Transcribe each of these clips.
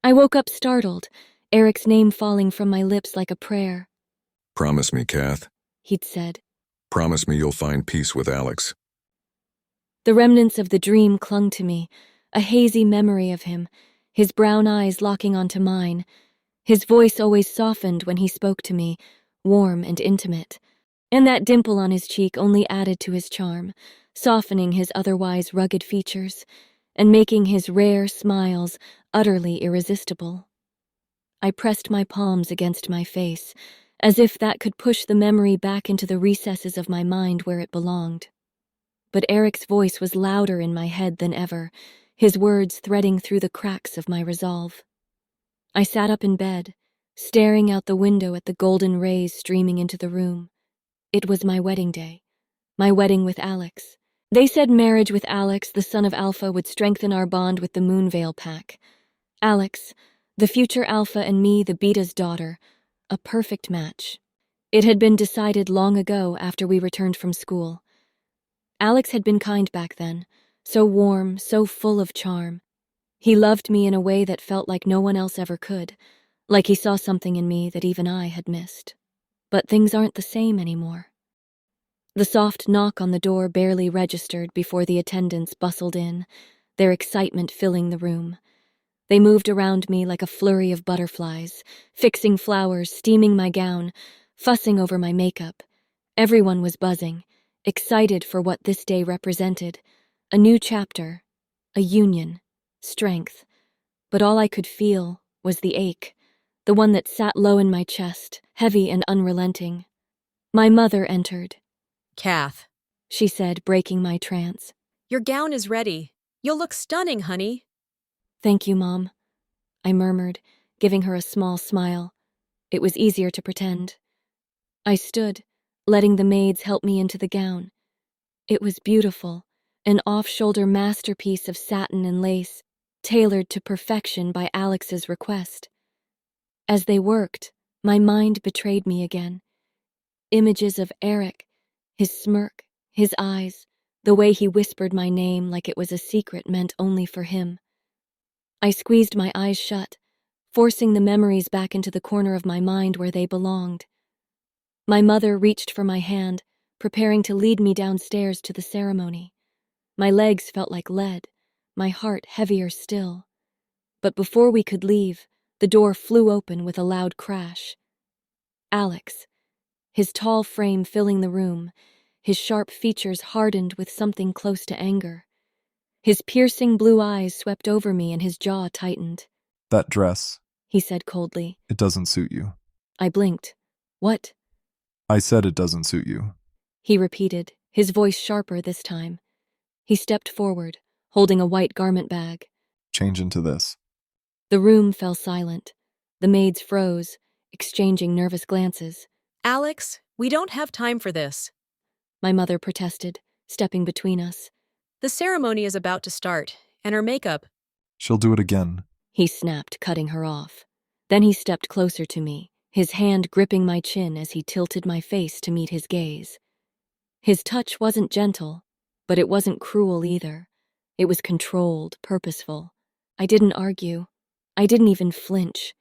I woke up startled, Eric's name falling from my lips like a prayer. "Promise me, Kath. He'd said. Promise me you'll find peace with Alex." The remnants of the dream clung to me, a hazy memory of him, his brown eyes locking onto mine. His voice always softened when he spoke to me, warm and intimate. And that dimple on his cheek only added to his charm, softening his otherwise rugged features, and making his rare smiles utterly irresistible. I pressed my palms against my face, as if that could push the memory back into the recesses of my mind where it belonged. But Eric's voice was louder in my head than ever, his words threading through the cracks of my resolve. I sat up in bed, staring out the window at the golden rays streaming into the room. It was my wedding day, my wedding with Alex. They said marriage with Alex, the son of Alpha, would strengthen our bond with the Moonveil pack. Alex, the future Alpha, and me, the Beta's daughter, a perfect match. It had been decided long ago after we returned from school. Alex had been kind back then, so warm, so full of charm. He loved me in a way that felt like no one else ever could, like he saw something in me that even I had missed. But things aren't the same anymore. The soft knock on the door barely registered before the attendants bustled in, their excitement filling the room. They moved around me like a flurry of butterflies, fixing flowers, steaming my gown, fussing over my makeup. Everyone was buzzing, excited for what this day represented. A new chapter, a union, strength. But all I could feel was the ache, the one that sat low in my chest, heavy and unrelenting. My mother entered. "Kath," she said, breaking my trance. "your gown is ready. You'll look stunning, honey." "Thank you, Mom," I murmured, giving her a small smile. It was easier to pretend. I stood, letting the maids help me into the gown. It was beautiful, an off-shoulder masterpiece of satin and lace, tailored to perfection by Alex's request. As they worked, my mind betrayed me again. Images of Eric, his smirk, his eyes, the way he whispered my name like it was a secret meant only for him. I squeezed my eyes shut, forcing the memories back into the corner of my mind where they belonged. My mother reached for my hand, preparing to lead me downstairs to the ceremony. My legs felt like lead, my heart heavier still. But before we could leave, the door flew open with a loud crash. Alex, his tall frame filling the room, his sharp features hardened with something close to anger. His piercing blue eyes swept over me and his jaw tightened. "That dress," he said coldly. "it doesn't suit you." I blinked. "What?" "I said it doesn't suit you." he repeated, his voice sharper this time. He stepped forward, holding a white garment bag. "Change into this." The room fell silent. The maids froze, exchanging nervous glances. "Alex, we don't have time for this." My mother protested, stepping between us. "The ceremony is about to start, and her makeup—" "She'll do it again." he snapped, cutting her off. Then he stepped closer to me, his hand gripping my chin as he tilted my face to meet his gaze. His touch wasn't gentle, but it wasn't cruel either. It was controlled, purposeful. I didn't argue. I didn't even flinch.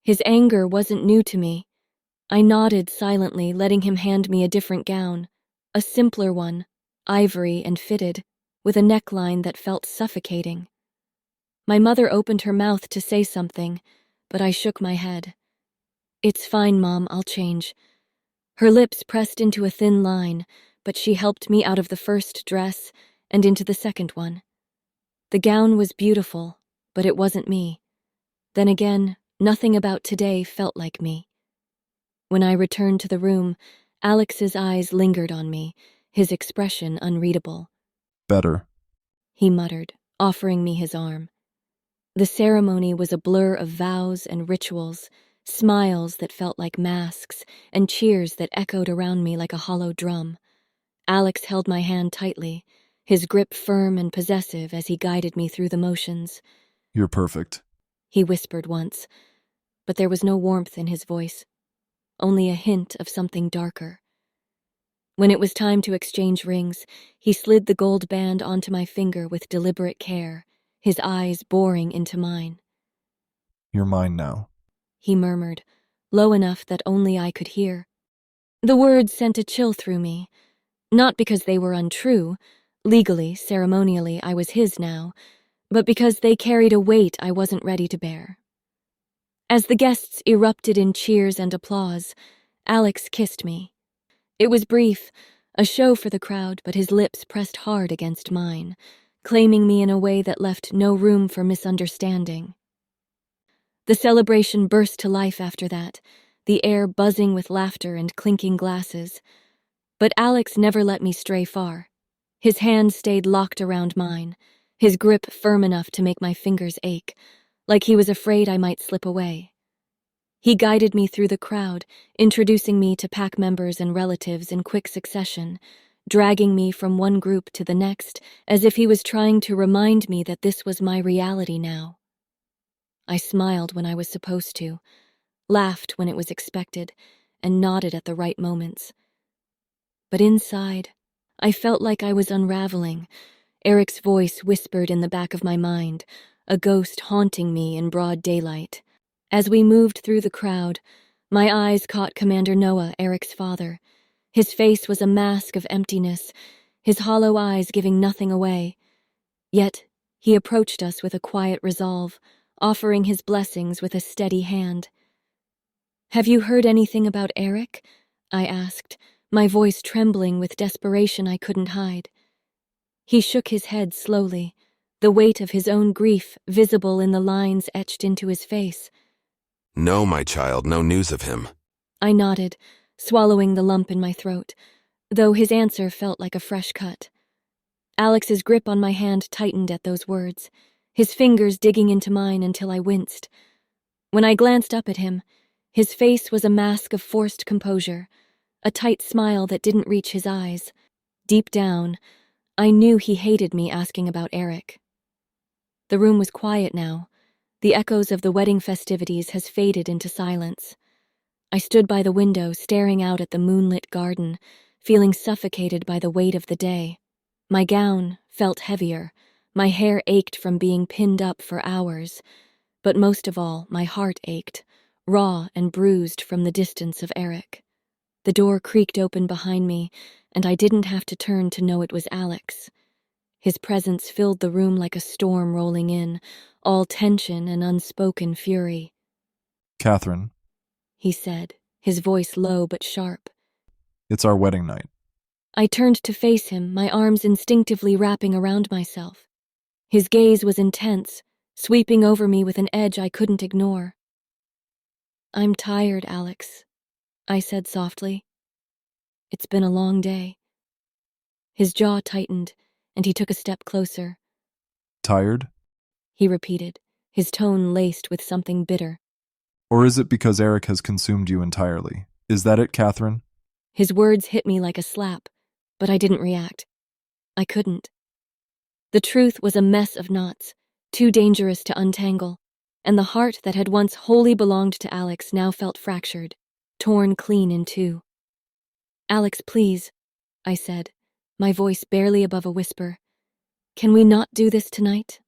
His anger wasn't new to me. I nodded silently, letting him hand me a different gown, a simpler one, ivory and fitted, with a neckline that felt suffocating. My mother opened her mouth to say something, but I shook my head. "It's fine, Mom, I'll change." Her lips pressed into a thin line, but she helped me out of the first dress and into the second one. The gown was beautiful, but it wasn't me. Then again, nothing about today felt like me. When I returned to the room, Alex's eyes lingered on me, his expression unreadable. "Better." he muttered, offering me his arm. The ceremony was a blur of vows and rituals, smiles that felt like masks, and cheers that echoed around me like a hollow drum. Alex held my hand tightly, his grip firm and possessive as he guided me through the motions. "You're perfect," he whispered once, but there was no warmth in his voice, only a hint of something darker. When it was time to exchange rings, he slid the gold band onto my finger with deliberate care, his eyes boring into mine. You're mine now. he murmured, low enough that only I could hear. The words sent a chill through me, not because they were untrue. Legally, ceremonially, I was his now, but because they carried a weight I wasn't ready to bear. As the guests erupted in cheers and applause, Alex kissed me. It was brief, a show for the crowd, but his lips pressed hard against mine, claiming me in a way that left no room for misunderstanding. The celebration burst to life after that, the air buzzing with laughter and clinking glasses. But Alex never let me stray far. His hand stayed locked around mine, his grip firm enough to make my fingers ache, like he was afraid I might slip away. He guided me through the crowd, introducing me to pack members and relatives in quick succession, dragging me from one group to the next, as if he was trying to remind me that this was my reality now. I smiled when I was supposed to, laughed when it was expected, and nodded at the right moments. But inside, I felt like I was unraveling. Eric's voice whispered in the back of my mind, a ghost haunting me in broad daylight. As we moved through the crowd, my eyes caught Commander Noah, Eric's father. His face was a mask of emptiness, his hollow eyes giving nothing away. Yet, he approached us with a quiet resolve, offering his blessings with a steady hand. "Have you heard anything about Eric?" I asked, my voice trembling with desperation I couldn't hide. He shook his head slowly, the weight of his own grief visible in the lines etched into his face. "No, my child, no news of him." I nodded, swallowing the lump in my throat, though his answer felt like a fresh cut. Alex's grip on my hand tightened at those words, his fingers digging into mine until I winced. When I glanced up at him, his face was a mask of forced composure, a tight smile that didn't reach his eyes. Deep down, I knew he hated me asking about Eric. The room was quiet now. The echoes of the wedding festivities has faded into silence. I stood by the window, staring out at the moonlit garden, feeling suffocated by the weight of the day. My gown felt heavier, my hair ached from being pinned up for hours, but most of all, my heart ached, raw and bruised from the distance of Eric. The door creaked open behind me, and I didn't have to turn to know it was Alex. His presence filled the room like a storm rolling in, all tension and unspoken fury. Catherine, He said, his voice low but sharp. it's our wedding night. I turned to face him, my arms instinctively wrapping around myself. His gaze was intense, sweeping over me with an edge I couldn't ignore. "I'm tired, Alex," I said softly. "It's been a long day." His jaw tightened, and he took a step closer. Tired? He repeated, his tone laced with something bitter. Or is it because Eric has consumed you entirely? Is that it, Catherine? His words hit me like a slap, but I didn't react. I couldn't. The truth was a mess of knots, too dangerous to untangle, and the heart that had once wholly belonged to Alex now felt fractured, torn clean in two. "Alex, please," I said, my voice barely above a whisper. "Can we not do this tonight?"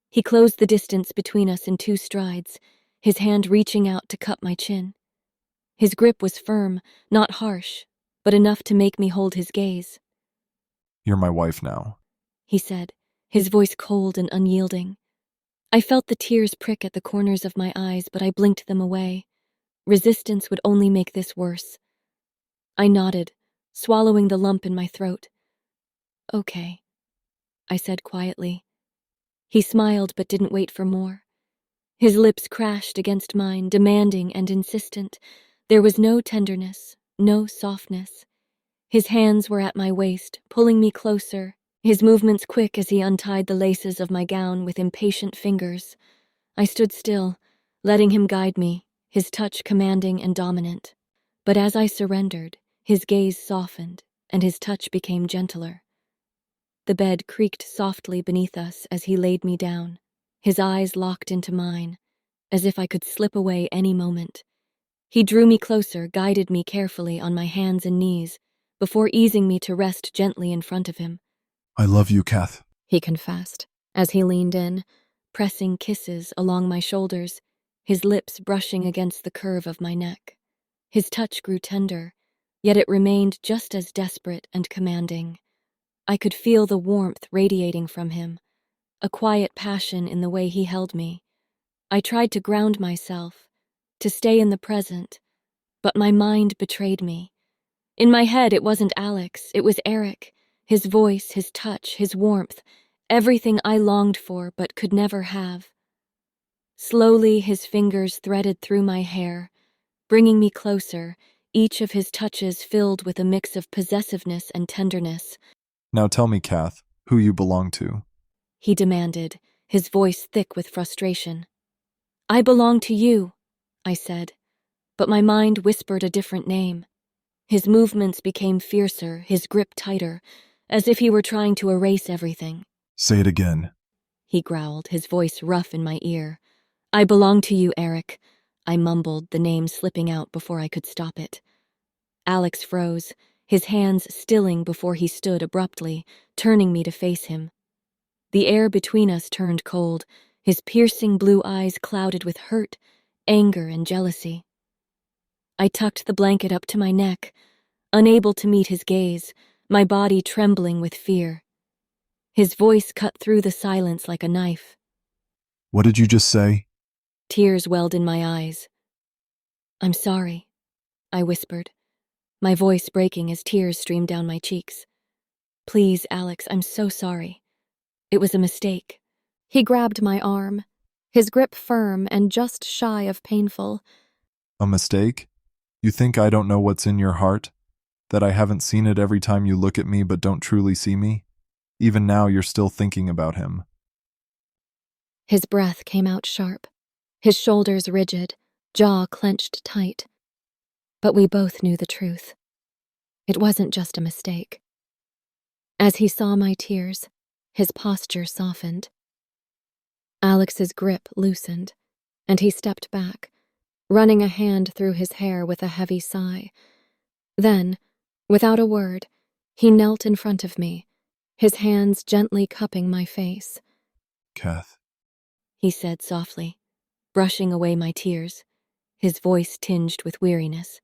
He closed the distance between us in 2 strides, his hand reaching out to cup my chin. His grip was firm, not harsh, but enough to make me hold his gaze. You're my wife now. He said, his voice cold and unyielding. I felt the tears prick at the corners of my eyes, but I blinked them away. Resistance would only make this worse. I nodded, swallowing the lump in my throat. "Okay," I said quietly. He smiled but didn't wait for more. His lips crashed against mine, demanding and insistent. There was no tenderness, no softness. His hands were at my waist, pulling me closer, his movements quick as he untied the laces of my gown with impatient fingers. I stood still, letting him guide me, his touch commanding and dominant. But as I surrendered, his gaze softened, and his touch became gentler. The bed creaked softly beneath us as he laid me down, his eyes locked into mine, as if I could slip away any moment. He drew me closer, guided me carefully on my hands and knees, before easing me to rest gently in front of him. I love you, Kath. He confessed, as he leaned in, pressing kisses along my shoulders, his lips brushing against the curve of my neck. His touch grew tender, yet it remained just as desperate and commanding. I could feel the warmth radiating from him, a quiet passion in the way he held me. I tried to ground myself, to stay in the present, but my mind betrayed me. In my head, it wasn't Alex, it was Eric. His voice, his touch, his warmth, everything I longed for but could never have. Slowly, his fingers threaded through my hair, bringing me closer, each of his touches filled with a mix of possessiveness and tenderness. Now tell me, Kath, who you belong to. He demanded, his voice thick with frustration. I belong to you, I said, but my mind whispered a different name. His movements became fiercer, his grip tighter, as if he were trying to erase everything. Say it again. He growled, his voice rough in my ear. I belong to you, Eric, I mumbled, the name slipping out before I could stop it. Alex froze, his hands stilling before he stood abruptly, turning me to face him. The air between us turned cold, his piercing blue eyes clouded with hurt, anger, and jealousy. I tucked the blanket up to my neck, unable to meet his gaze, my body trembling with fear. His voice cut through the silence like a knife. What did you just say? Tears welled in my eyes. I'm sorry, I whispered, my voice breaking as tears streamed down my cheeks. Please, Alex, I'm so sorry. It was a mistake. He grabbed my arm, his grip firm and just shy of painful. A mistake? You think I don't know what's in your heart? That I haven't seen it every time you look at me but don't truly see me? Even now you're still thinking about him. His breath came out sharp, his shoulders rigid, jaw clenched tight. But we both knew the truth. It wasn't just a mistake. As he saw my tears, his posture softened. Alex's grip loosened, and he stepped back, running a hand through his hair with a heavy sigh. Then, without a word, he knelt in front of me, his hands gently cupping my face. Kath. He said softly, brushing away my tears, his voice tinged with weariness.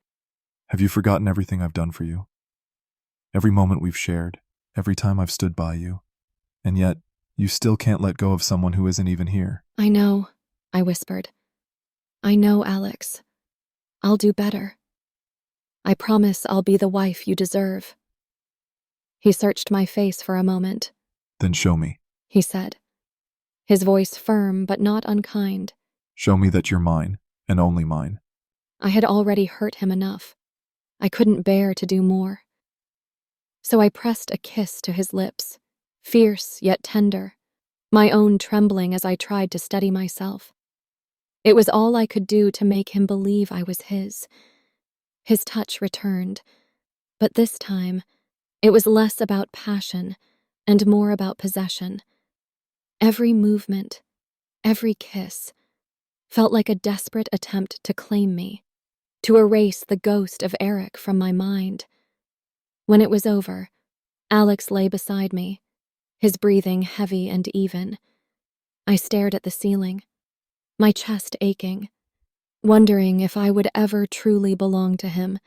Have you forgotten everything I've done for you? Every moment we've shared, every time I've stood by you. And yet, you still can't let go of someone who isn't even here. I know, I whispered. I know, Alex. I'll do better. I promise I'll be the wife you deserve. He searched my face for a moment. Then show me. He said, his voice firm but not unkind. Show me that you're mine, and only mine. I had already hurt him enough. I couldn't bear to do more. So I pressed a kiss to his lips, fierce yet tender, my own trembling as I tried to steady myself. It was all I could do to make him believe I was his. His touch returned, but this time it was less about passion and more about possession. Every movement, every kiss, felt like a desperate attempt to claim me, to erase the ghost of Eric from my mind. When it was over, Alex lay beside me, his breathing heavy and even. I stared at the ceiling, my chest aching, wondering if I would ever truly belong to him,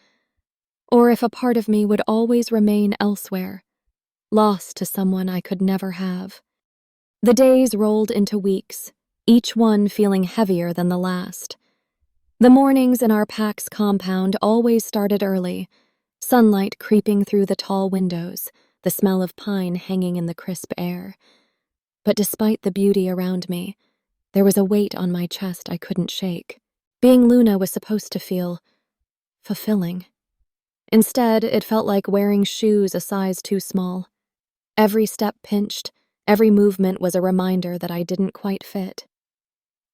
or if a part of me would always remain elsewhere, lost to someone I could never have. The days rolled into weeks, each one feeling heavier than the last. The mornings in our PAX compound always started early, sunlight creeping through the tall windows, the smell of pine hanging in the crisp air. But despite the beauty around me, there was a weight on my chest I couldn't shake. Being Luna was supposed to feel fulfilling. Instead, it felt like wearing shoes a size too small. Every step pinched, every movement was a reminder that I didn't quite fit.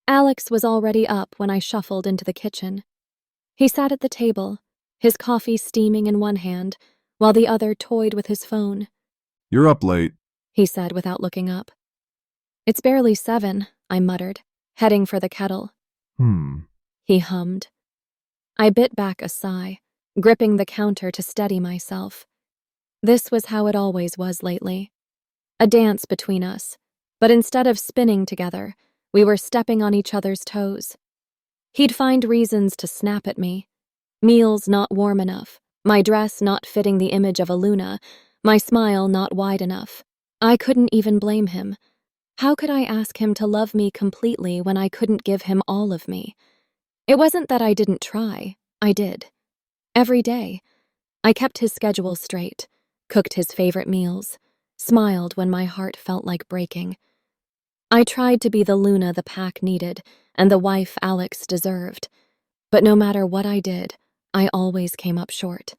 Alex was already up when I shuffled into the kitchen. He sat at the table, his coffee steaming in one hand, while the other toyed with his phone. You're up late, he said without looking up. It's barely 7, I muttered, heading for the kettle. He hummed. I bit back a sigh, gripping the counter to steady myself. This was how it always was lately. A dance between us, but instead of spinning together, We were stepping on each other's toes. He'd find reasons to snap at me. Meals not warm enough, my dress not fitting the image of a Luna, my smile not wide enough. I couldn't even blame him. How could I ask him to love me completely when I couldn't give him all of me? It wasn't that I didn't try. I did. Every day. I kept his schedule straight, cooked his favorite meals, smiled when my heart felt like breaking. I tried to be the Luna the pack needed and the wife Alex deserved, but no matter what I did, I always came up short.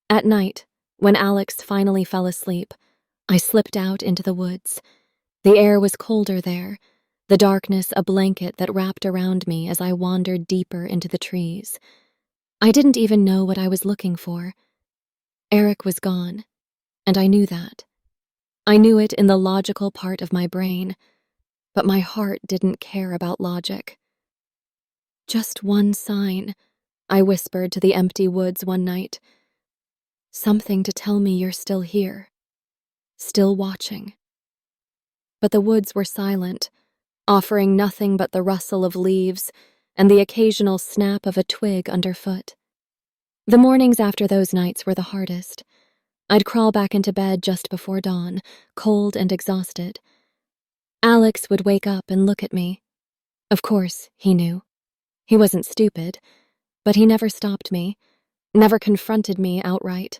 At night, when Alex finally fell asleep, I slipped out into the woods. The air was colder there, the darkness a blanket that wrapped around me as I wandered deeper into the trees. I didn't even know what I was looking for. Eric was gone, and I knew that. I knew it in the logical part of my brain, but my heart didn't care about logic. Just one sign, I whispered to the empty woods one night. Something to tell me you're still here, still watching. But the woods were silent, offering nothing but the rustle of leaves and the occasional snap of a twig underfoot. The mornings after those nights were the hardest. I'd crawl back into bed just before dawn, cold and exhausted. Alex would wake up and look at me. Of course, he knew. He wasn't stupid, but he never stopped me, never confronted me outright.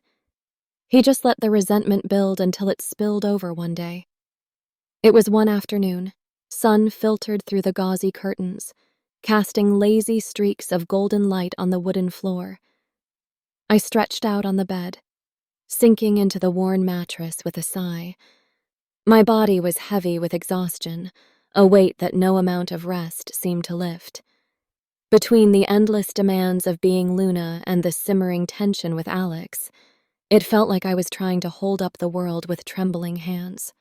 He just let the resentment build until it spilled over one day. It was one afternoon. Sun filtered through the gauzy curtains, casting lazy streaks of golden light on the wooden floor. I stretched out on the bed, sinking into the worn mattress with a sigh. My body was heavy with exhaustion, a weight that no amount of rest seemed to lift. Between the endless demands of being Luna and the simmering tension with Alex, it felt like I was trying to hold up the world with trembling hands.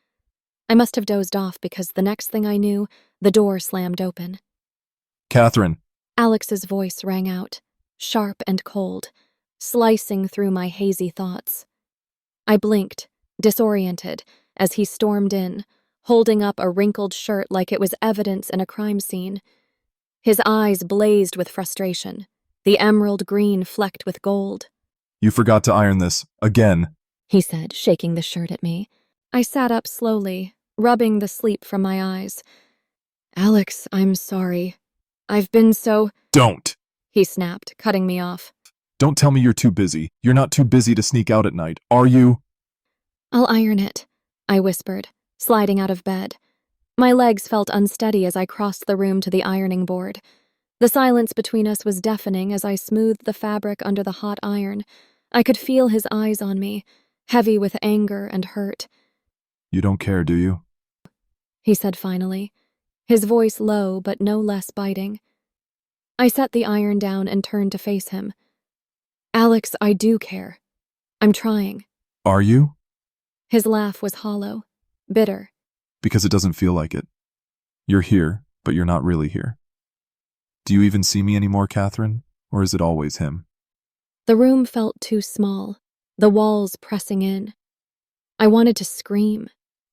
I must have dozed off because the next thing I knew, the door slammed open. Catherine. Alex's voice rang out, sharp and cold, slicing through my hazy thoughts. I blinked, disoriented, as he stormed in, holding up a wrinkled shirt like it was evidence in a crime scene. His eyes blazed with frustration, the emerald green flecked with gold. You forgot to iron this, again. He said, shaking the shirt at me. I sat up slowly, rubbing the sleep from my eyes. Alex, I'm sorry. I've been so— Don't! He snapped, cutting me off. Don't tell me you're too busy. You're not too busy to sneak out at night, are you? I'll iron it, I whispered, sliding out of bed. My legs felt unsteady as I crossed the room to the ironing board. The silence between us was deafening as I smoothed the fabric under the hot iron. I could feel his eyes on me, heavy with anger and hurt. You don't care, do you? He said finally, his voice low but no less biting. I set the iron down and turned to face him. Alex, I do care. I'm trying. Are you? His laugh was hollow, bitter. Because it doesn't feel like it. You're here, but you're not really here. Do you even see me anymore, Catherine? Or is it always him? The room felt too small, the walls pressing in. I wanted to scream,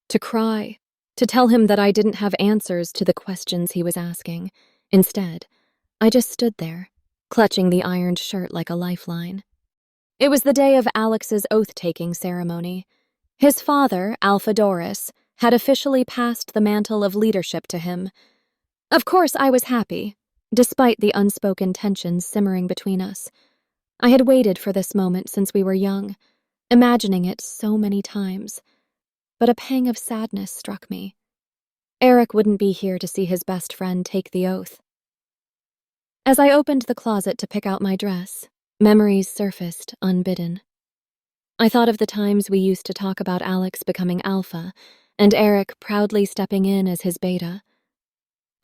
to cry, to tell him that I didn't have answers to the questions he was asking. Instead, I just stood there, clutching the ironed shirt like a lifeline. It was the day of Alex's oath-taking ceremony. His father, Alpha Doris, had officially passed the mantle of leadership to him. Of course, I was happy, despite the unspoken tensions simmering between us. I had waited for this moment since we were young, imagining it so many times. But a pang of sadness struck me. Eric wouldn't be here to see his best friend take the oath. As I opened the closet to pick out my dress, memories surfaced unbidden. I thought of the times we used to talk about Alex becoming Alpha, and Eric proudly stepping in as his beta.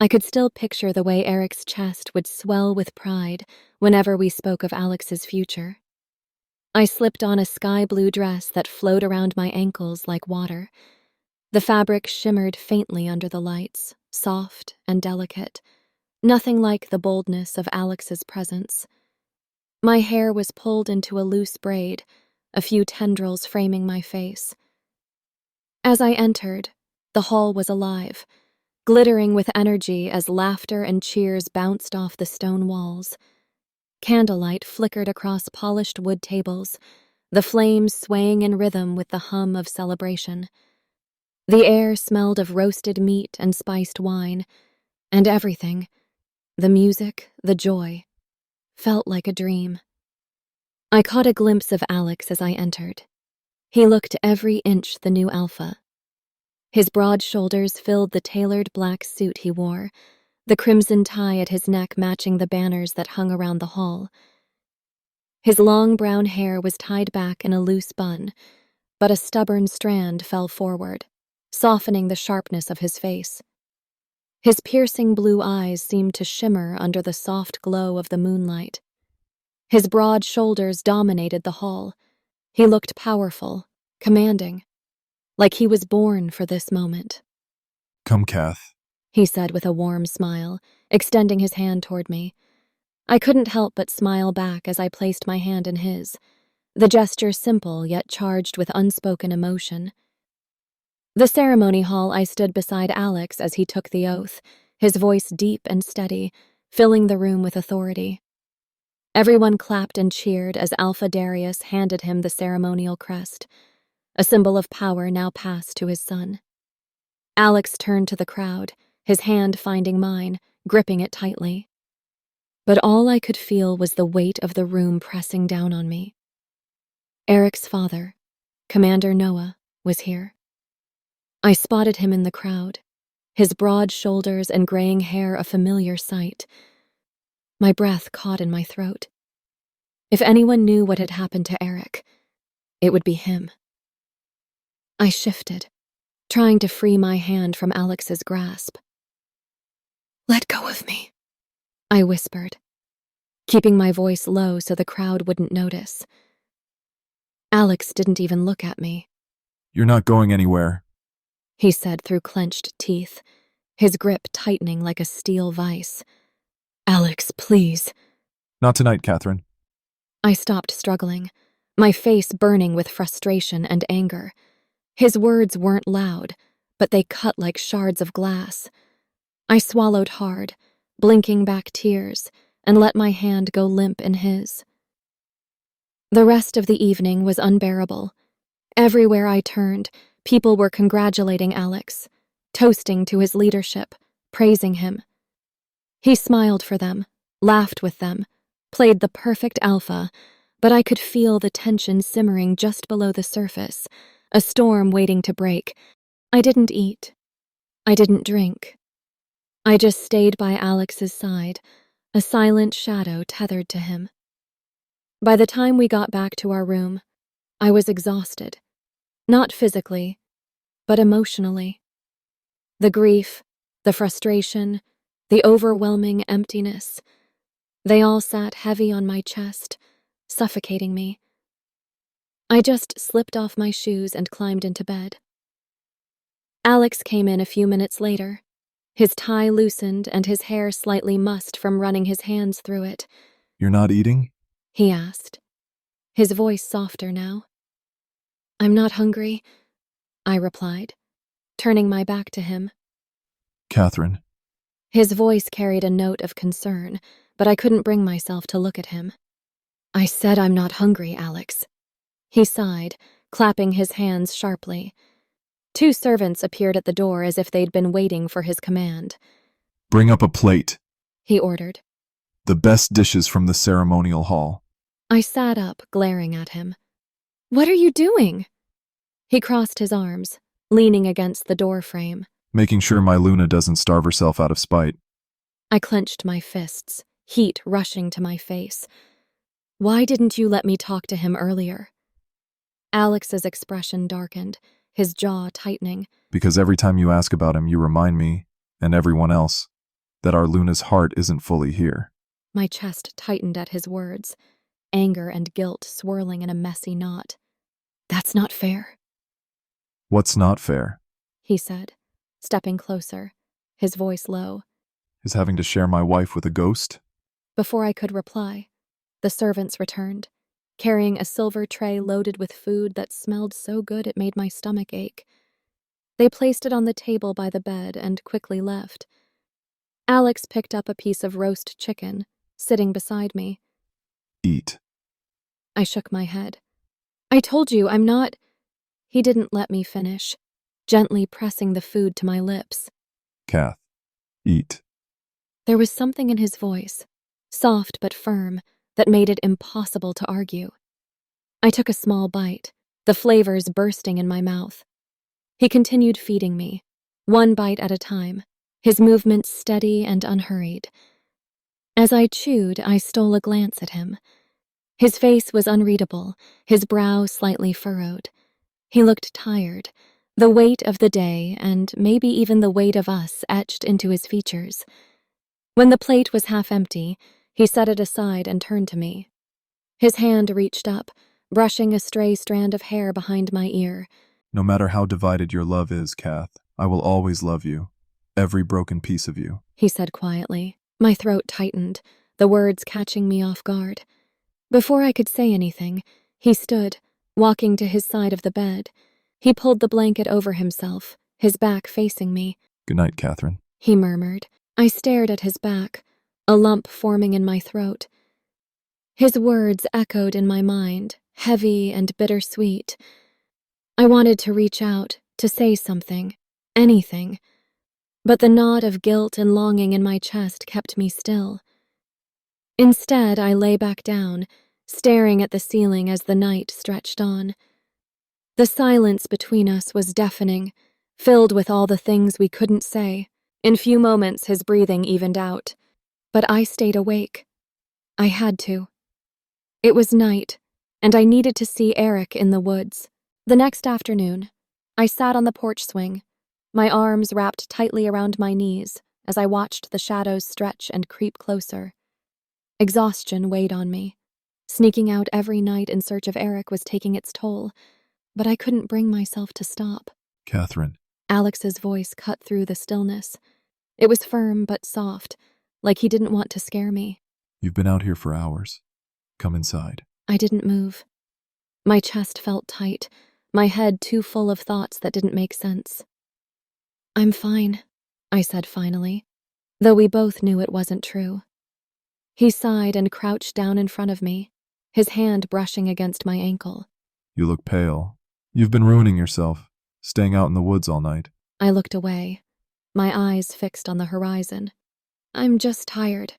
I could still picture the way Eric's chest would swell with pride whenever we spoke of Alex's future. I slipped on a sky-blue dress that flowed around my ankles like water. The fabric shimmered faintly under the lights, soft and delicate, nothing like the boldness of Alex's presence. My hair was pulled into a loose braid, a few tendrils framing my face. As I entered, the hall was alive. glittering with energy as laughter and cheers bounced off the stone walls. Candlelight flickered across polished wood tables, the flames swaying in rhythm with the hum of celebration. The air smelled of roasted meat and spiced wine, and everything, the music, the joy, felt like a dream. I caught a glimpse of Alex as I entered. He looked every inch the new alpha. His broad shoulders filled the tailored black suit he wore, the crimson tie at his neck matching the banners that hung around the hall. His long brown hair was tied back in a loose bun, but a stubborn strand fell forward, softening the sharpness of his face. His piercing blue eyes seemed to shimmer under the soft glow of the moonlight. His broad shoulders dominated the hall. He looked powerful, commanding, like he was born for this moment. Come, Kath. He said with a warm smile, extending his hand toward me. I couldn't help but smile back as I placed my hand in his, the gesture simple yet charged with unspoken emotion. The ceremony hall, I stood beside Alex as he took the oath, his voice deep and steady, filling the room with authority. Everyone clapped and cheered as Alpha Darius handed him the ceremonial crest, a symbol of power now passed to his son. Alex turned to the crowd, his hand finding mine, gripping it tightly. But all I could feel was the weight of the room pressing down on me. Eric's father, Commander Noah, was here. I spotted him in the crowd, his broad shoulders and graying hair a familiar sight. My breath caught in my throat. If anyone knew what had happened to Eric, it would be him. I shifted, trying to free my hand from Alex's grasp. "Let go of me," I whispered, keeping my voice low so the crowd wouldn't notice. Alex didn't even look at me. You're not going anywhere. He said through clenched teeth, his grip tightening like a steel vice. "Alex, please." Not tonight, Catherine. I stopped struggling, my face burning with frustration and anger. His words weren't loud, but they cut like shards of glass. I swallowed hard, blinking back tears, and let my hand go limp in his. The rest of the evening was unbearable. Everywhere I turned, people were congratulating Alex, toasting to his leadership, praising him. He smiled for them, laughed with them, played the perfect alpha, but I could feel the tension simmering just below the surface, a storm waiting to break. I didn't eat. I didn't drink. I just stayed by Alex's side, a silent shadow tethered to him. By the time we got back to our room, I was exhausted. Not physically, but emotionally. The grief, the frustration, the overwhelming emptiness, they all sat heavy on my chest, suffocating me. I just slipped off my shoes and climbed into bed. Alex came in a few minutes later, his tie loosened and his hair slightly mussed from running his hands through it. You're not eating? He asked, his voice softer now. "I'm not hungry," I replied, turning my back to him. Catherine. His voice carried a note of concern, but I couldn't bring myself to look at him. "I said I'm not hungry, Alex." He sighed, clapping his hands sharply. Two servants appeared at the door as if they'd been waiting for his command. Bring up a plate. He ordered. The best dishes from the ceremonial hall. I sat up, glaring at him. "What are you doing?" He crossed his arms, leaning against the door frame. Making sure my Luna doesn't starve herself out of spite. I clenched my fists, heat rushing to my face. "Why didn't you let me talk to him earlier?" Alex's expression darkened, his jaw tightening. Because every time you ask about him, you remind me, and everyone else, that our Luna's heart isn't fully here. My chest tightened at his words, anger and guilt swirling in a messy knot. "That's not fair." What's not fair? He said, stepping closer, his voice low. Is having to share my wife with a ghost? Before I could reply, the servants returned, carrying a silver tray loaded with food that smelled so good it made my stomach ache. They placed it on the table by the bed and quickly left. Alex picked up a piece of roast chicken, sitting beside me. Eat. I shook my head. I told you, I'm not. He didn't let me finish, gently pressing the food to my lips. Kath. Eat. There was something in his voice, soft but firm, that made it impossible to argue. I took a small bite, the flavors bursting in my mouth. He continued feeding me, one bite at a time, his movements steady and unhurried. As I chewed, I stole a glance at him. His face was unreadable, his brow slightly furrowed. He looked tired, the weight of the day and maybe even the weight of us etched into his features. When the plate was half empty, he set it aside and turned to me. His hand reached up, brushing a stray strand of hair behind my ear. No matter how divided your love is, Kath, I will always love you. Every broken piece of you. He said quietly. My throat tightened, the words catching me off guard. Before I could say anything, he stood, walking to his side of the bed. He pulled the blanket over himself, his back facing me. Good night, Catherine. He murmured. I stared at his back, a lump forming in my throat. His words echoed in my mind, heavy and bittersweet. I wanted to reach out, to say something, anything. But the knot of guilt and longing in my chest kept me still. Instead, I lay back down, staring at the ceiling as the night stretched on. The silence between us was deafening, filled with all the things we couldn't say. In few moments, his breathing evened out. But I stayed awake. I had to. It was night, and I needed to see Eric in the woods. The next afternoon, I sat on the porch swing, my arms wrapped tightly around my knees as I watched the shadows stretch and creep closer. Exhaustion weighed on me. Sneaking out every night in search of Eric was taking its toll, but I couldn't bring myself to stop. Catherine. Alex's voice cut through the stillness. It was firm but soft, like he didn't want to scare me. You've been out here for hours. Come inside. I didn't move. My chest felt tight, my head too full of thoughts that didn't make sense. I'm fine, I said finally, though we both knew it wasn't true. He sighed and crouched down in front of me, his hand brushing against my ankle. You look pale. You've been ruining yourself, staying out in the woods all night. I looked away, my eyes fixed on the horizon. I'm just tired.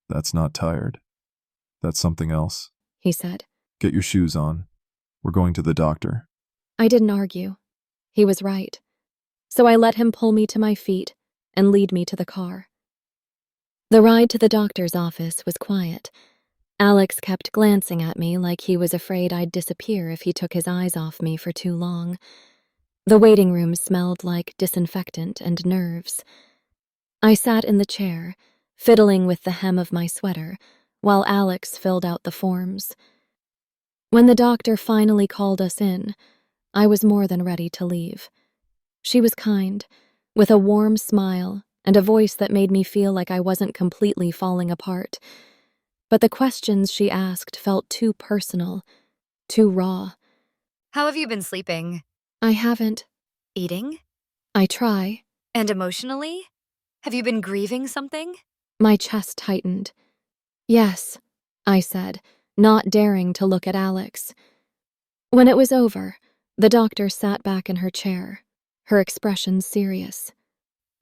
That's not tired. That's something else. He said. Get your shoes on. We're going to the doctor. I didn't argue. He was right. So I let him pull me to my feet and lead me to the car. The ride to the doctor's office was quiet. Alex kept glancing at me like he was afraid I'd disappear if he took his eyes off me for too long. The waiting room smelled like disinfectant and nerves. I sat in the chair, fiddling with the hem of my sweater, while Alex filled out the forms. When the doctor finally called us in, I was more than ready to leave. She was kind, with a warm smile and a voice that made me feel like I wasn't completely falling apart. But the questions she asked felt too personal, too raw. How have you been sleeping? I haven't. Eating? I try. And emotionally? Have you been grieving something? My chest tightened. Yes, I said, not daring to look at Alex. When it was over, the doctor sat back in her chair, her expression serious.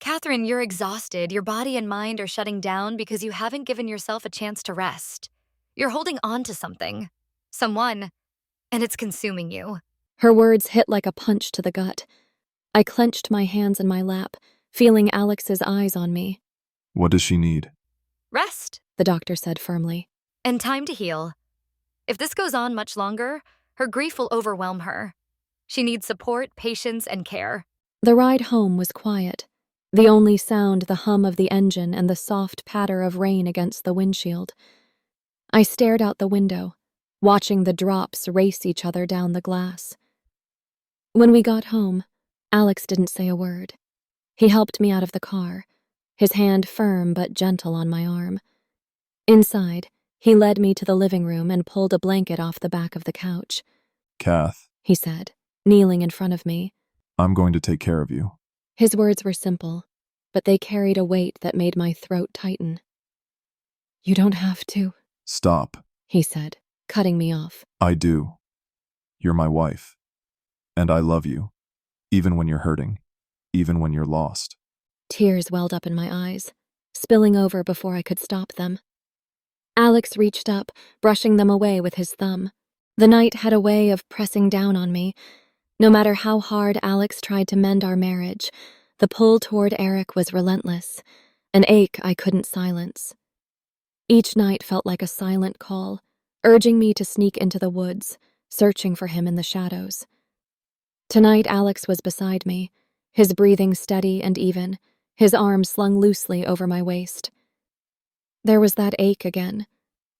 Catherine, you're exhausted. Your body and mind are shutting down because you haven't given yourself a chance to rest. You're holding on to something, someone, and it's consuming you. Her words hit like a punch to the gut. I clenched my hands in my lap, feeling Alex's eyes on me. What does she need? Rest, The doctor said firmly. and time to heal. If this goes on much longer, her grief will overwhelm her. She needs support, patience, and care. The ride home was quiet. The only sound the hum of the engine and the soft patter of rain against the windshield. I stared out the window, watching the drops race each other down the glass. When we got home, Alex didn't say a word. He helped me out of the car, his hand firm but gentle on my arm. Inside, he led me to the living room and pulled a blanket off the back of the couch. Kath. He said, kneeling in front of me. I'm going to take care of you. His words were simple, but they carried a weight that made my throat tighten. You don't have to, Stop. he said, cutting me off. I do. You're my wife. And I love you. Even when you're hurting. Even when you're lost. Tears welled up in my eyes, spilling over before I could stop them. Alex reached up, brushing them away with his thumb. The night had a way of pressing down on me. No matter how hard Alex tried to mend our marriage, the pull toward Eric was relentless, an ache I couldn't silence. Each night felt like a silent call, urging me to sneak into the woods, searching for him in the shadows. Tonight Alex was beside me, his breathing steady and even, his arms slung loosely over my waist. There was that ache again,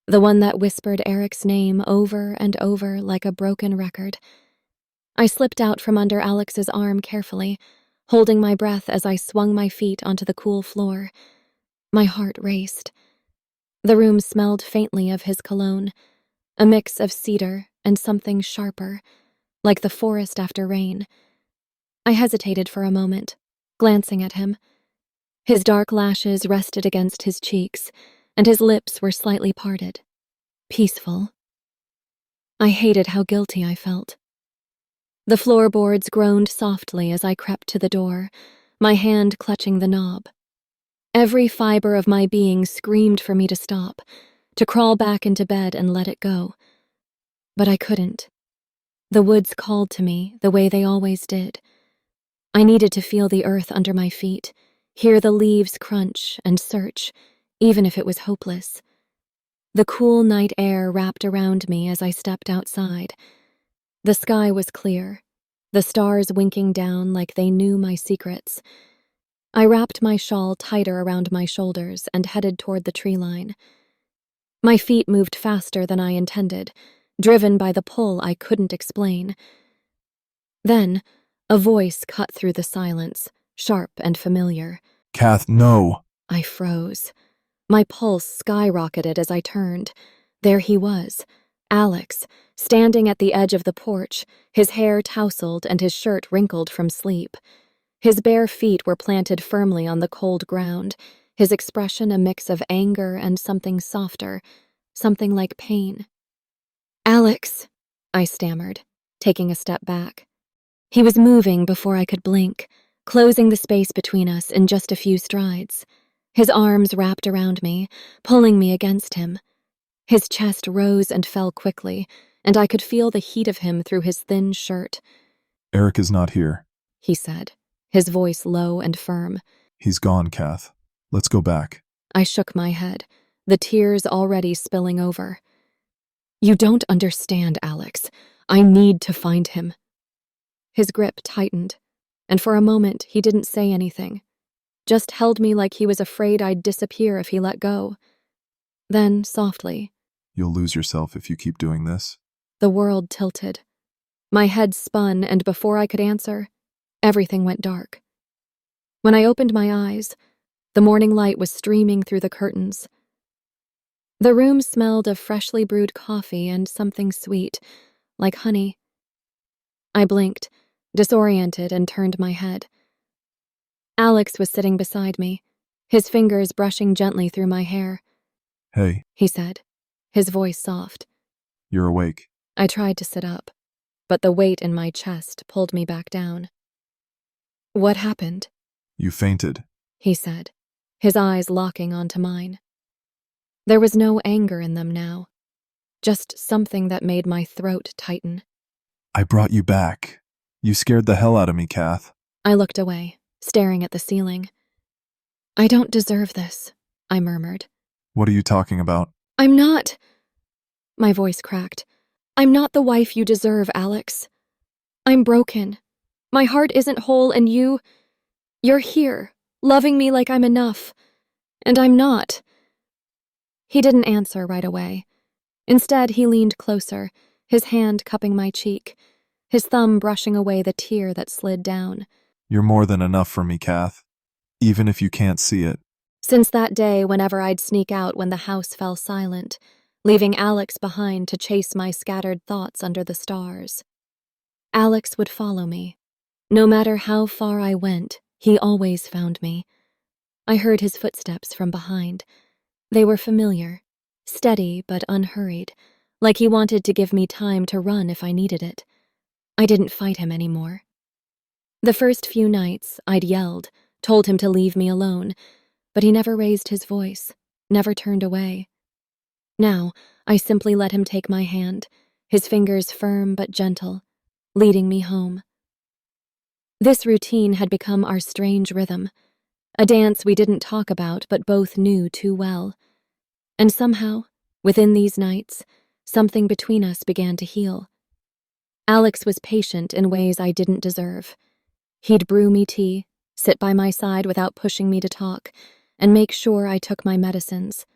the one that whispered Eric's name over and over like a broken record. I slipped out from under Alex's arm carefully, holding my breath as I swung my feet onto the cool floor. My heart raced. The room smelled faintly of his cologne, a mix of cedar and something sharper, like the forest after rain. I hesitated for a moment, glancing at him. His dark lashes rested against his cheeks, and his lips were slightly parted. Peaceful. I hated how guilty I felt. The floorboards groaned softly as I crept to the door, my hand clutching the knob. Every fiber of my being screamed for me to stop, to crawl back into bed and let it go. But I couldn't. The woods called to me the way they always did. I needed to feel the earth under my feet, hear the leaves crunch and search, even if it was hopeless. The cool night air wrapped around me as I stepped outside. The sky was clear, the stars winking down like they knew my secrets. I wrapped my shawl tighter around my shoulders and headed toward the tree line. My feet moved faster than I intended, driven by the pull I couldn't explain. Then, a voice cut through the silence, sharp and familiar. Kath, no! I froze. My pulse skyrocketed as I turned. There he was, Alex, standing at the edge of the porch, his hair tousled and his shirt wrinkled from sleep. His bare feet were planted firmly on the cold ground, his expression a mix of anger and something softer, something like pain. Alex, I stammered, taking a step back. He was moving before I could blink, closing the space between us in just a few strides. His arms wrapped around me, pulling me against him. His chest rose and fell quickly, and I could feel the heat of him through his thin shirt. Eric is not here. He said, his voice low and firm. He's gone, Kath. Let's go back. I shook my head, the tears already spilling over. You don't understand, Alex. I need to find him. His grip tightened, and for a moment he didn't say anything, just held me like he was afraid I'd disappear if he let go. Then, softly, You'll lose yourself if you keep doing this. the world tilted. My head spun, and before I could answer, everything went dark. When I opened my eyes, the morning light was streaming through the curtains. The room smelled of freshly brewed coffee and something sweet, like honey. I blinked, disoriented, and turned my head. Alex was sitting beside me, his fingers brushing gently through my hair. Hey, He said, his voice soft. you're awake. I tried to sit up, but the weight in my chest pulled me back down. What happened? You fainted. He said, his eyes locking onto mine. There was no anger in them now, just something that made my throat tighten. I brought you back. You scared the hell out of me, Kath. I looked away, staring at the ceiling. I don't deserve this, I murmured. What are you talking about? I'm not. My voice cracked. I'm not the wife you deserve, Alex. I'm broken. My heart isn't whole, and you're here, loving me like I'm enough. And I'm not. He didn't answer right away. Instead, he leaned closer, his hand cupping my cheek, his thumb brushing away the tear that slid down. You're more than enough for me, Kath. Even if you can't see it. Since that day, whenever I'd sneak out when the house fell silent, leaving Alex behind to chase my scattered thoughts under the stars. Alex would follow me, No matter how far I went, he always found me. I heard his footsteps from behind. They were familiar, steady but unhurried, like he wanted to give me time to run if I needed it. I didn't fight him anymore. The first few nights, I'd yelled, told him to leave me alone, but he never raised his voice, never turned away. Now, I simply let him take my hand, his fingers firm but gentle, leading me home. This routine had become our strange rhythm, a dance we didn't talk about but both knew too well. And somehow, within these nights, something between us began to heal. Alex was patient in ways I didn't deserve. He'd brew me tea, sit by my side without pushing me to talk, and make sure I took my medicines.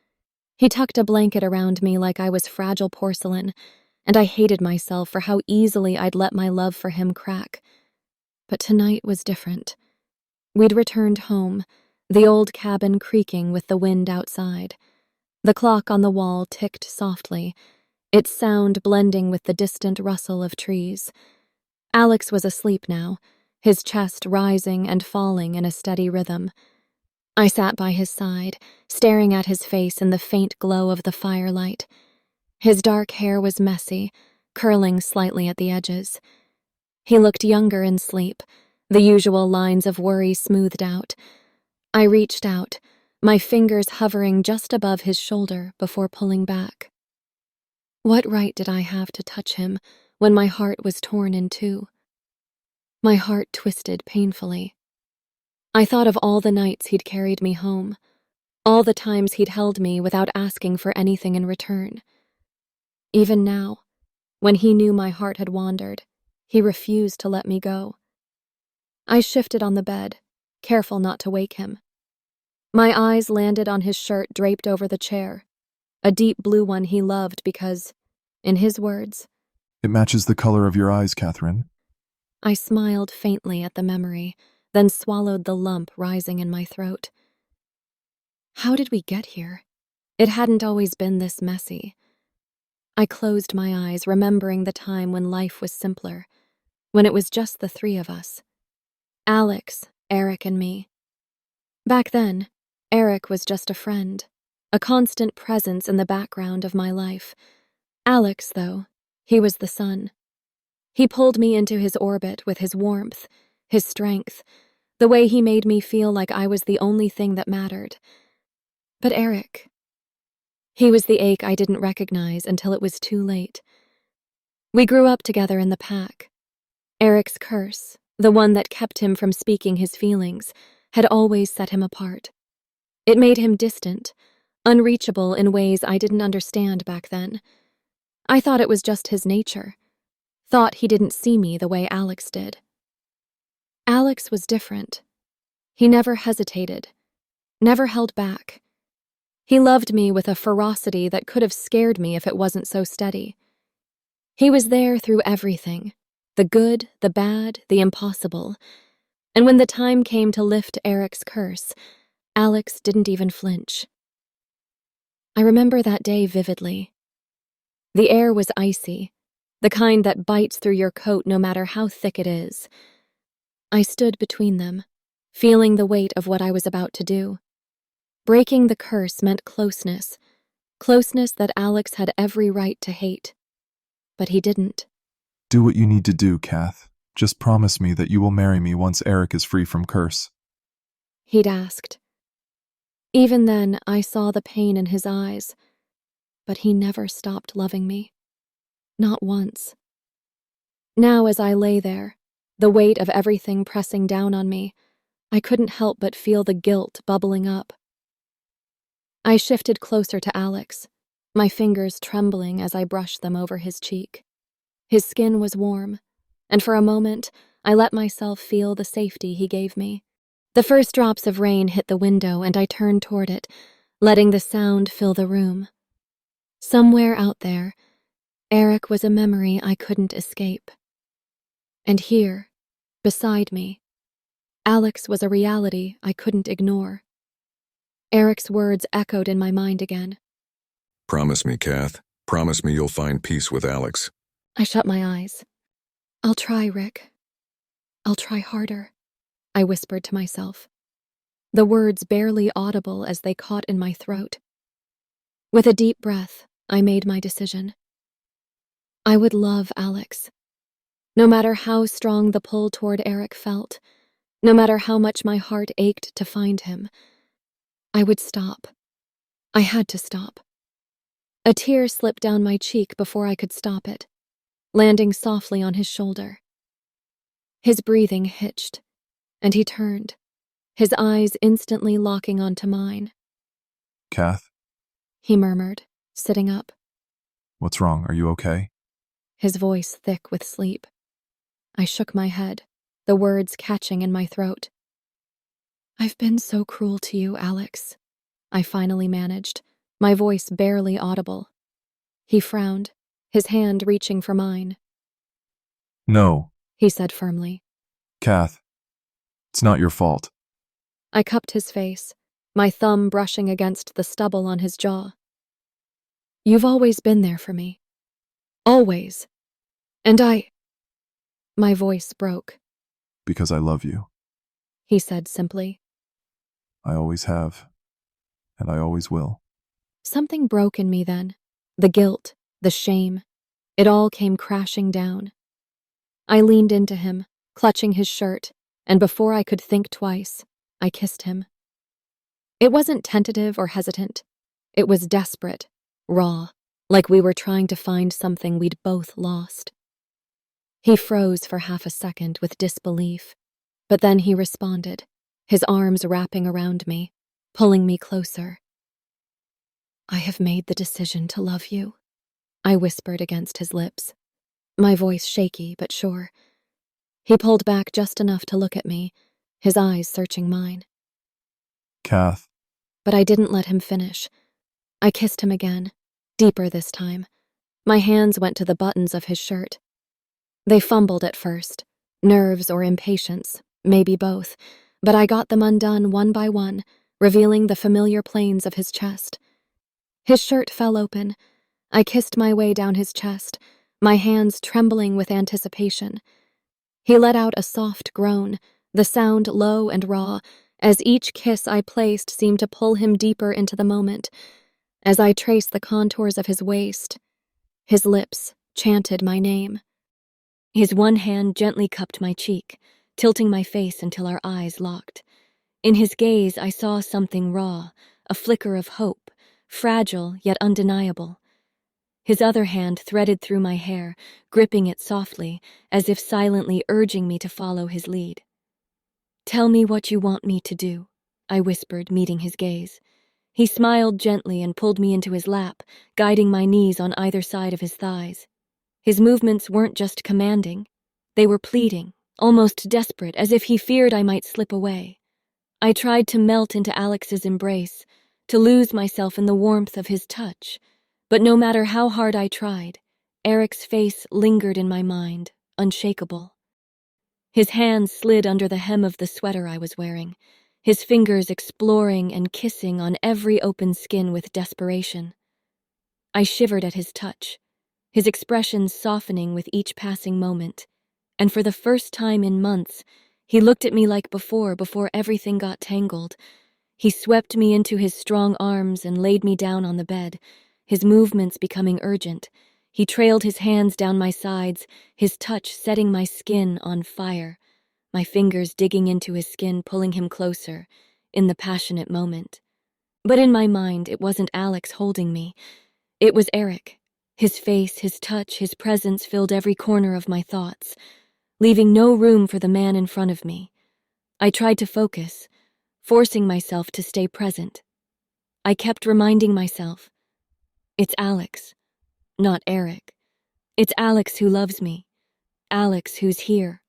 He tucked a blanket around me like I was fragile porcelain, and I hated myself for how easily I'd let my love for him crack. But tonight was different. We'd returned home, the old cabin creaking with the wind outside. The clock on the wall ticked softly, its sound blending with the distant rustle of trees. Alex was asleep now, his chest rising and falling in a steady rhythm. I sat by his side, staring at his face in the faint glow of the firelight. His dark hair was messy, curling slightly at the edges. He looked younger in sleep, the usual lines of worry smoothed out. I reached out, my fingers hovering just above his shoulder before pulling back. What right did I have to touch him when my heart was torn in two? My heart twisted painfully. I thought of all the nights he'd carried me home, all the times he'd held me without asking for anything in return. Even now, when he knew my heart had wandered, he refused to let me go. I shifted on the bed, careful not to wake him. My eyes landed on his shirt draped over the chair, a deep blue one he loved because, in his words, It matches the color of your eyes, Catherine. I smiled faintly at the memory, then swallowed the lump rising in my throat. How did we get here? It hadn't always been this messy. I closed my eyes, remembering the time when life was simpler, when it was just the three of us. Alex, Eric, and me. Back then, Eric was just a friend, a constant presence in the background of my life. Alex, though, he was the sun. He pulled me into his orbit with his warmth, his strength, the way he made me feel like I was the only thing that mattered. But Eric, he was the ache I didn't recognize until it was too late. We grew up together in the pack. Eric's curse, the one that kept him from speaking his feelings, had always set him apart. It made him distant, unreachable in ways I didn't understand back then. I thought it was just his nature, thought he didn't see me the way Alex did. Alex was different. He never hesitated, never held back. He loved me with a ferocity that could have scared me if it wasn't so steady. He was there through everything, the good, the bad, the impossible. And when the time came to lift Eric's curse, Alex didn't even flinch. I remember that day vividly. The air was icy, the kind that bites through your coat no matter how thick it is. I stood between them, feeling the weight of what I was about to do. Breaking the curse meant closeness, closeness that Alex had every right to hate. But he didn't. Do what you need to do, Kath. Just promise me that you will marry me once Eric is free from curse. He'd asked. Even then, I saw the pain in his eyes, but he never stopped loving me. Not once. Now, as I lay there, the weight of everything pressing down on me, I couldn't help but feel the guilt bubbling up. I shifted closer to Alex, my fingers trembling as I brushed them over his cheek. His skin was warm, and for a moment, I let myself feel the safety he gave me. The first drops of rain hit the window, and I turned toward it, letting the sound fill the room. Somewhere out there, Eric was a memory I couldn't escape. And here, beside me, Alex was a reality I couldn't ignore. Eric's words echoed in my mind again. Promise me, Kath. Promise me you'll find peace with Alex. I shut my eyes. I'll try, Rick. I'll try harder, I whispered to myself, the words barely audible as they caught in my throat. With a deep breath, I made my decision. I would love Alex. No matter how strong the pull toward Eric felt, no matter how much my heart ached to find him, I would stop. I had to stop. A tear slipped down my cheek before I could stop it, landing softly on his shoulder. His breathing hitched, and he turned, his eyes instantly locking onto mine. Kath, He murmured, sitting up, what's wrong? Are you okay? his voice thick with sleep. I shook my head, the words catching in my throat. I've been so cruel to you, Alex, I finally managed, my voice barely audible. He frowned, his hand reaching for mine. No, He said firmly. Kath. It's not your fault. I cupped his face, my thumb brushing against the stubble on his jaw. You've always been there for me. Always. And My voice broke. Because I love you. He said simply. I always have. And I always will. Something broke in me then. The guilt, the shame. It all came crashing down. I leaned into him, clutching his shirt, and before I could think twice, I kissed him. It wasn't tentative or hesitant. It was desperate, raw, like we were trying to find something we'd both lost. He froze for half a second with disbelief, but then he responded, his arms wrapping around me, pulling me closer. I have made the decision to love you, I whispered against his lips, my voice shaky but sure. He pulled back just enough to look at me, his eyes searching mine. Kath. But I didn't let him finish. I kissed him again, deeper this time. My hands went to the buttons of his shirt. They fumbled at first, nerves or impatience, maybe both, but I got them undone one by one, revealing the familiar planes of his chest. His shirt fell open. I kissed my way down his chest, my hands trembling with anticipation. He let out a soft groan, the sound low and raw, as each kiss I placed seemed to pull him deeper into the moment. As I traced the contours of his waist, his lips chanted my name. His one hand gently cupped my cheek, tilting my face until our eyes locked. In his gaze I saw something raw, a flicker of hope, fragile yet undeniable. His other hand threaded through my hair, gripping it softly, as if silently urging me to follow his lead. Tell me what you want me to do, I whispered, meeting his gaze. He smiled gently and pulled me into his lap, guiding my knees on either side of his thighs. His movements weren't just commanding. They were pleading, almost desperate, as if he feared I might slip away. I tried to melt into Alex's embrace, to lose myself in the warmth of his touch. But no matter how hard I tried, Eric's face lingered in my mind, unshakable. His hands slid under the hem of the sweater I was wearing, his fingers exploring and kissing on every open skin with desperation. I shivered at his touch, his expression softening with each passing moment, and for the first time in months, he looked at me like before everything got tangled. He swept me into his strong arms and laid me down on the bed, his movements becoming urgent. He trailed his hands down my sides, his touch setting my skin on fire, my fingers digging into his skin, pulling him closer, in the passionate moment. But in my mind, it wasn't Alex holding me. It was Eric. His face, his touch, his presence filled every corner of my thoughts, leaving no room for the man in front of me. I tried to focus, forcing myself to stay present. I kept reminding myself, it's Alex, not Eric. It's Alex who loves me. Alex who's here.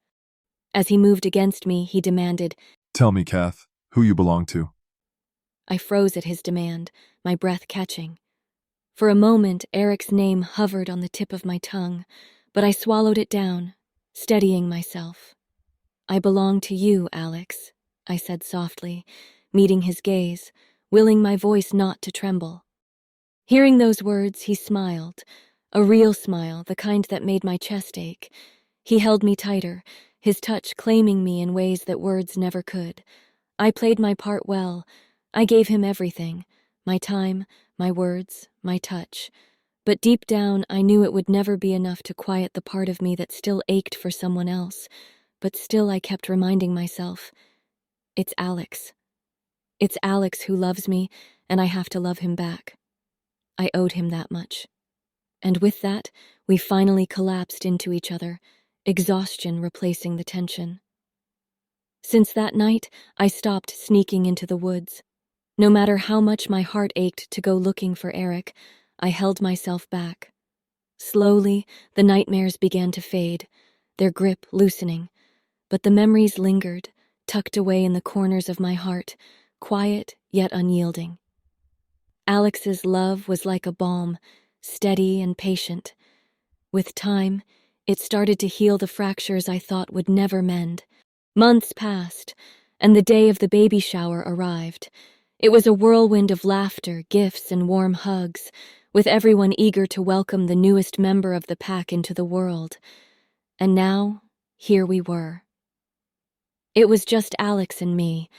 As he moved against me, he demanded, Tell me, Kath, who you belong to. I froze at his demand, my breath catching. For a moment, Eric's name hovered on the tip of my tongue, but I swallowed it down, steadying myself. I belong to you, Alex, I said softly, meeting his gaze, willing my voice not to tremble. Hearing those words, he smiled, a real smile, the kind that made my chest ache. He held me tighter, his touch claiming me in ways that words never could. I played my part well. I gave him everything, my time, my words, my touch. But deep down, I knew it would never be enough to quiet the part of me that still ached for someone else. But still I kept reminding myself, it's Alex. It's Alex who loves me, and I have to love him back. I owed him that much. And with that, we finally collapsed into each other, exhaustion replacing the tension. Since that night, I stopped sneaking into the woods. No matter how much my heart ached to go looking for Eric, I held myself back. Slowly, the nightmares began to fade, their grip loosening, but the memories lingered, tucked away in the corners of my heart, quiet yet unyielding. Alex's love was like a balm, steady and patient. With time, it started to heal the fractures I thought would never mend. Months passed, and the day of the baby shower arrived. It was a whirlwind of laughter, gifts, and warm hugs, with everyone eager to welcome the newest member of the pack into the world. And now, here we were. It was just Alex and me,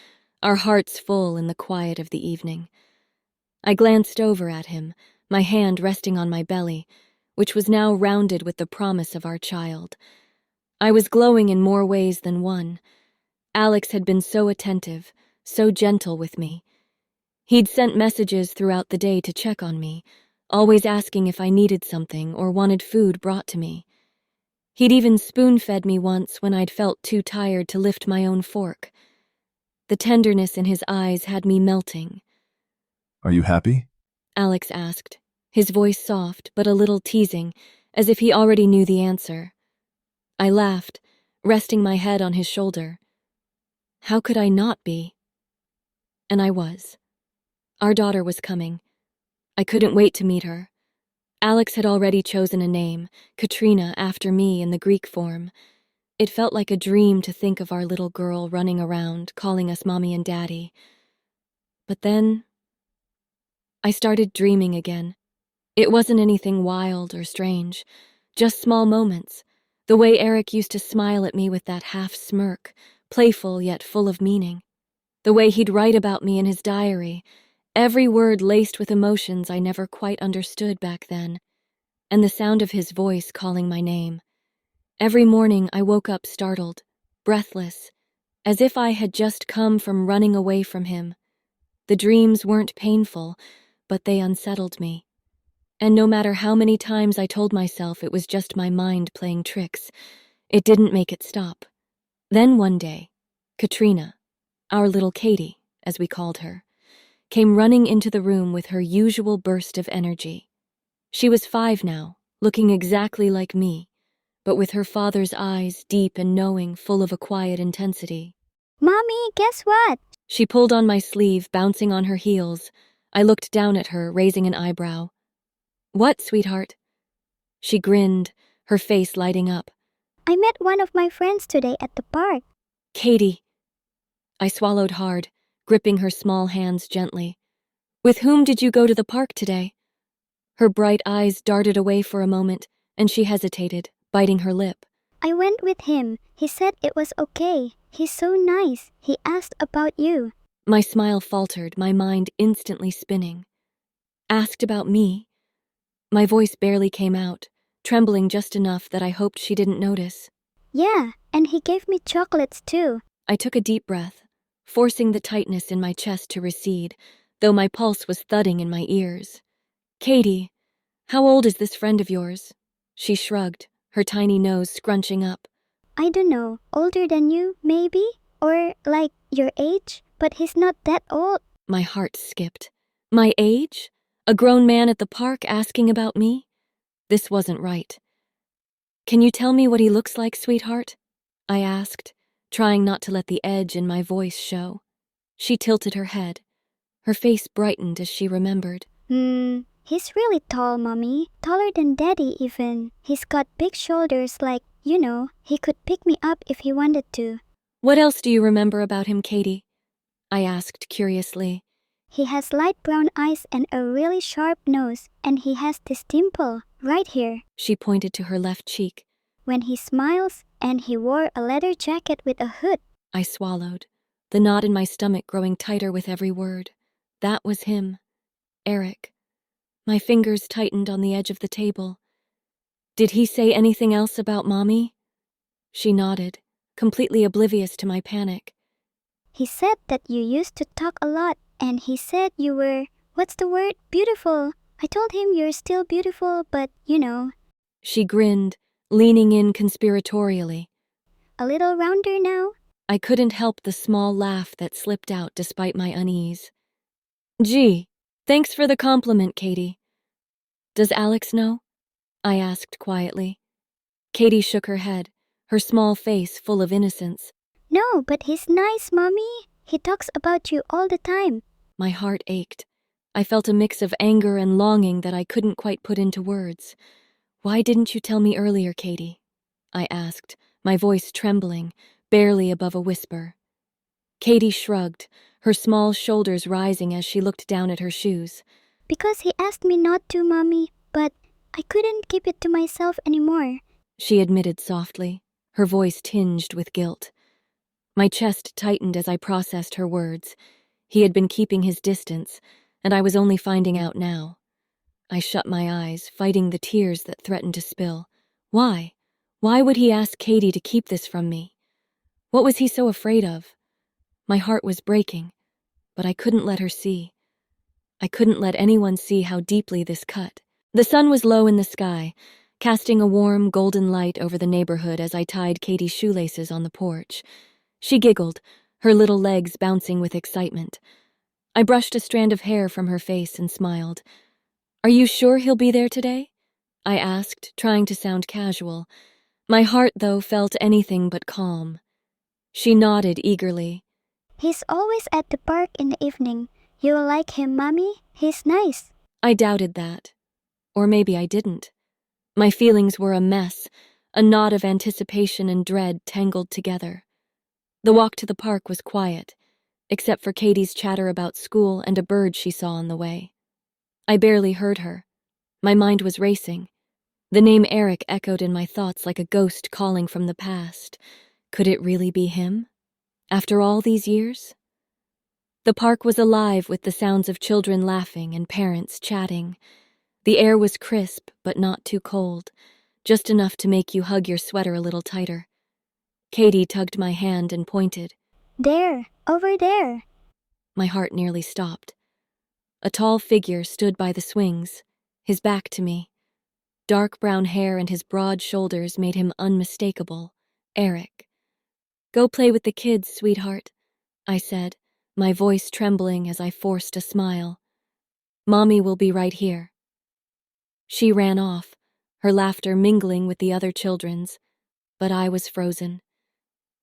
our hearts full in the quiet of the evening. I glanced over at him, my hand resting on my belly, which was now rounded with the promise of our child. I was glowing in more ways than one. Alex had been so attentive, so gentle with me. He'd sent messages throughout the day to check on me, always asking if I needed something or wanted food brought to me. He'd even spoon-fed me once when I'd felt too tired to lift my own fork. The tenderness in his eyes had me melting. Are you happy? Alex asked, his voice soft but a little teasing, as if he already knew the answer. I laughed, resting my head on his shoulder. How could I not be? And I was. Our daughter was coming. I couldn't wait to meet her. Alex had already chosen a name, Katrina, after me in the Greek form. It felt like a dream to think of our little girl running around, calling us Mommy and Daddy. But then, I started dreaming again. It wasn't anything wild or strange, just small moments. The way Eric used to smile at me with that half smirk, playful yet full of meaning. The way he'd write about me in his diary, every word laced with emotions I never quite understood back then, and the sound of his voice calling my name. Every morning I woke up startled, breathless, as if I had just come from running away from him. The dreams weren't painful, but they unsettled me. And no matter how many times I told myself it was just my mind playing tricks, it didn't make it stop. Then one day, Katrina, our little Katie, as we called her, came running into the room with her usual burst of energy. She was 5 now, looking exactly like me, but with her father's eyes deep and knowing, full of a quiet intensity. Mommy, guess what? She pulled on my sleeve, bouncing on her heels. I looked down at her, raising an eyebrow. What, sweetheart? She grinned, her face lighting up. I met one of my friends today at the park. Katie. I swallowed hard, gripping her small hands gently. With whom did you go to the park today? Her bright eyes darted away for a moment, and she hesitated, biting her lip. I went with him. He said it was okay. He's so nice. He asked about you. My smile faltered, my mind instantly spinning. Asked about me? My voice barely came out, trembling just enough that I hoped she didn't notice. Yeah, and he gave me chocolates too. I took a deep breath, forcing the tightness in my chest to recede, though my pulse was thudding in my ears. Katie, how old is this friend of yours? She shrugged, her tiny nose scrunching up. I don't know, older than you, maybe? Or like your age? But he's not that old. My heart skipped. My age? A grown man at the park asking about me? This wasn't right. Can you tell me what he looks like, sweetheart? I asked, trying not to let the edge in my voice show. She tilted her head. Her face brightened as she remembered. He's really tall, Mommy. Taller than Daddy even. He's got big shoulders like, he could pick me up if he wanted to. What else do you remember about him, Katie? I asked curiously. He has light brown eyes and a really sharp nose, and he has this dimple right here. She pointed to her left cheek. When he smiles, and he wore a leather jacket with a hood. I swallowed, the knot in my stomach growing tighter with every word. That was him, Eric. My fingers tightened on the edge of the table. Did he say anything else about Mommy? She nodded, completely oblivious to my panic. He said that you used to talk a lot, and he said you were, what's the word, beautiful. I told him you're still beautiful, but, you know. She grinned, leaning in conspiratorially. A little rounder now? I couldn't help the small laugh that slipped out despite my unease. Gee, thanks for the compliment, Katie. Does Alex know? I asked quietly. Katie shook her head, her small face full of innocence. No, but he's nice, Mommy. He talks about you all the time. My heart ached. I felt a mix of anger and longing that I couldn't quite put into words. Why didn't you tell me earlier, Katie? I asked, my voice trembling, barely above a whisper. Katie shrugged, her small shoulders rising as she looked down at her shoes. Because he asked me not to, Mommy, but I couldn't keep it to myself anymore. She admitted softly, her voice tinged with guilt. My chest tightened as I processed her words. He had been keeping his distance, and I was only finding out now. I shut my eyes, fighting the tears that threatened to spill. Why? Why would he ask Katie to keep this from me? What was he so afraid of? My heart was breaking, but I couldn't let her see. I couldn't let anyone see how deeply this cut. The sun was low in the sky, casting a warm, golden light over the neighborhood as I tied Katie's shoelaces on the porch. She giggled, her little legs bouncing with excitement. I brushed a strand of hair from her face and smiled. Are you sure he'll be there today? I asked, trying to sound casual. My heart, though, felt anything but calm. She nodded eagerly. He's always at the park in the evening. You will like him, Mommy. He's nice. I doubted that. Or maybe I didn't. My feelings were a mess, a knot of anticipation and dread tangled together. The walk to the park was quiet, except for Katie's chatter about school and a bird she saw on the way. I barely heard her. My mind was racing. The name Eric echoed in my thoughts like a ghost calling from the past. Could it really be him? After all these years? The park was alive with the sounds of children laughing and parents chatting. The air was crisp, but not too cold, just enough to make you hug your sweater a little tighter. Katie tugged my hand and pointed. There, over there. My heart nearly stopped. A tall figure stood by the swings, his back to me. Dark brown hair and his broad shoulders made him unmistakable. Eric. Go play with the kids, sweetheart, I said, my voice trembling as I forced a smile. Mommy will be right here. She ran off, her laughter mingling with the other children's, but I was frozen.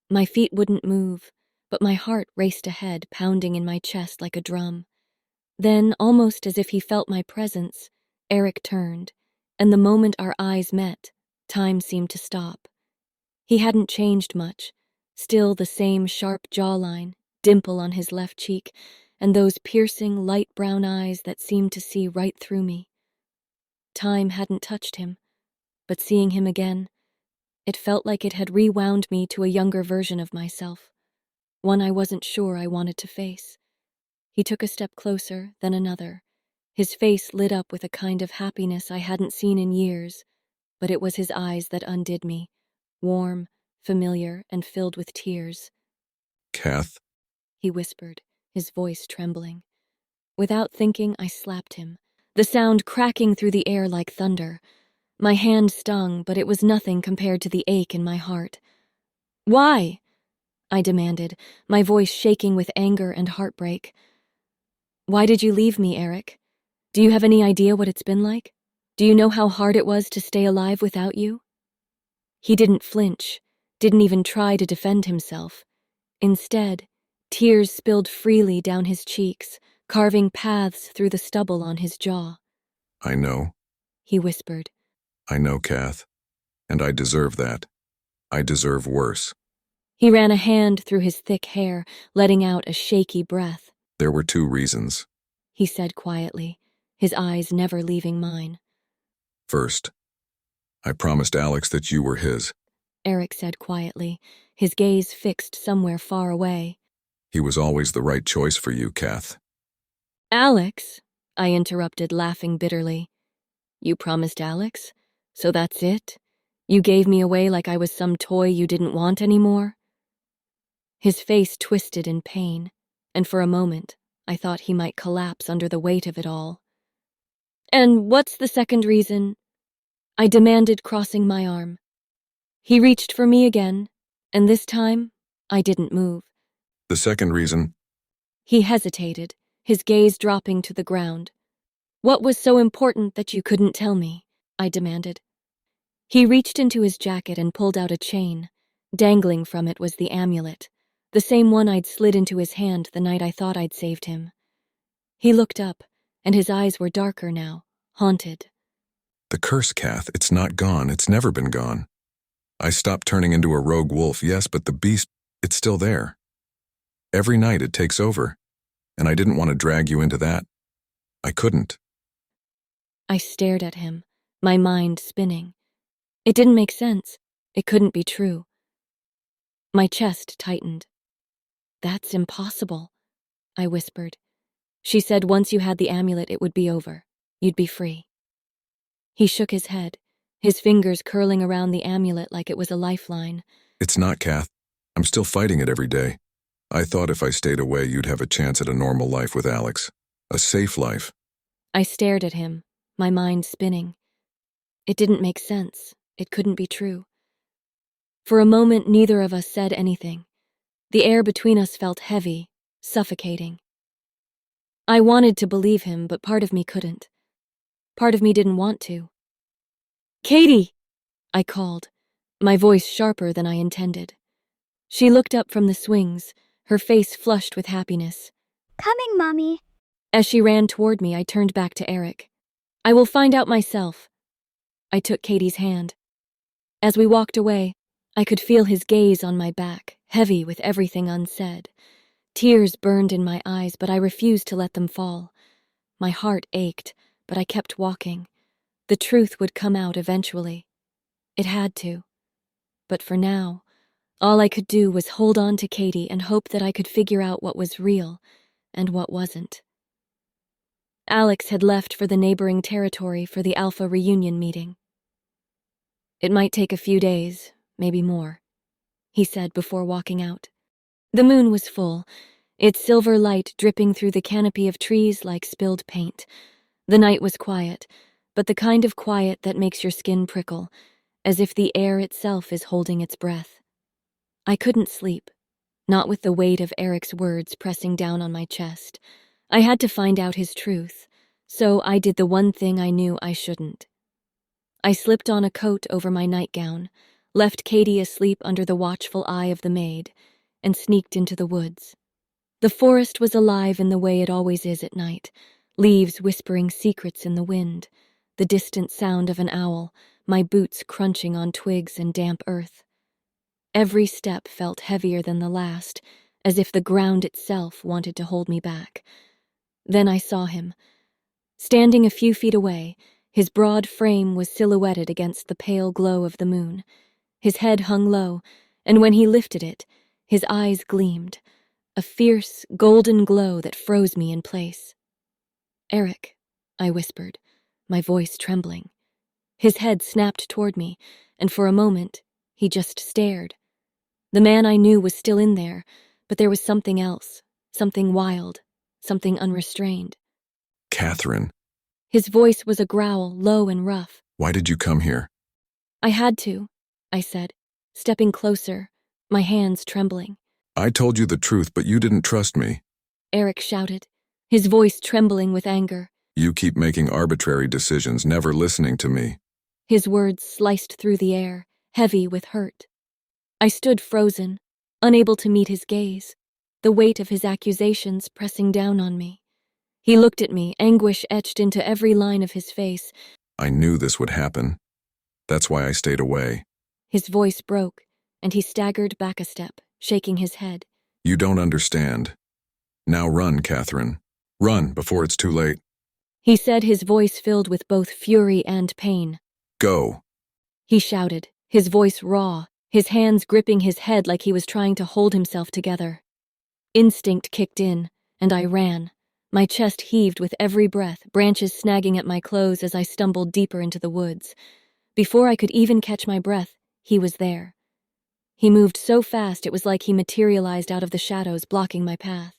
My feet wouldn't move, but my heart raced ahead, pounding in my chest like a drum. Then, almost as if he felt my presence, Eric turned, and the moment our eyes met, time seemed to stop. He hadn't changed much, still the same sharp jawline, dimple on his left cheek, and those piercing, light brown eyes that seemed to see right through me. Time hadn't touched him, but seeing him again, it felt like it had rewound me to a younger version of myself, one I wasn't sure I wanted to face. He took a step closer, then another. His face lit up with a kind of happiness I hadn't seen in years, but it was his eyes that undid me, warm, familiar, and filled with tears. Kath, He whispered, his voice trembling. Without thinking, I slapped him, the sound cracking through the air like thunder. My hand stung, but it was nothing compared to the ache in my heart. Why? I demanded, my voice shaking with anger and heartbreak. Why did you leave me, Eric? Do you have any idea what it's been like? Do you know how hard it was to stay alive without you? He didn't flinch, didn't even try to defend himself. Instead, tears spilled freely down his cheeks, carving paths through the stubble on his jaw. I know. He whispered. I know, Kath. And I deserve that. I deserve worse. He ran a hand through his thick hair, letting out a shaky breath. There were 2 reasons. He said quietly, his eyes never leaving mine. First, I promised Alex that you were his. Eric said quietly, his gaze fixed somewhere far away. He was always the right choice for you, Kath. Alex, I interrupted, laughing bitterly. You promised Alex? So that's it? You gave me away like I was some toy you didn't want anymore? His face twisted in pain, and for a moment, I thought he might collapse under the weight of it all. And what's the second reason? I demanded, crossing my arm. He reached for me again, and this time, I didn't move. The second reason, He hesitated, his gaze dropping to the ground. What was so important that you couldn't tell me? I demanded. He reached into his jacket and pulled out a chain. Dangling from it was the amulet, the same one I'd slid into his hand the night I thought I'd saved him. He looked up, and his eyes were darker now, haunted. the curse, Kath, it's not gone, it's never been gone. I stopped turning into a rogue wolf, yes, but the beast, it's still there. Every night it takes over, and I didn't want to drag you into that. I couldn't. I stared at him, my mind spinning. It didn't make sense. It couldn't be true. My chest tightened. That's impossible, I whispered. She said once you had the amulet, it would be over. You'd be free. He shook his head, his fingers curling around the amulet like it was a lifeline. It's not, Kath. I'm still fighting it every day. I thought if I stayed away, you'd have a chance at a normal life with Alex. A safe life. I stared at him, my mind spinning. It didn't make sense. It couldn't be true. For a moment, neither of us said anything. The air between us felt heavy, suffocating. I wanted to believe him, but part of me couldn't. Part of me didn't want to. Katie! I called, my voice sharper than I intended. She looked up from the swings, her face flushed with happiness. Coming, Mommy. As she ran toward me, I turned back to Eric. I will find out myself. I took Katie's hand. As we walked away, I could feel his gaze on my back, heavy with everything unsaid. Tears burned in my eyes, but I refused to let them fall. My heart ached, but I kept walking. The truth would come out eventually. It had to. But for now, all I could do was hold on to Katie and hope that I could figure out what was real and what wasn't. Alex had left for the neighboring territory for the Alpha reunion meeting. It might take a few days, maybe more, he said before walking out. The moon was full, its silver light dripping through the canopy of trees like spilled paint. The night was quiet, but the kind of quiet that makes your skin prickle, as if the air itself is holding its breath. I couldn't sleep, not with the weight of Eric's words pressing down on my chest. I had to find out his truth, so I did the one thing I knew I shouldn't. I slipped on a coat over my nightgown, left Katie asleep under the watchful eye of the maid, and sneaked into the woods. The forest was alive in the way it always is at night, leaves whispering secrets in the wind, the distant sound of an owl, my boots crunching on twigs and damp earth. Every step felt heavier than the last, as if the ground itself wanted to hold me back. Then I saw him. Standing a few feet away, his broad frame was silhouetted against the pale glow of the moon. His head hung low, and when he lifted it, his eyes gleamed, a fierce, golden glow that froze me in place. Eric, I whispered, my voice trembling. His head snapped toward me, and for a moment, he just stared. The man I knew was still in there, but there was something else, something wild, something unrestrained. Catherine, His voice was a growl, low and rough. why did you come here? I had to, I said, stepping closer, my hands trembling. I told you the truth, but you didn't trust me. Eric shouted, his voice trembling with anger. You keep making arbitrary decisions, never listening to me. His words sliced through the air, heavy with hurt. I stood frozen, unable to meet his gaze, the weight of his accusations pressing down on me. He looked at me, anguish etched into every line of his face. I knew this would happen. That's why I stayed away. His voice broke, and he staggered back a step, shaking his head. You don't understand. Now run, Catherine. Run before it's too late. He said, his voice filled with both fury and pain. Go. He shouted, his voice raw, his hands gripping his head like he was trying to hold himself together. Instinct kicked in, and I ran. My chest heaved with every breath, branches snagging at my clothes as I stumbled deeper into the woods. Before I could even catch my breath, he was there. He moved so fast it was like he materialized out of the shadows, blocking my path.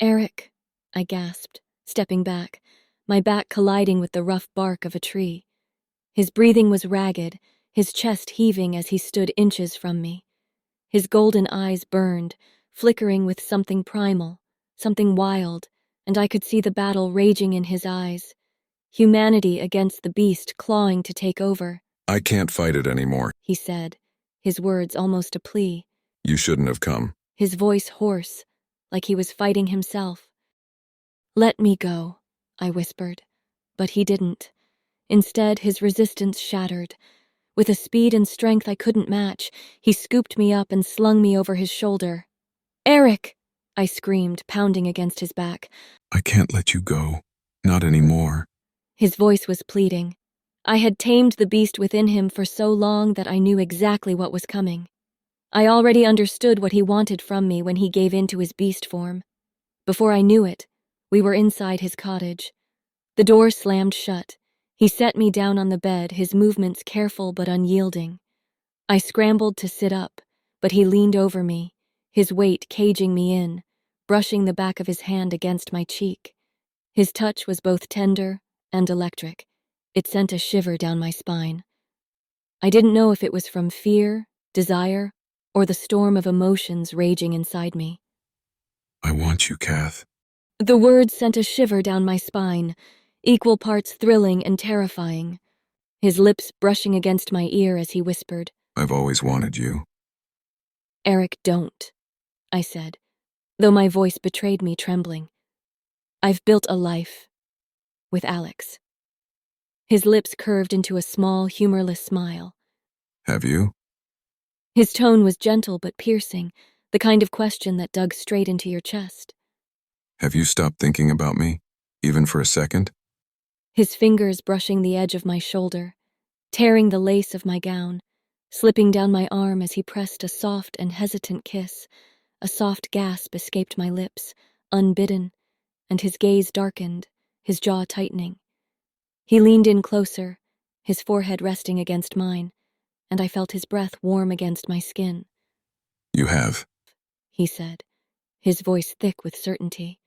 "Eric," I gasped, stepping back, my back colliding with the rough bark of a tree. His breathing was ragged, his chest heaving as he stood inches from me. His golden eyes burned, flickering with something primal, something wild, and I could see the battle raging in his eyes. Humanity against the beast clawing to take over. I can't fight it anymore. He said, his words almost a plea, You shouldn't have come. his voice hoarse, like he was fighting himself. "Let me go," I whispered, but he didn't. Instead, his resistance shattered. With a speed and strength I couldn't match, he scooped me up and slung me over his shoulder. "Eric!" I screamed, pounding against his back. I can't let you go. Not anymore. His voice was pleading. I had tamed the beast within him for so long that I knew exactly what was coming. I already understood what he wanted from me when he gave in to his beast form. Before I knew it, we were inside his cottage. The door slammed shut. He set me down on the bed, his movements careful but unyielding. I scrambled to sit up, but he leaned over me, his weight caging me in, brushing the back of his hand against my cheek. His touch was both tender and electric. It sent a shiver down my spine. I didn't know if it was from fear, desire, or the storm of emotions raging inside me. I want you, Kath. The words sent a shiver down my spine, equal parts thrilling and terrifying. His lips brushing against my ear as he whispered, I've always wanted you. "Eric, don't," I said, though my voice betrayed me trembling. "I've built a life with Alex." His lips curved into a small, humorless smile. Have you? His tone was gentle but piercing, the kind of question that dug straight into your chest. Have you stopped thinking about me? Even for a second? His fingers brushing the edge of my shoulder, tearing the lace of my gown, slipping down my arm as he pressed a soft and hesitant kiss. A soft gasp escaped my lips, unbidden, and his gaze darkened, his jaw tightening. He leaned in closer, his forehead resting against mine, and I felt his breath warm against my skin. You have, He said, his voice thick with certainty.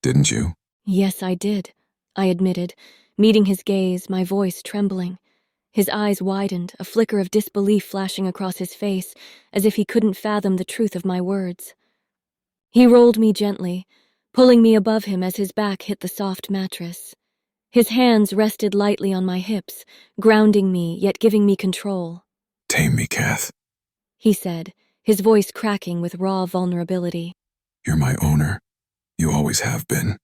didn't you? "Yes, I did," I admitted, meeting his gaze, my voice trembling. His eyes widened, a flicker of disbelief flashing across his face, as if he couldn't fathom the truth of my words. He rolled me gently, pulling me above him as his back hit the soft mattress. His hands rested lightly on my hips, grounding me, yet giving me control. Tame me, Kath. He said, his voice cracking with raw vulnerability. You're my owner. You always have been.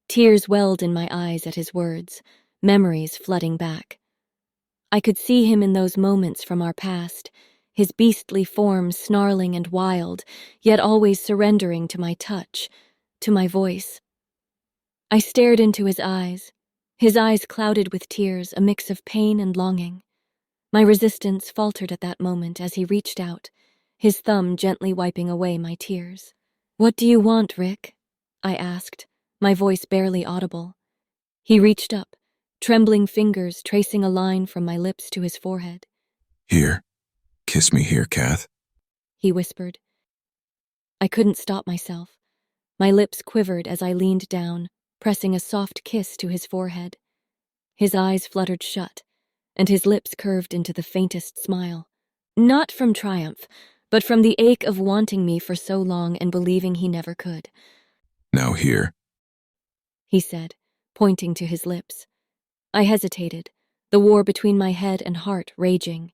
Tears welled in my eyes at his words, memories flooding back. I could see him in those moments from our past, his beastly form snarling and wild, yet always surrendering to my touch, to my voice. I stared into his eyes clouded with tears, a mix of pain and longing. My resistance faltered at that moment as he reached out, his thumb gently wiping away my tears. "What do you want, Rick?" I asked, my voice barely audible. He reached up, trembling fingers tracing a line from my lips to his forehead. Here. Kiss me here, Kath. He whispered. I couldn't stop myself. My lips quivered as I leaned down, pressing a soft kiss to his forehead. His eyes fluttered shut, and his lips curved into the faintest smile. Not from triumph, but from the ache of wanting me for so long and believing he never could. Now here. He said, pointing to his lips. I hesitated, the war between my head and heart raging.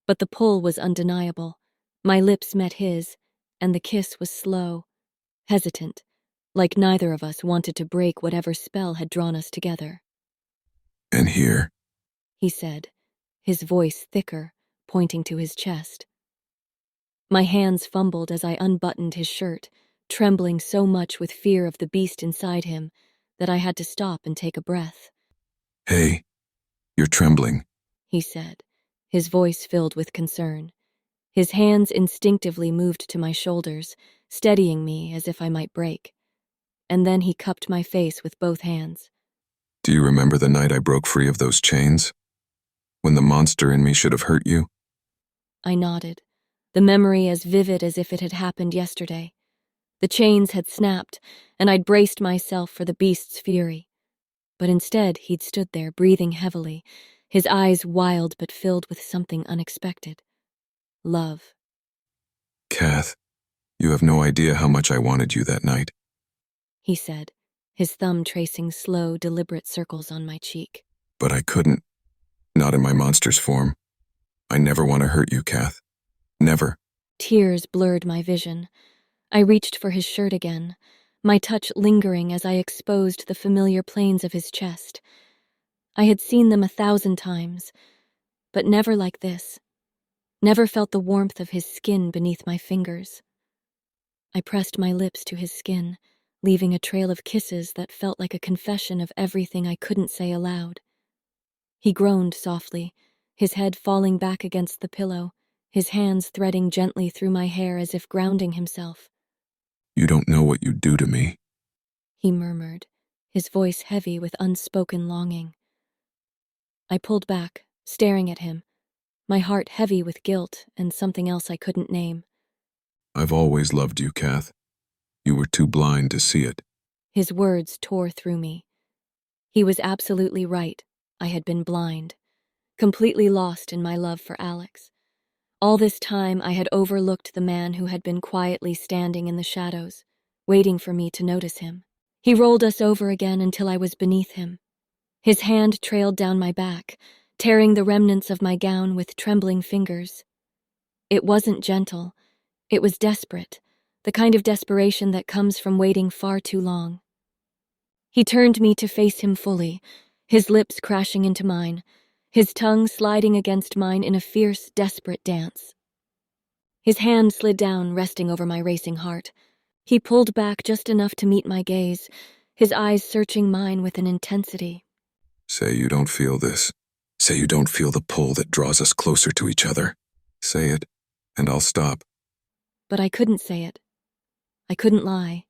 But the pull was undeniable. My lips met his, and the kiss was slow, hesitant, like neither of us wanted to break whatever spell had drawn us together. And here. He said, his voice thicker, pointing to his chest. My hands fumbled as I unbuttoned his shirt, trembling so much with fear of the beast inside him that I had to stop and take a breath. Hey. You're trembling. He said, his voice filled with concern. His hands instinctively moved to my shoulders, steadying me as if I might break. And then he cupped my face with both hands. Do you remember the night I broke free of those chains? When the monster in me should have hurt you? I nodded, the memory as vivid as if it had happened yesterday. The chains had snapped, and I'd braced myself for the beast's fury. But instead, he'd stood there, breathing heavily, his eyes wild but filled with something unexpected. Love. Kath, you have no idea how much I wanted you that night. He said, his thumb tracing slow, deliberate circles on my cheek. But I couldn't. Not in my monster's form. I never want to hurt you, Kath. Never. Tears blurred my vision. I reached for his shirt again, my touch lingering as I exposed the familiar planes of his chest. I had seen them 1,000 times, but never like this. Never felt the warmth of his skin beneath my fingers. I pressed my lips to his skin, leaving a trail of kisses that felt like a confession of everything I couldn't say aloud. He groaned softly, his head falling back against the pillow, his hands threading gently through my hair as if grounding himself. You don't know what you do to me. He murmured, his voice heavy with unspoken longing. I pulled back, staring at him, my heart heavy with guilt and something else I couldn't name. I've always loved you, Kath. You were too blind to see it. His words tore through me. He was absolutely right. I had been blind, completely lost in my love for Alex. All this time I had overlooked the man who had been quietly standing in the shadows, waiting for me to notice him. He rolled us over again until I was beneath him. His hand trailed down my back, tearing the remnants of my gown with trembling fingers. It wasn't gentle. It was desperate, the kind of desperation that comes from waiting far too long. He turned me to face him fully, his lips crashing into mine, his tongue sliding against mine in a fierce, desperate dance. His hand slid down, resting over my racing heart. He pulled back just enough to meet my gaze, his eyes searching mine with an intensity. Say you don't feel this. Say you don't feel the pull that draws us closer to each other. Say it, and I'll stop. But I couldn't say it. I couldn't lie.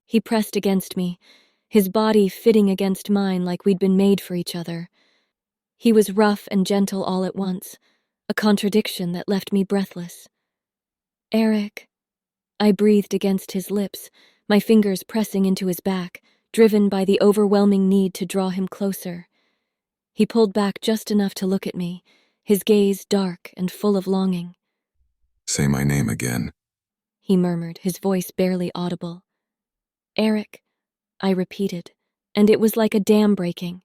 He pressed against me, his body fitting against mine like we'd been made for each other. He was rough and gentle all at once, a contradiction that left me breathless. Eric, I breathed against his lips, my fingers pressing into his back, driven by the overwhelming need to draw him closer. He pulled back just enough to look at me, his gaze dark and full of longing. Say my name again. He murmured, his voice barely audible. Eric, I repeated, and it was like a dam breaking.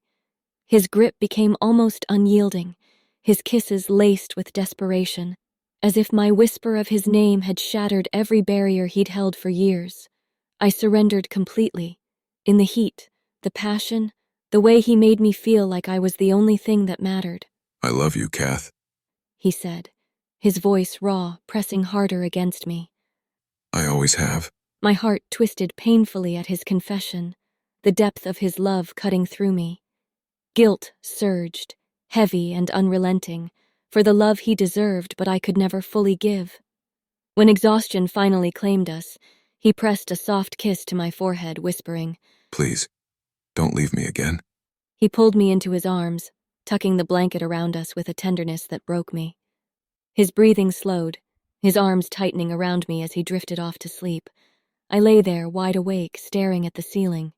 His grip became almost unyielding, his kisses laced with desperation, as if my whisper of his name had shattered every barrier he'd held for years. I surrendered completely. In the heat, the passion, the way he made me feel like I was the only thing that mattered. I love you, Kath. He said, his voice raw, pressing harder against me. I always have. My heart twisted painfully at his confession, the depth of his love cutting through me. Guilt surged, heavy and unrelenting, for the love he deserved but I could never fully give. When exhaustion finally claimed us, he pressed a soft kiss to my forehead, whispering, Please, don't leave me again. He pulled me into his arms, tucking the blanket around us with a tenderness that broke me. His breathing slowed, his arms tightening around me as he drifted off to sleep. I lay there, wide awake, staring at the ceiling,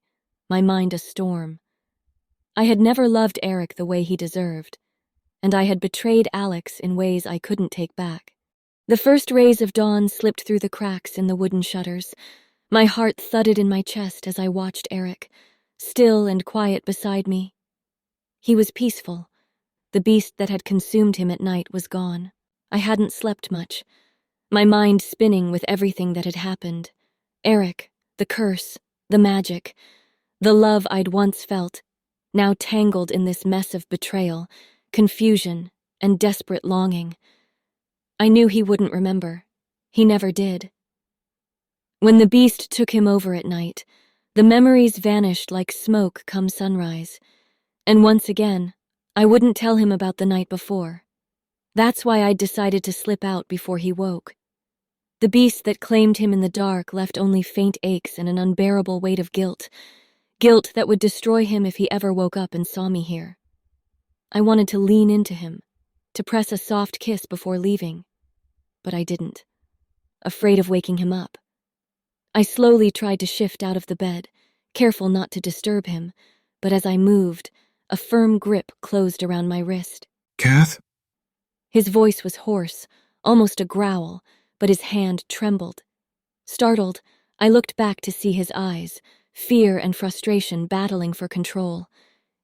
my mind a storm. I had never loved Eric the way he deserved, and I had betrayed Alex in ways I couldn't take back. The first rays of dawn slipped through the cracks in the wooden shutters. My heart thudded in my chest as I watched Eric, still and quiet beside me. He was peaceful. The beast that had consumed him at night was gone. I hadn't slept much, my mind spinning with everything that had happened. Eric, the curse, the magic, the love I'd once felt, now tangled in this mess of betrayal, confusion, and desperate longing. I knew he wouldn't remember. He never did. When the beast took him over at night, the memories vanished like smoke come sunrise, and once again, I wouldn't tell him about the night before. That's why I'd decided to slip out before he woke. The beast that claimed him in the dark left only faint aches and an unbearable weight of guilt. Guilt that would destroy him if he ever woke up and saw me here. I wanted to lean into him, to press a soft kiss before leaving, but I didn't, afraid of waking him up. I slowly tried to shift out of the bed, careful not to disturb him, but as I moved, a firm grip closed around my wrist. Kath? His voice was hoarse, almost a growl, but his hand trembled. Startled, I looked back to see his eyes, fear and frustration battling for control.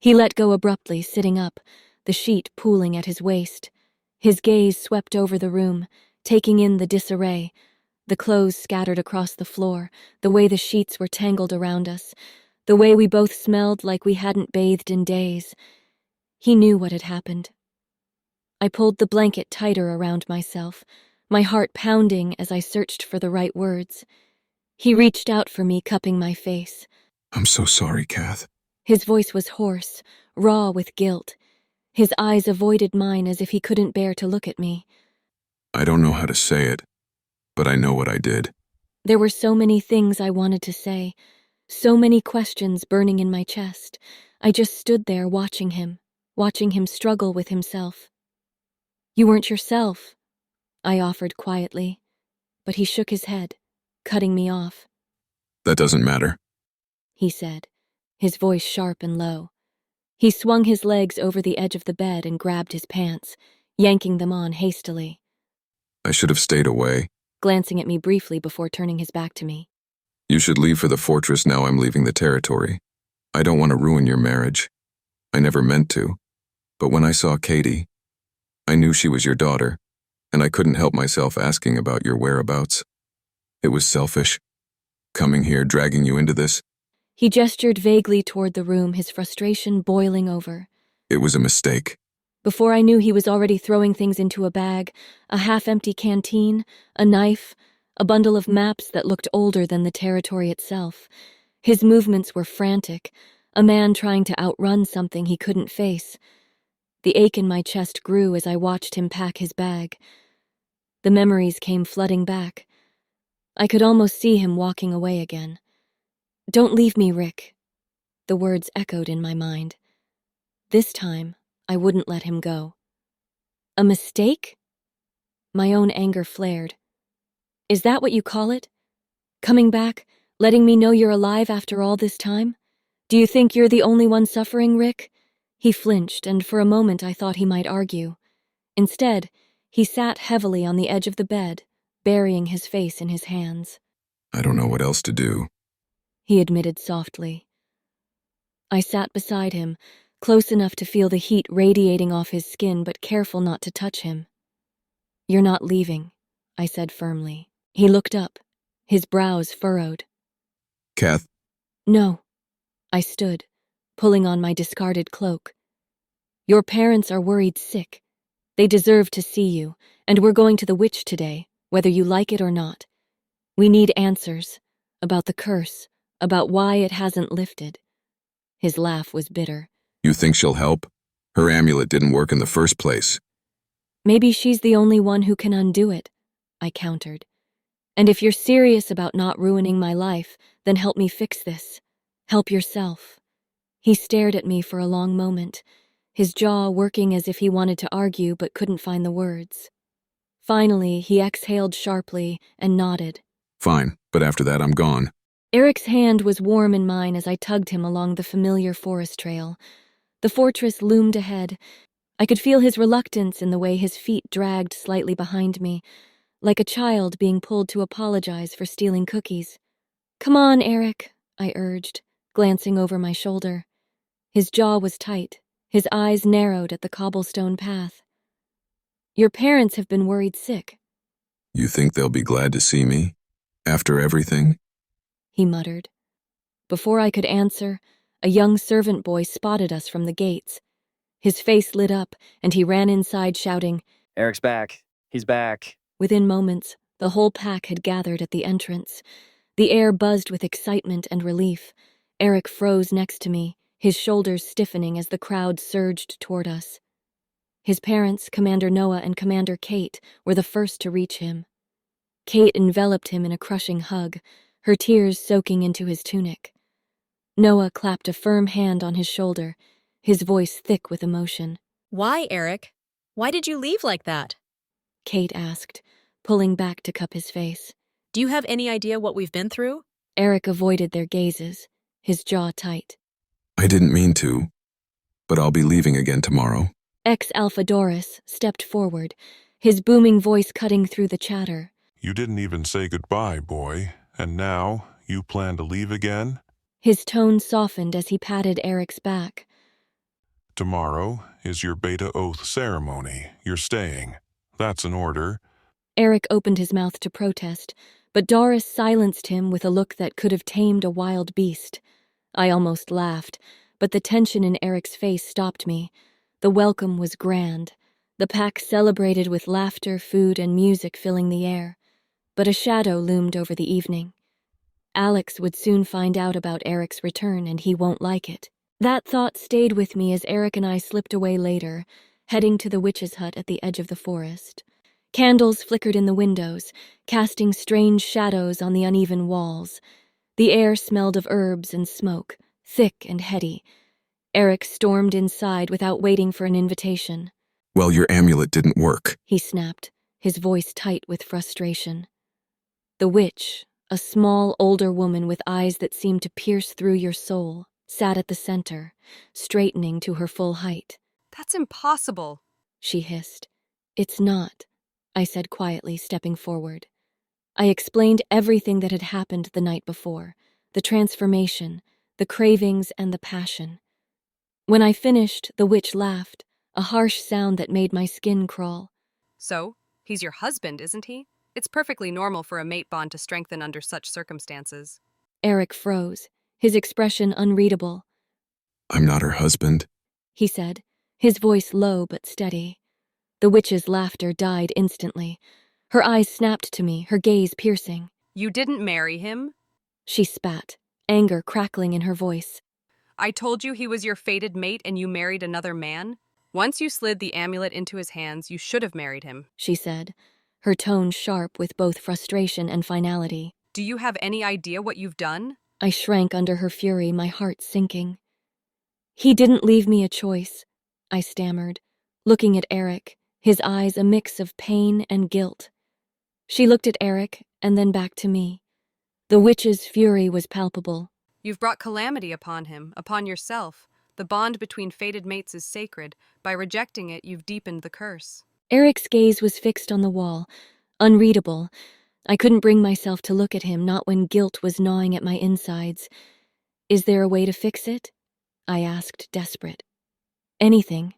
He let go abruptly, sitting up, the sheet pooling at his waist. His gaze swept over the room, taking in the disarray, the clothes scattered across the floor, the way the sheets were tangled around us, the way we both smelled like we hadn't bathed in days. He knew what had happened. I pulled the blanket tighter around myself, my heart pounding as I searched for the right words. He reached out for me, cupping my face. I'm so sorry, Kath. His voice was hoarse, raw with guilt. His eyes avoided mine as if he couldn't bear to look at me. I don't know how to say it, but I know what I did. There were so many things I wanted to say, so many questions burning in my chest. I just stood there watching him struggle with himself. You weren't yourself, I offered quietly, but he shook his head, cutting me off. That doesn't matter. He said, his voice sharp and low. He swung his legs over the edge of the bed and grabbed his pants, yanking them on hastily. I should have stayed away. Glancing at me briefly before turning his back to me. You should leave for the fortress now I'm leaving the territory. I don't want to ruin your marriage. I never meant to. But when I saw Katie, I knew she was your daughter, and I couldn't help myself asking about your whereabouts. It was selfish. Coming here, dragging you into this. He gestured vaguely toward the room, his frustration boiling over. It was a mistake. Before I knew, he was already throwing things into a bag, a half-empty canteen, a knife, a bundle of maps that looked older than the territory itself. His movements were frantic, a man trying to outrun something he couldn't face. The ache in my chest grew as I watched him pack his bag. The memories came flooding back. I could almost see him walking away again. Don't leave me, Rick. The words echoed in my mind. This time, I wouldn't let him go. A mistake? My own anger flared. Is that what you call it? Coming back, letting me know you're alive after all this time? Do you think you're the only one suffering, Rick? He flinched, and for a moment I thought he might argue. Instead, he sat heavily on the edge of the bed, burying his face in his hands. I don't know what else to do, he admitted softly. I sat beside him, close enough to feel the heat radiating off his skin, but careful not to touch him. You're not leaving, I said firmly. He looked up, his brows furrowed. Kath. No. I stood, pulling on my discarded cloak. Your parents are worried sick. They deserve to see you, and we're going to the witch today, whether you like it or not. We need answers, about the curse, about why it hasn't lifted. His laugh was bitter. You think she'll help? Her amulet didn't work in the first place. Maybe she's the only one who can undo it, I countered. And if you're serious about not ruining my life, then help me fix this. Help yourself. He stared at me for a long moment, his jaw working as if he wanted to argue but couldn't find the words. Finally, he exhaled sharply and nodded. Fine, but after that I'm gone. Eric's hand was warm in mine as I tugged him along the familiar forest trail. The fortress loomed ahead. I could feel his reluctance in the way his feet dragged slightly behind me, like a child being pulled to apologize for stealing cookies. Come on, Eric, I urged, glancing over my shoulder. His jaw was tight, his eyes narrowed at the cobblestone path. Your parents have been worried sick. You think they'll be glad to see me? After everything? He muttered. Before I could answer, a young servant boy spotted us from the gates. His face lit up, and he ran inside shouting, Eric's back. He's back. Within moments, the whole pack had gathered at the entrance. The air buzzed with excitement and relief. Eric froze next to me, his shoulders stiffening as the crowd surged toward us. His parents, Commander Noah and Commander Kate, were the first to reach him. Kate enveloped him in a crushing hug, her tears soaking into his tunic. Noah clapped a firm hand on his shoulder, his voice thick with emotion. Why, Eric? Why did you leave like that? Kate asked, pulling back to cup his face. Do you have any idea what we've been through? Eric avoided their gazes, his jaw tight. I didn't mean to, but I'll be leaving again tomorrow. Ex-Alpha Doris stepped forward, his booming voice cutting through the chatter. You didn't even say goodbye, boy, and now you plan to leave again? His tone softened as he patted Eric's back. Tomorrow is your beta oath ceremony. You're staying. That's an order. Eric opened his mouth to protest, but Doris silenced him with a look that could have tamed a wild beast. I almost laughed, but the tension in Eric's face stopped me. The welcome was grand. The pack celebrated with laughter, food, and music filling the air. But a shadow loomed over the evening. Alex would soon find out about Eric's return, and he won't like it. That thought stayed with me as Eric and I slipped away later, heading to the witch's hut at the edge of the forest. Candles flickered in the windows, casting strange shadows on the uneven walls. The air smelled of herbs and smoke, thick and heady. Eric stormed inside without waiting for an invitation. Well, your amulet didn't work. He snapped, his voice tight with frustration. The witch, a small, older woman with eyes that seemed to pierce through your soul, sat at the center, straightening to her full height. That's impossible, she hissed. It's not, I said quietly, stepping forward. I explained everything that had happened the night before, the transformation, the cravings, and the passion. When I finished, the witch laughed, a harsh sound that made my skin crawl. So, he's your husband, isn't he? It's perfectly normal for a mate bond to strengthen under such circumstances. Eric froze, his expression unreadable. I'm not her husband, he said, his voice low but steady. The witch's laughter died instantly. Her eyes snapped to me, her gaze piercing. You didn't marry him? She spat, anger crackling in her voice. I told you he was your fated mate and you married another man? Once you slid the amulet into his hands, you should have married him, she said, her tone sharp with both frustration and finality. Do you have any idea what you've done? I shrank under her fury, my heart sinking. He didn't leave me a choice, I stammered, looking at Eric, his eyes a mix of pain and guilt. She looked at Eric and then back to me. The witch's fury was palpable. You've brought calamity upon him, upon yourself. The bond between fated mates is sacred. By rejecting it, you've deepened the curse. Eric's gaze was fixed on the wall, unreadable. I couldn't bring myself to look at him, not when guilt was gnawing at my insides. Is there a way to fix it? I asked, desperate. Anything.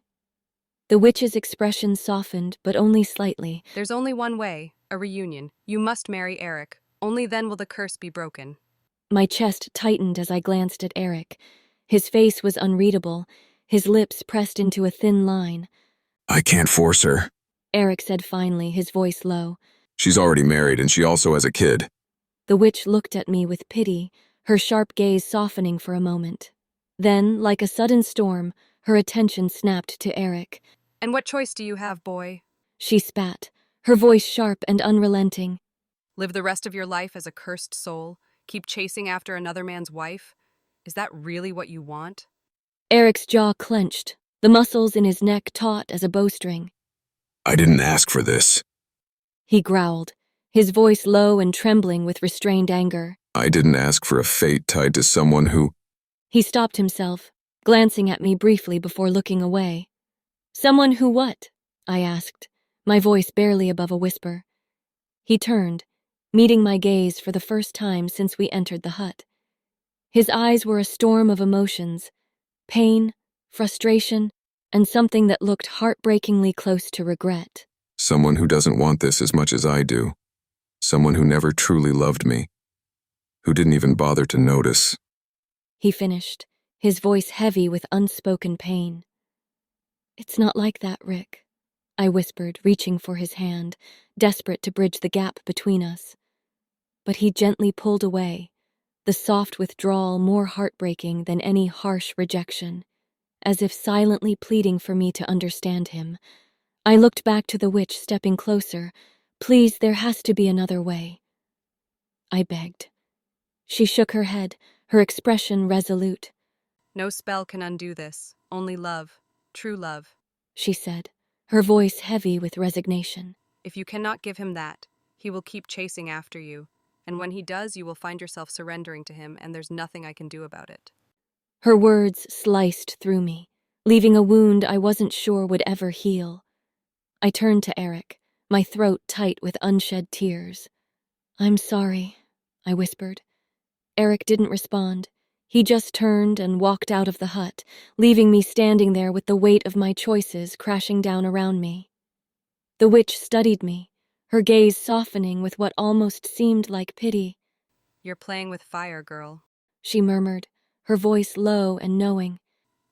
The witch's expression softened, but only slightly. There's only one way, a reunion. You must marry Eric. Only then will the curse be broken. My chest tightened as I glanced at Eric. His face was unreadable, his lips pressed into a thin line. I can't force her, Eric said finally, his voice low. She's already married and she also has a kid. The witch looked at me with pity, her sharp gaze softening for a moment. Then, like a sudden storm, her attention snapped to Eric. And what choice do you have, boy? She spat, her voice sharp and unrelenting. Live the rest of your life as a cursed soul? Keep chasing after another man's wife? Is that really what you want? Eric's jaw clenched, the muscles in his neck taut as a bowstring. I didn't ask for this, he growled, his voice low and trembling with restrained anger. I didn't ask for a fate tied to someone who... He stopped himself, glancing at me briefly before looking away. Someone who what? I asked, my voice barely above a whisper. He turned, meeting my gaze for the first time since we entered the hut. His eyes were a storm of emotions, pain, frustration, and something that looked heartbreakingly close to regret. Someone who doesn't want this as much as I do. Someone who never truly loved me. Who didn't even bother to notice. He finished, his voice heavy with unspoken pain. It's not like that, Rick, I whispered, reaching for his hand, desperate to bridge the gap between us. But he gently pulled away, the soft withdrawal more heartbreaking than any harsh rejection. as if silently pleading for me to understand him. I looked back to the witch, stepping closer. "Please, there has to be another way," I begged. She shook her head, her expression resolute. No spell can undo this. Only love. True love. She said, her voice heavy with resignation. If you cannot give him that, he will keep chasing after you. And when he does, you will find yourself surrendering to him, and there's nothing I can do about it. Her words sliced through me, leaving a wound I wasn't sure would ever heal. I turned to Eric, my throat tight with unshed tears. "I'm sorry," I whispered. Eric didn't respond. He just turned and walked out of the hut, leaving me standing there with the weight of my choices crashing down around me. The witch studied me, her gaze softening with what almost seemed like pity. You're playing with fire, girl. She murmured, her voice low and knowing.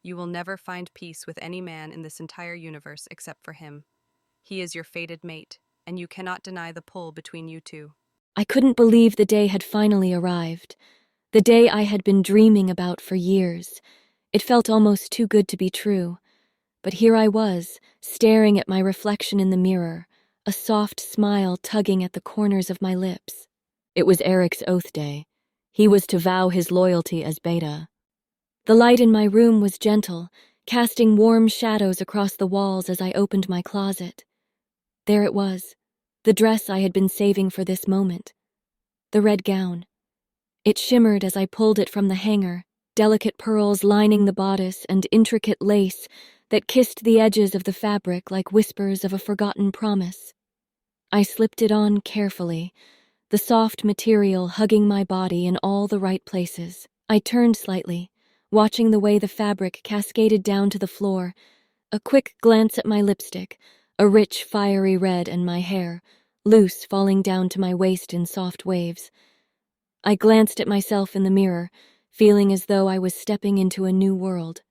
You will never find peace with any man in this entire universe except for him. He is your fated mate, and you cannot deny the pull between you two. I couldn't believe the day had finally arrived, the day I had been dreaming about for years. It felt almost too good to be true. But here I was, staring at my reflection in the mirror, a soft smile tugging at the corners of my lips. It was Eric's oath day. He was to vow his loyalty as Beta. The light in my room was gentle, casting warm shadows across the walls as I opened my closet. There it was, the dress I had been saving for this moment. The red gown. It shimmered as I pulled it from the hanger, delicate pearls lining the bodice and intricate lace that kissed the edges of the fabric like whispers of a forgotten promise. I slipped it on carefully, the soft material hugging my body in all the right places. I turned slightly, watching the way the fabric cascaded down to the floor, a quick glance at my lipstick, a rich fiery red, and my hair, loose, falling down to my waist in soft waves. I glanced at myself in the mirror, feeling as though I was stepping into a new world.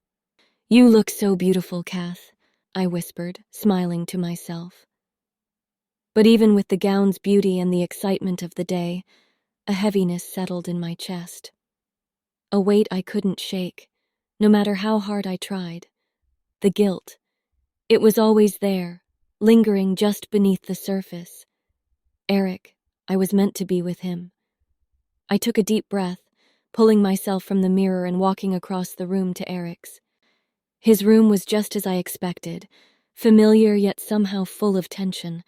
"You look so beautiful, Kath," I whispered, smiling to myself. But even with the gown's beauty and the excitement of the day, a heaviness settled in my chest. A weight I couldn't shake, no matter how hard I tried. The guilt. It was always there, lingering just beneath the surface. Eric, I was meant to be with him. I took a deep breath, pulling myself from the mirror and walking across the room to Eric's. His room was just as I expected, familiar yet somehow full of tension.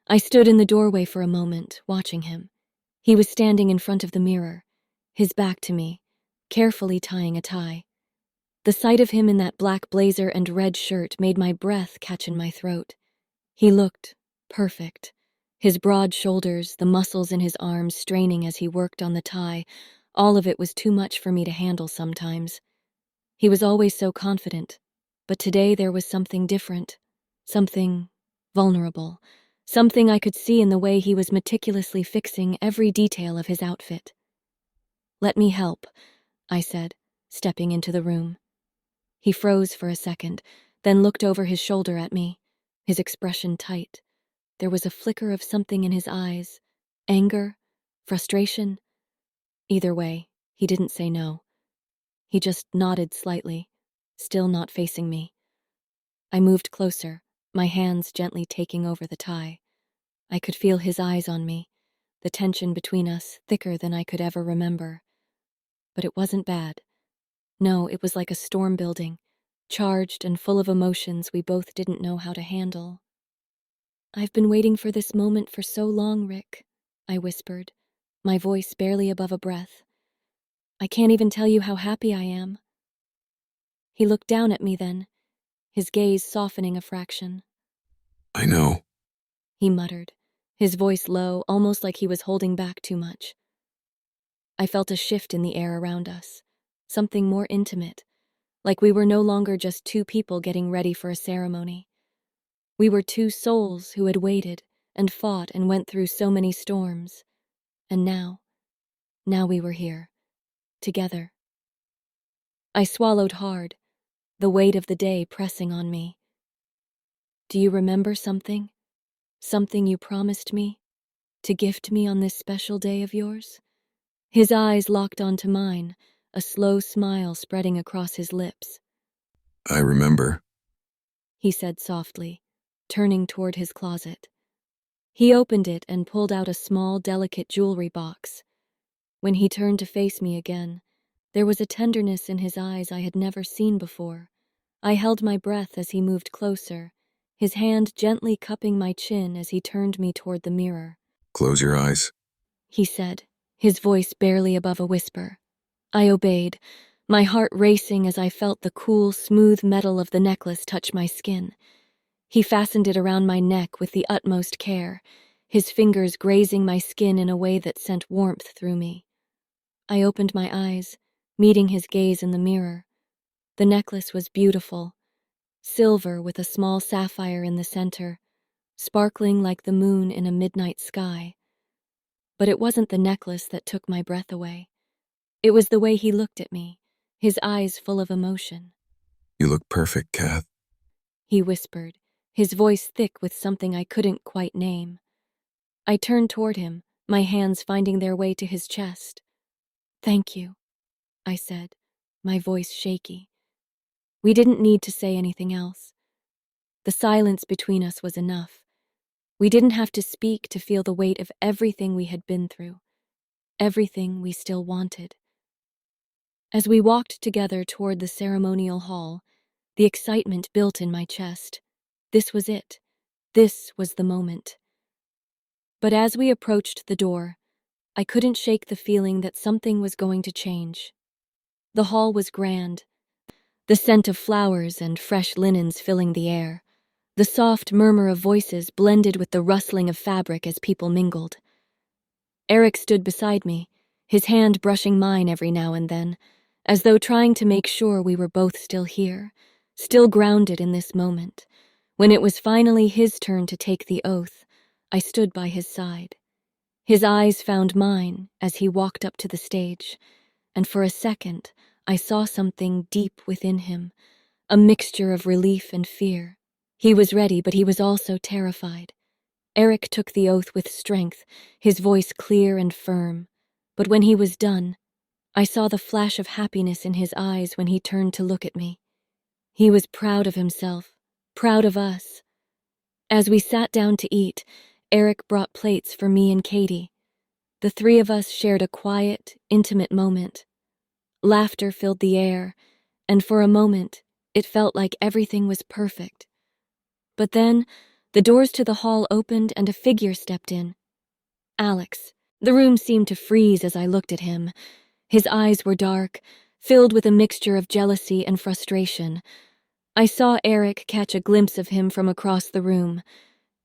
I stood in the doorway for a moment, watching him. He was standing in front of the mirror, his back to me, carefully tying a tie. The sight of him in that black blazer and red shirt made my breath catch in my throat. He looked perfect. His broad shoulders, the muscles in his arms straining as he worked on the tie, all of it was too much for me to handle sometimes. He was always so confident, but today there was something different, something vulnerable, something I could see in the way he was meticulously fixing every detail of his outfit. "Let me help," I said, stepping into the room. He froze for a second, then looked over his shoulder at me, his expression tight. There was a flicker of something in his eyes, anger, frustration. Either way, he didn't say no. He just nodded slightly, still not facing me. I moved closer, my hands gently taking over the tie. I could feel his eyes on me, the tension between us thicker than I could ever remember. But it wasn't bad. No, it was like a storm building, charged and full of emotions we both didn't know how to handle. "I've been waiting for this moment for so long, Rick," I whispered, my voice barely above a breath. "I can't even tell you how happy I am." He looked down at me then, his gaze softening a fraction. I know. He muttered, his voice low, almost like he was holding back too much. I felt a shift in the air around us, something more intimate, like we were no longer just two people getting ready for a ceremony. We were two souls who had waited and fought and went through so many storms. And now we were here, together. I swallowed hard, the weight of the day pressing on me. "Do you remember something? Something you promised me to gift me on this special day of yours?" His eyes locked onto mine, a slow smile spreading across his lips. I remember. he said softly, turning toward his closet. He opened it and pulled out a small, delicate jewelry box. When he turned to face me again, there was a tenderness in his eyes I had never seen before. I held my breath as he moved closer, his hand gently cupping my chin as he turned me toward the mirror. Close your eyes. He said, his voice barely above a whisper. I obeyed, my heart racing as I felt the cool, smooth metal of the necklace touch my skin. He fastened it around my neck with the utmost care, his fingers grazing my skin in a way that sent warmth through me. I opened my eyes, meeting his gaze in the mirror. The necklace was beautiful, silver with a small sapphire in the center, sparkling like the moon in a midnight sky. But it wasn't the necklace that took my breath away. It was the way he looked at me, his eyes full of emotion. You look perfect, Kath. He whispered, his voice thick with something I couldn't quite name. I turned toward him, my hands finding their way to his chest. Thank you, I said, my voice shaky. We didn't need to say anything else. The silence between us was enough. We didn't have to speak to feel the weight of everything we had been through, everything we still wanted. As we walked together toward the ceremonial hall, the excitement built in my chest. This was it. This was the moment. But as we approached the door, I couldn't shake the feeling that something was going to change. The hall was grand, the scent of flowers and fresh linens filling the air. The soft murmur of voices blended with the rustling of fabric as people mingled. Eric stood beside me, his hand brushing mine every now and then, as though trying to make sure we were both still here, still grounded in this moment. When it was finally his turn to take the oath, I stood by his side. His eyes found mine as he walked up to the stage, and for a second I saw something deep within him, a mixture of relief and fear. He was ready, but he was also terrified. Eric took the oath with strength, his voice clear and firm. But when he was done, I saw the flash of happiness in his eyes when he turned to look at me. He was proud of himself, proud of us. As we sat down to eat, Eric brought plates for me and Katie. The three of us shared a quiet, intimate moment. Laughter filled the air, and for a moment, it felt like everything was perfect. But then, the doors to the hall opened and a figure stepped in. Alex. The room seemed to freeze as I looked at him. His eyes were dark, filled with a mixture of jealousy and frustration. I saw Eric catch a glimpse of him from across the room.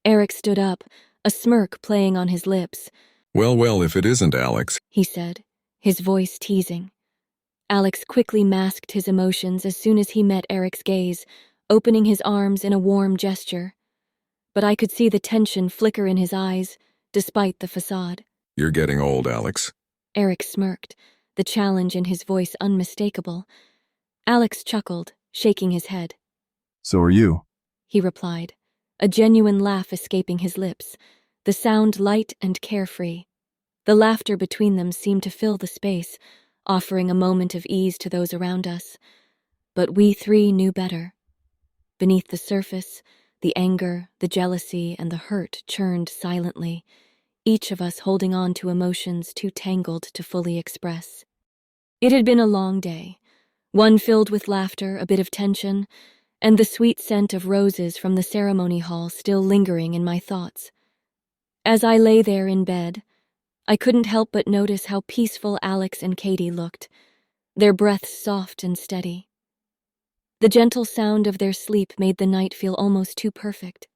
Eric stood up, a smirk playing on his lips. Well, if it isn't Alex, he said, his voice teasing. Alex quickly masked his emotions as soon as he met Eric's gaze, opening his arms in a warm gesture. But I could see the tension flicker in his eyes, despite the facade. You're getting old, Alex. Eric smirked, the challenge in his voice unmistakable. Alex chuckled, shaking his head. So are you. He replied, a genuine laugh escaping his lips, the sound light and carefree. The laughter between them seemed to fill the space, offering a moment of ease to those around us. But we three knew better. Beneath the surface, the anger, the jealousy, and the hurt churned silently, each of us holding on to emotions too tangled to fully express. It had been a long day, one filled with laughter, a bit of tension, and the sweet scent of roses from the ceremony hall still lingering in my thoughts. As I lay there in bed, I couldn't help but notice how peaceful Alex and Katie looked, their breaths soft and steady. The gentle sound of their sleep made the night feel almost too perfect.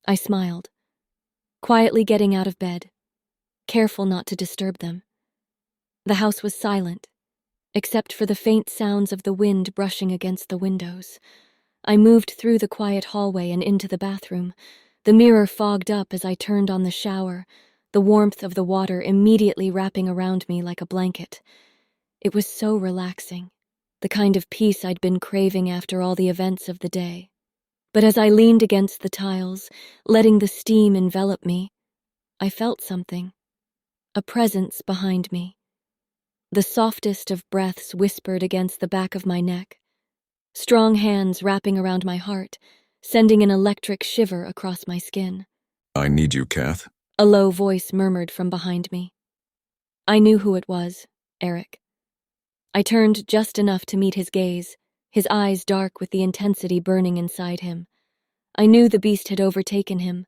I smiled, quietly getting out of bed, careful not to disturb them. The house was silent, except for the faint sounds of the wind brushing against the windows. I moved through the quiet hallway and into the bathroom. The mirror fogged up as I turned on the shower, the warmth of the water immediately wrapping around me like a blanket. It was so relaxing, the kind of peace I'd been craving after all the events of the day. But as I leaned against the tiles, letting the steam envelop me, I felt something, a presence behind me. The softest of breaths whispered against the back of my neck. strong hands wrapping around my heart, sending an electric shiver across my skin. I need you, Kath. A low voice murmured from behind me. I knew who it was, Eric. I turned just enough to meet his gaze, his eyes dark with the intensity burning inside him. I knew the beast had overtaken him.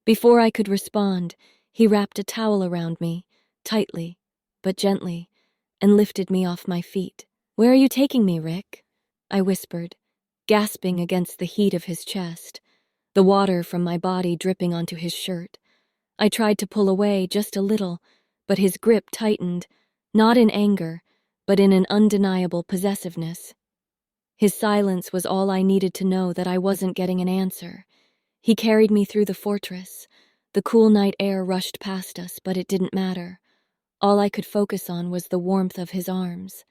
Before I could respond, he wrapped a towel around me, tightly, but gently, and lifted me off my feet. Where are you taking me, Rick? I whispered, gasping against the heat of his chest, the water from my body dripping onto his shirt. I tried to pull away just a little, but his grip tightened, not in anger, but in an undeniable possessiveness. His silence was all I needed to know that I wasn't getting an answer. He carried me through the fortress. The cool night air rushed past us, but it didn't matter. All I could focus on was the warmth of his arms.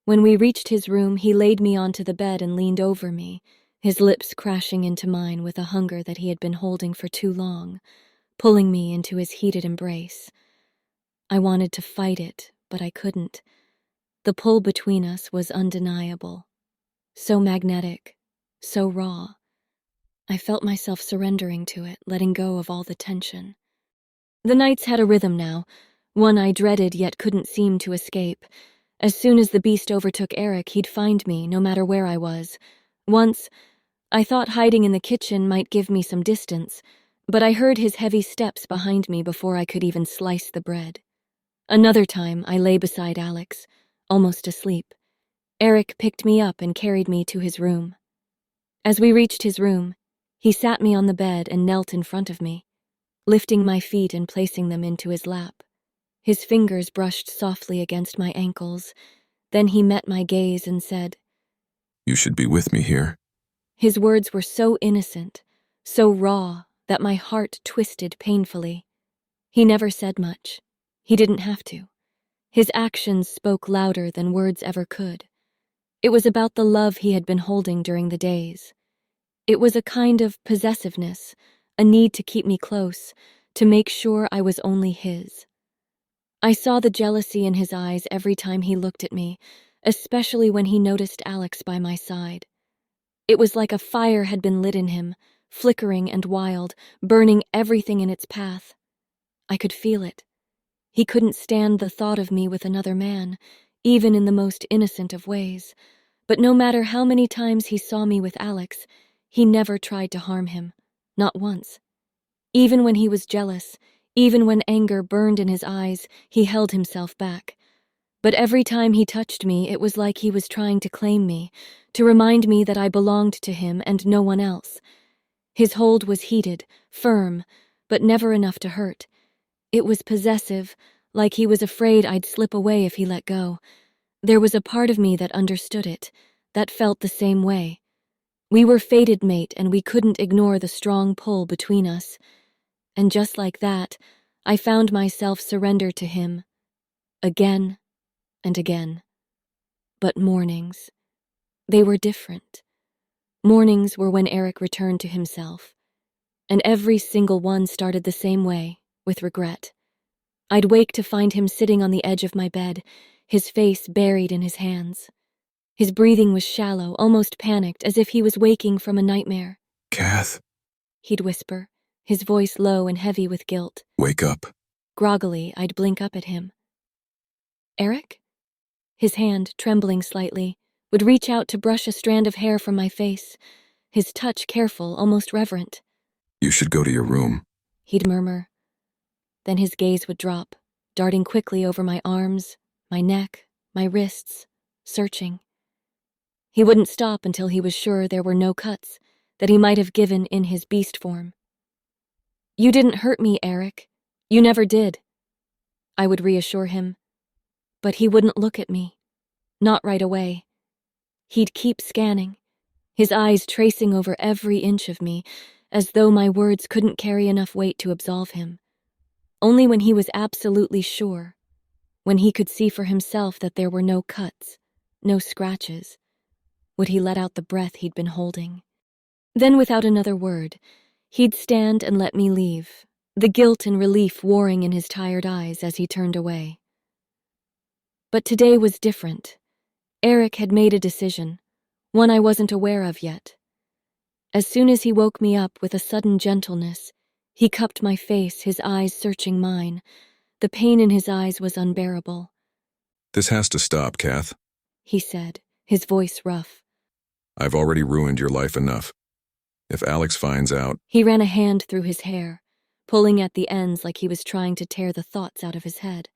When we reached his room, he laid me onto the bed and leaned over me, his lips crashing into mine with a hunger that he had been holding for too long, pulling me into his heated embrace. I wanted to fight it, but I couldn't. The pull between us was undeniable. So magnetic, so raw. I felt myself surrendering to it, letting go of all the tension. The nights had a rhythm now, one I dreaded yet couldn't seem to escape. As soon as the beast overtook Eric, he'd find me, no matter where I was. Once, I thought hiding in the kitchen might give me some distance, but I heard his heavy steps behind me before I could even slice the bread. Another time, I lay beside Alex, almost asleep. Eric picked me up and carried me to his room. As we reached his room, he sat me on the bed and knelt in front of me, lifting my feet and placing them into his lap. His fingers brushed softly against my ankles. Then he met my gaze and said, You should be with me here. His words were so innocent, so raw, that my heart twisted painfully. He never said much. He didn't have to. His actions spoke louder than words ever could. It was about the love he had been holding during the days. It was a kind of possessiveness, a need to keep me close, to make sure I was only his. I saw the jealousy in his eyes every time he looked at me, especially when he noticed Alex by my side. It was like a fire had been lit in him, flickering and wild, burning everything in its path. I could feel it. He couldn't stand the thought of me with another man, even in the most innocent of ways. But no matter how many times he saw me with Alex, he never tried to harm him, not once. Even when he was jealous, even when anger burned in his eyes, he held himself back. But every time he touched me, it was like he was trying to claim me, to remind me that I belonged to him and no one else. His hold was heated, firm, but never enough to hurt. It was possessive, like he was afraid I'd slip away if he let go. There was a part of me that understood it, that felt the same way. We were fated mate, and we couldn't ignore the strong pull between us. And just like that, I found myself surrender to him, again and again. But mornings, they were different. Mornings were when Eric returned to himself, and every single one started the same way, with regret. I'd wake to find him sitting on the edge of my bed, his face buried in his hands. His breathing was shallow, almost panicked, as if he was waking from a nightmare. Kath, He'd whisper, his voice low and heavy with guilt. wake up. Groggily, I'd blink up at him. Eric? His hand, trembling slightly, would reach out to brush a strand of hair from my face, his touch careful, almost reverent. You should go to your room. He'd murmur. Then his gaze would drop, darting quickly over my arms, my neck, my wrists, searching. He wouldn't stop until he was sure there were no cuts, that he might have given in his beast form. You didn't hurt me, Eric. You never did. I would reassure him. But he wouldn't look at me. Not right away. He'd keep scanning, his eyes tracing over every inch of me, as though my words couldn't carry enough weight to absolve him. Only when he was absolutely sure, when he could see for himself that there were no cuts, no scratches, would he let out the breath he'd been holding. Then, without another word, he'd stand and let me leave, the guilt and relief warring in his tired eyes as he turned away. But today was different. Eric had made a decision, one I wasn't aware of yet. As soon as he woke me up with a sudden gentleness, he cupped my face, his eyes searching mine. The pain in his eyes was unbearable. This has to stop, Kath. He said, his voice rough. I've already ruined your life enough. If Alex finds out... He ran a hand through his hair, pulling at the ends like he was trying to tear the thoughts out of his head.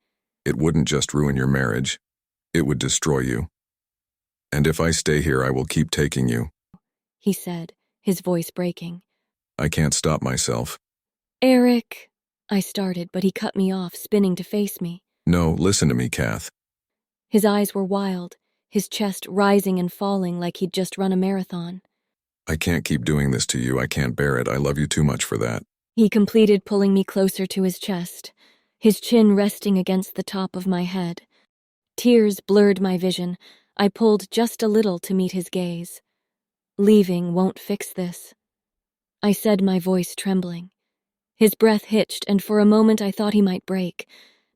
It wouldn't just ruin your marriage. It would destroy you. And if I stay here, I will keep taking you. He said, his voice breaking. I can't stop myself. Eric, I started, but he cut me off, spinning to face me. No, listen to me, Kath. His eyes were wild, his chest rising and falling like he'd just run a marathon. I can't keep doing this to you. I can't bear it. I love you too much for that. He completed, pulling me closer to his chest, his chin resting against the top of my head. Tears blurred my vision. I pulled just a little to meet his gaze. Leaving won't fix this, I said, my voice trembling. His breath hitched, and for a moment I thought he might break,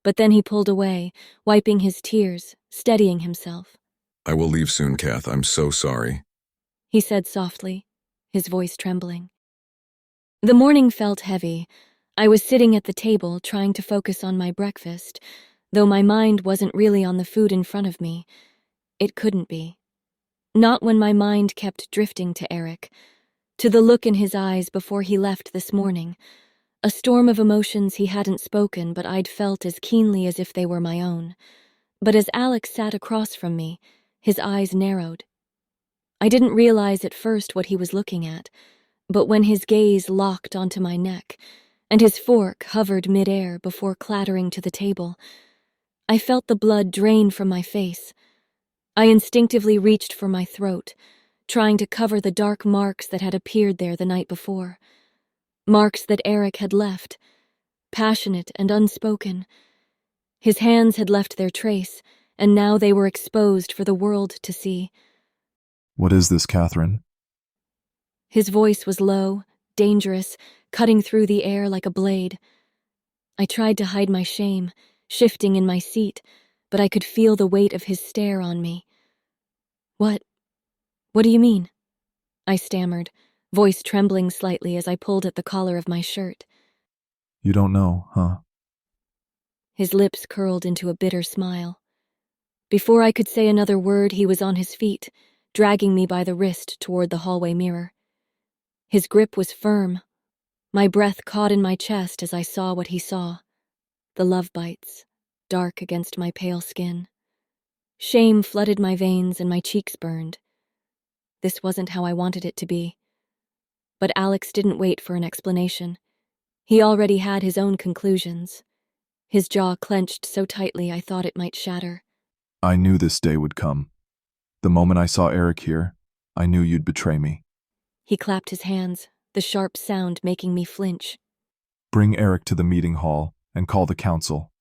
but then he pulled away, wiping his tears, steadying himself. I will leave soon, Kath. I'm so sorry. He said softly, his voice trembling. The morning felt heavy. I was sitting at the table trying to focus on my breakfast, though my mind wasn't really on the food in front of me. It couldn't be. Not when my mind kept drifting to Eric, to the look in his eyes before he left this morning, a storm of emotions he hadn't spoken but I'd felt as keenly as if they were my own. But as Alex sat across from me, his eyes narrowed. I didn't realize at first what he was looking at, but when his gaze locked onto my neck, and his fork hovered midair before clattering to the table, I felt the blood drain from my face. I instinctively reached for my throat, trying to cover the dark marks that had appeared there the night before. Marks that Eric had left, passionate and unspoken. His hands had left their trace, and now they were exposed for the world to see. What is this, Catherine? His voice was low, dangerous, cutting through the air like a blade. I tried to hide my shame, shifting in my seat, but I could feel the weight of his stare on me. What do you mean? I stammered, voice trembling slightly as I pulled at the collar of my shirt. You don't know, huh? His lips curled into a bitter smile. Before I could say another word, he was on his feet, dragging me by the wrist toward the hallway mirror. His grip was firm. My breath caught in my chest as I saw what he saw. The love bites, dark against my pale skin. Shame flooded my veins and my cheeks burned. This wasn't how I wanted it to be. But Alex didn't wait for an explanation. He already had his own conclusions. His jaw clenched so tightly I thought it might shatter. I knew this day would come. The moment I saw Eric here, I knew you'd betray me. He clapped his hands, the sharp sound making me flinch. Bring Eric to the meeting hall and call the council.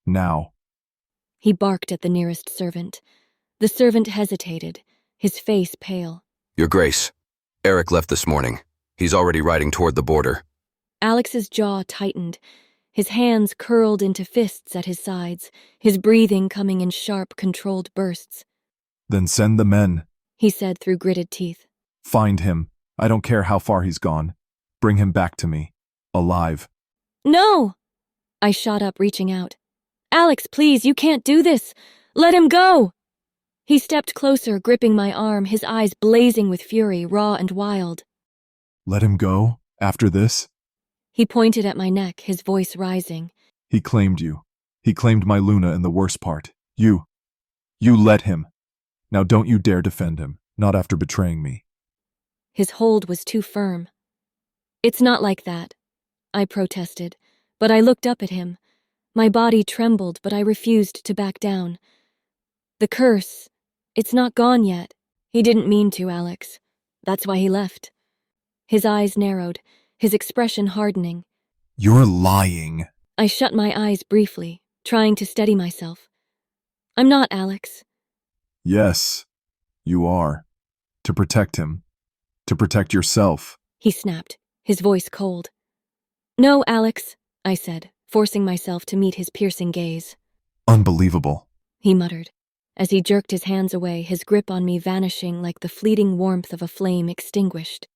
Now. He barked at the nearest servant. The servant hesitated, his face pale. Your Grace, Eric left this morning. He's already riding toward the border. Alex's jaw tightened, his hands curled into fists at his sides, his breathing coming in sharp, controlled bursts. Then send the men, he said through gritted teeth. Find him. I don't care how far he's gone. Bring him back to me. Alive. No! I shot up, reaching out. Alex, please, you can't do this. Let him go! He stepped closer, gripping my arm, his eyes blazing with fury, raw and wild. Let him go? After this? He pointed at my neck, his voice rising. He claimed you. He claimed my Luna and the worst part. You let him. Now don't you dare defend him, not after betraying me. His hold was too firm. It's not like that, I protested, but I looked up at him. My body trembled, but I refused to back down. The curse, it's not gone yet. He didn't mean to, Alex. That's why he left. His eyes narrowed, his expression hardening. You're lying. I shut my eyes briefly, trying to steady myself. I'm not, Alex. Yes, you are. To protect him. To protect yourself. He snapped, his voice cold. No, Alex, I said, forcing myself to meet his piercing gaze. Unbelievable, he muttered, As he jerked his hands away, his grip on me vanishing like the fleeting warmth of a flame extinguished.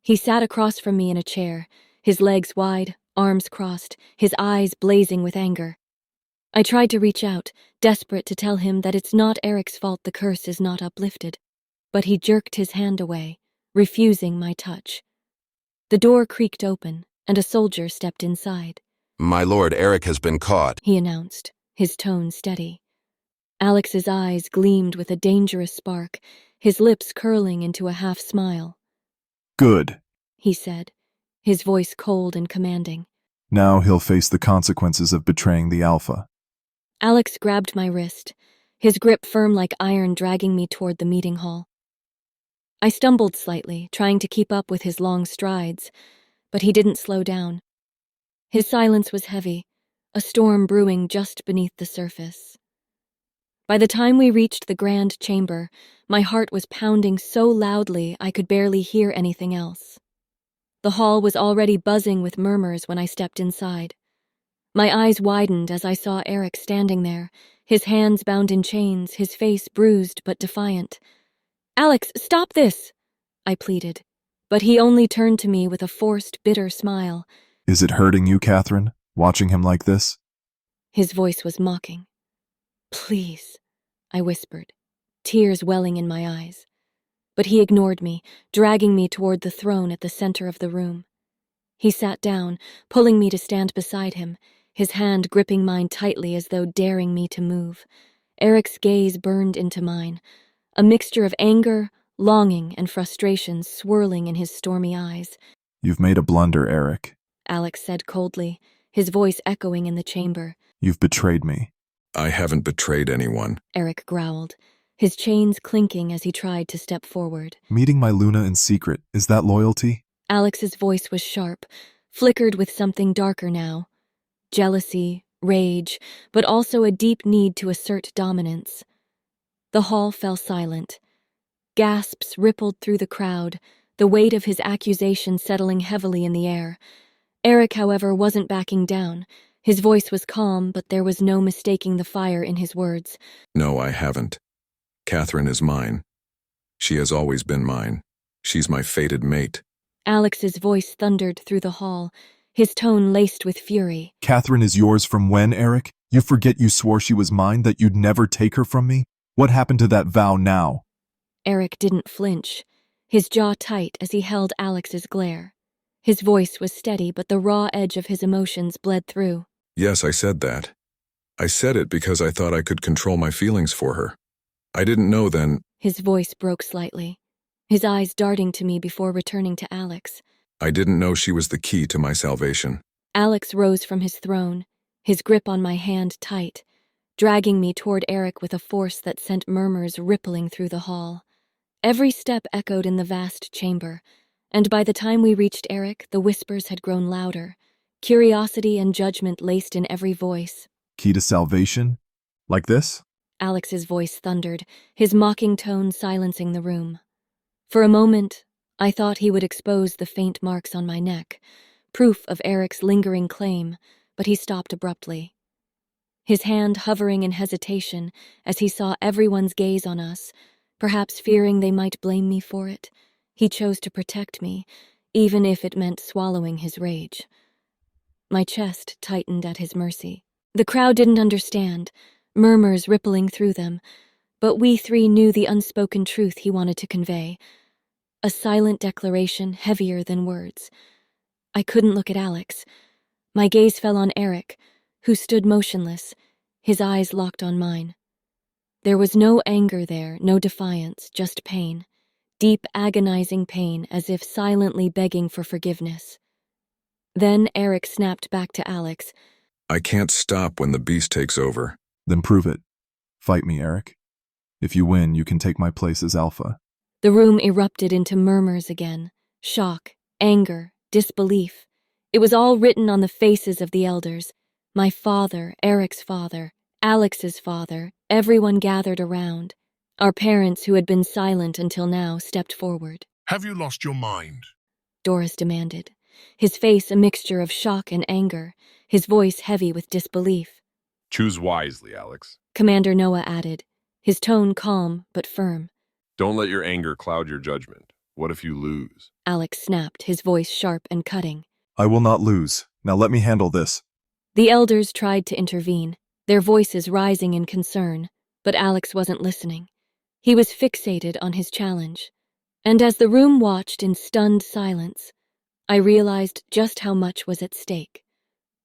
He sat across from me in a chair, his legs wide, arms crossed, his eyes blazing with anger. I tried to reach out, desperate to tell him that it's not Eric's fault the curse is not uplifted, but he jerked his hand away, refusing my touch. The door creaked open, and a soldier stepped inside. My lord, Eric has been caught, He announced, his tone steady. Alex's eyes gleamed with a dangerous spark, his lips curling into a half-smile. Good. He said, his voice cold and commanding. Now he'll face the consequences of betraying the Alpha. Alex grabbed my wrist, his grip firm like iron, dragging me toward the meeting hall. I stumbled slightly, trying to keep up with his long strides, but he didn't slow down. His silence was heavy, a storm brewing just beneath the surface. By the time we reached the grand chamber, my heart was pounding so loudly I could barely hear anything else. The hall was already buzzing with murmurs when I stepped inside. My eyes widened as I saw Eric standing there, his hands bound in chains, his face bruised but defiant. "Alex, stop this!" I pleaded, but he only turned to me with a forced, bitter smile. Is it hurting you, Catherine, watching him like this? His voice was mocking. "Please," I whispered, tears welling in my eyes. But he ignored me, dragging me toward the throne at the center of the room. He sat down, pulling me to stand beside him, his hand gripping mine tightly as though daring me to move. Eric's gaze burned into mine, a mixture of anger, longing, and frustration swirling in his stormy eyes. You've made a blunder, Eric. Alex said coldly, his voice echoing in the chamber. You've betrayed me. I haven't betrayed anyone. Eric growled, his chains clinking as he tried to step forward. Meeting my Luna in secret, is that loyalty? Alex's voice was sharp, flickered with something darker now. Jealousy, rage, but also a deep need to assert dominance. The hall fell silent. Gasps rippled through the crowd, the weight of his accusation settling heavily in the air. Eric, however, wasn't backing down. His voice was calm, but there was no mistaking the fire in his words. No, I haven't. Catherine is mine. She has always been mine. She's my fated mate. Alex's voice thundered through the hall, his tone laced with fury. Catherine is yours from when, Eric? You forget you swore she was mine, that you'd never take her from me? What happened to that vow now? Eric didn't flinch, his jaw tight as he held Alex's glare. His voice was steady, but the raw edge of his emotions bled through. Yes, I said that. I said it because I thought I could control my feelings for her. I didn't know then. His voice broke slightly, his eyes darting to me before returning to Alex. I didn't know she was the key to my salvation. Alex rose from his throne, his grip on my hand tight, dragging me toward Eric with a force that sent murmurs rippling through the hall. Every step echoed in the vast chamber, and by the time we reached Eric, the whispers had grown louder, curiosity and judgment laced in every voice. Key to salvation? Like this? Alex's voice thundered, his mocking tone silencing the room. For a moment, I thought he would expose the faint marks on my neck, proof of Eric's lingering claim, but he stopped abruptly. His hand hovering in hesitation as he saw everyone's gaze on us, perhaps fearing they might blame me for it. He chose to protect me, even if it meant swallowing his rage. My chest tightened at his mercy. The crowd didn't understand, murmurs rippling through them, but we three knew the unspoken truth he wanted to convey. A silent declaration heavier than words. I couldn't look at Alex. My gaze fell on Eric, who stood motionless, his eyes locked on mine. There was no anger there, no defiance, just pain. Deep, agonizing pain, as if silently begging for forgiveness. Then Eric snapped back to Alex. I can't stop when the beast takes over. Then prove it. Fight me, Eric. If you win, you can take my place as Alpha. The room erupted into murmurs again. Shock, anger, disbelief. It was all written on the faces of the elders. My father, Eric's father, Alex's father, everyone gathered around. Our parents, who had been silent until now, stepped forward. Have you lost your mind? Doris demanded, his face a mixture of shock and anger, his voice heavy with disbelief. Choose wisely, Alex. Commander Noah added, his tone calm but firm. Don't let your anger cloud your judgment. What if you lose? Alex snapped, his voice sharp and cutting. I will not lose. Now let me handle this. The elders tried to intervene, their voices rising in concern, but Alex wasn't listening. He was fixated on his challenge. And as the room watched in stunned silence, I realized just how much was at stake.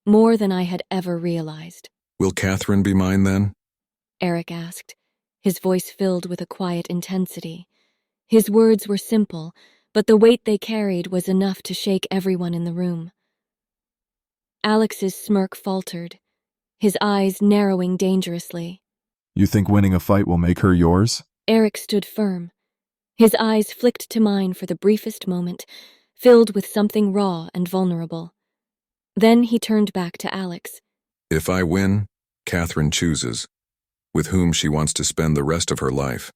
More than I had ever realized. Will Catherine be mine then? Eric asked, his voice filled with a quiet intensity. His words were simple, but the weight they carried was enough to shake everyone in the room. Alex's smirk faltered, his eyes narrowing dangerously. You think winning a fight will make her yours? Eric stood firm. His eyes flicked to mine for the briefest moment, filled with something raw and vulnerable. Then he turned back to Alex. If I win, Catherine chooses with whom she wants to spend the rest of her life.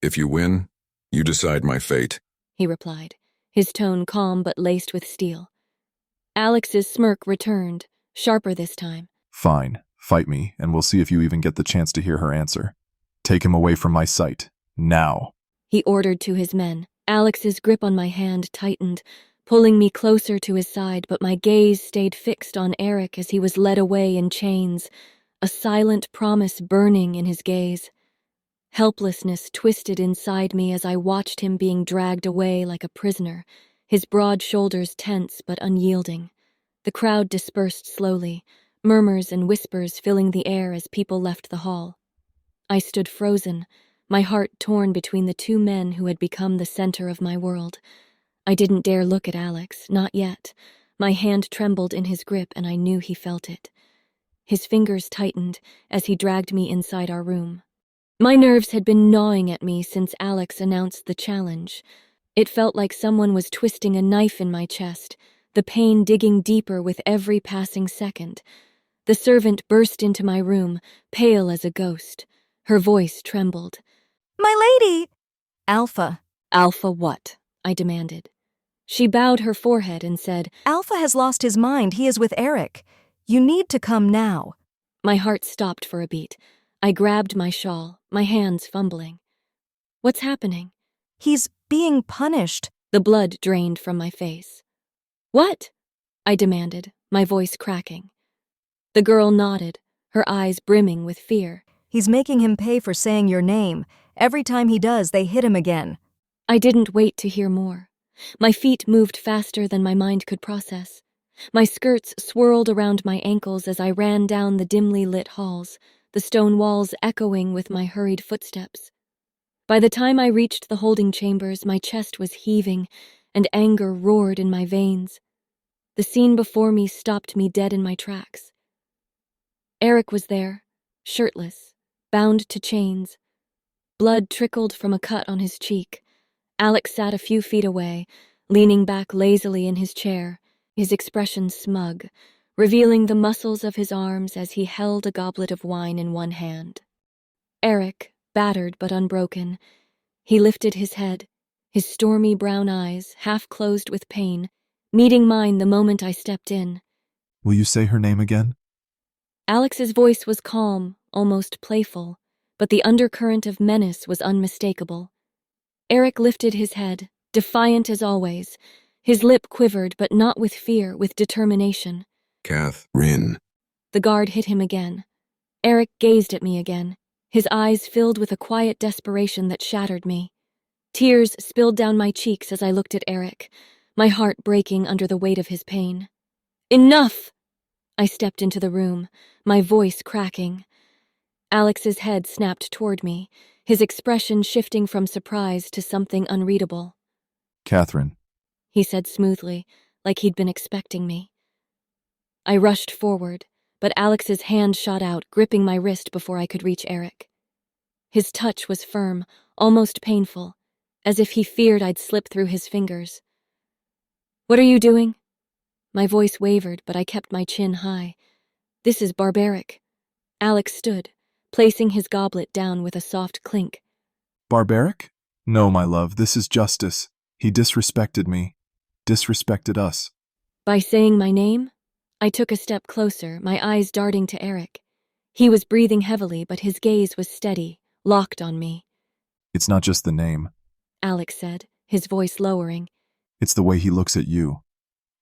If you win, you decide my fate, he replied, his tone calm but laced with steel. Alex's smirk returned, sharper this time. Fine, fight me, and we'll see if you even get the chance to hear her answer. Take him away from my sight, now. He ordered to his men. Alex's grip on my hand tightened, pulling me closer to his side, but my gaze stayed fixed on Eric as he was led away in chains, a silent promise burning in his gaze. Helplessness twisted inside me as I watched him being dragged away like a prisoner, his broad shoulders tense but unyielding. The crowd dispersed slowly, murmurs and whispers filling the air as people left the hall. I stood frozen, my heart torn between the two men who had become the center of my world. I didn't dare look at Alex, not yet. My hand trembled in his grip and I knew he felt it. His fingers tightened as he dragged me inside our room. My nerves had been gnawing at me since Alex announced the challenge. It felt like someone was twisting a knife in my chest, the pain digging deeper with every passing second. The servant burst into my room, pale as a ghost. Her voice trembled. My lady! Alpha. Alpha what? I demanded. She bowed her forehead and said, Alpha has lost his mind. He is with Eric. You need to come now. My heart stopped for a beat. I grabbed my shawl, my hands fumbling. What's happening? He's being punished. The blood drained from my face. What? I demanded, my voice cracking. The girl nodded, her eyes brimming with fear. He's making him pay for saying your name. Every time he does, they hit him again. I didn't wait to hear more. My feet moved faster than my mind could process. My skirts swirled around my ankles as I ran down the dimly lit halls, the stone walls echoing with my hurried footsteps. By the time I reached the holding chambers, my chest was heaving and anger roared in my veins. The scene before me stopped me dead in my tracks. Eric was there, shirtless, bound to chains. Blood trickled from a cut on his cheek. Alex sat a few feet away, leaning back lazily in his chair, his expression smug, revealing the muscles of his arms as he held a goblet of wine in one hand. Eric, battered but unbroken, he lifted his head, his stormy brown eyes, half closed with pain, meeting mine the moment I stepped in. Will you say her name again? Alex's voice was calm, almost playful, but the undercurrent of menace was unmistakable. Eric lifted his head, defiant as always. His lip quivered, but not with fear, with determination. Catherine. The guard hit him again. Eric gazed at me again, his eyes filled with a quiet desperation that shattered me. Tears spilled down my cheeks as I looked at Eric, my heart breaking under the weight of his pain. Enough! I stepped into the room, my voice cracking. Alex's head snapped toward me, his expression shifting from surprise to something unreadable. Catherine, he said smoothly, like he'd been expecting me. I rushed forward, but Alex's hand shot out, gripping my wrist before I could reach Eric. His touch was firm, almost painful, as if he feared I'd slip through his fingers. What are you doing? My voice wavered, but I kept my chin high. This is barbaric. Alex stood, placing his goblet down with a soft clink. Barbaric? No, my love, this is justice. He disrespected me, disrespected us. By saying my name, I took a step closer, my eyes darting to Eric. He was breathing heavily, but his gaze was steady, locked on me. It's not just the name. Alex said, his voice lowering. It's the way he looks at you,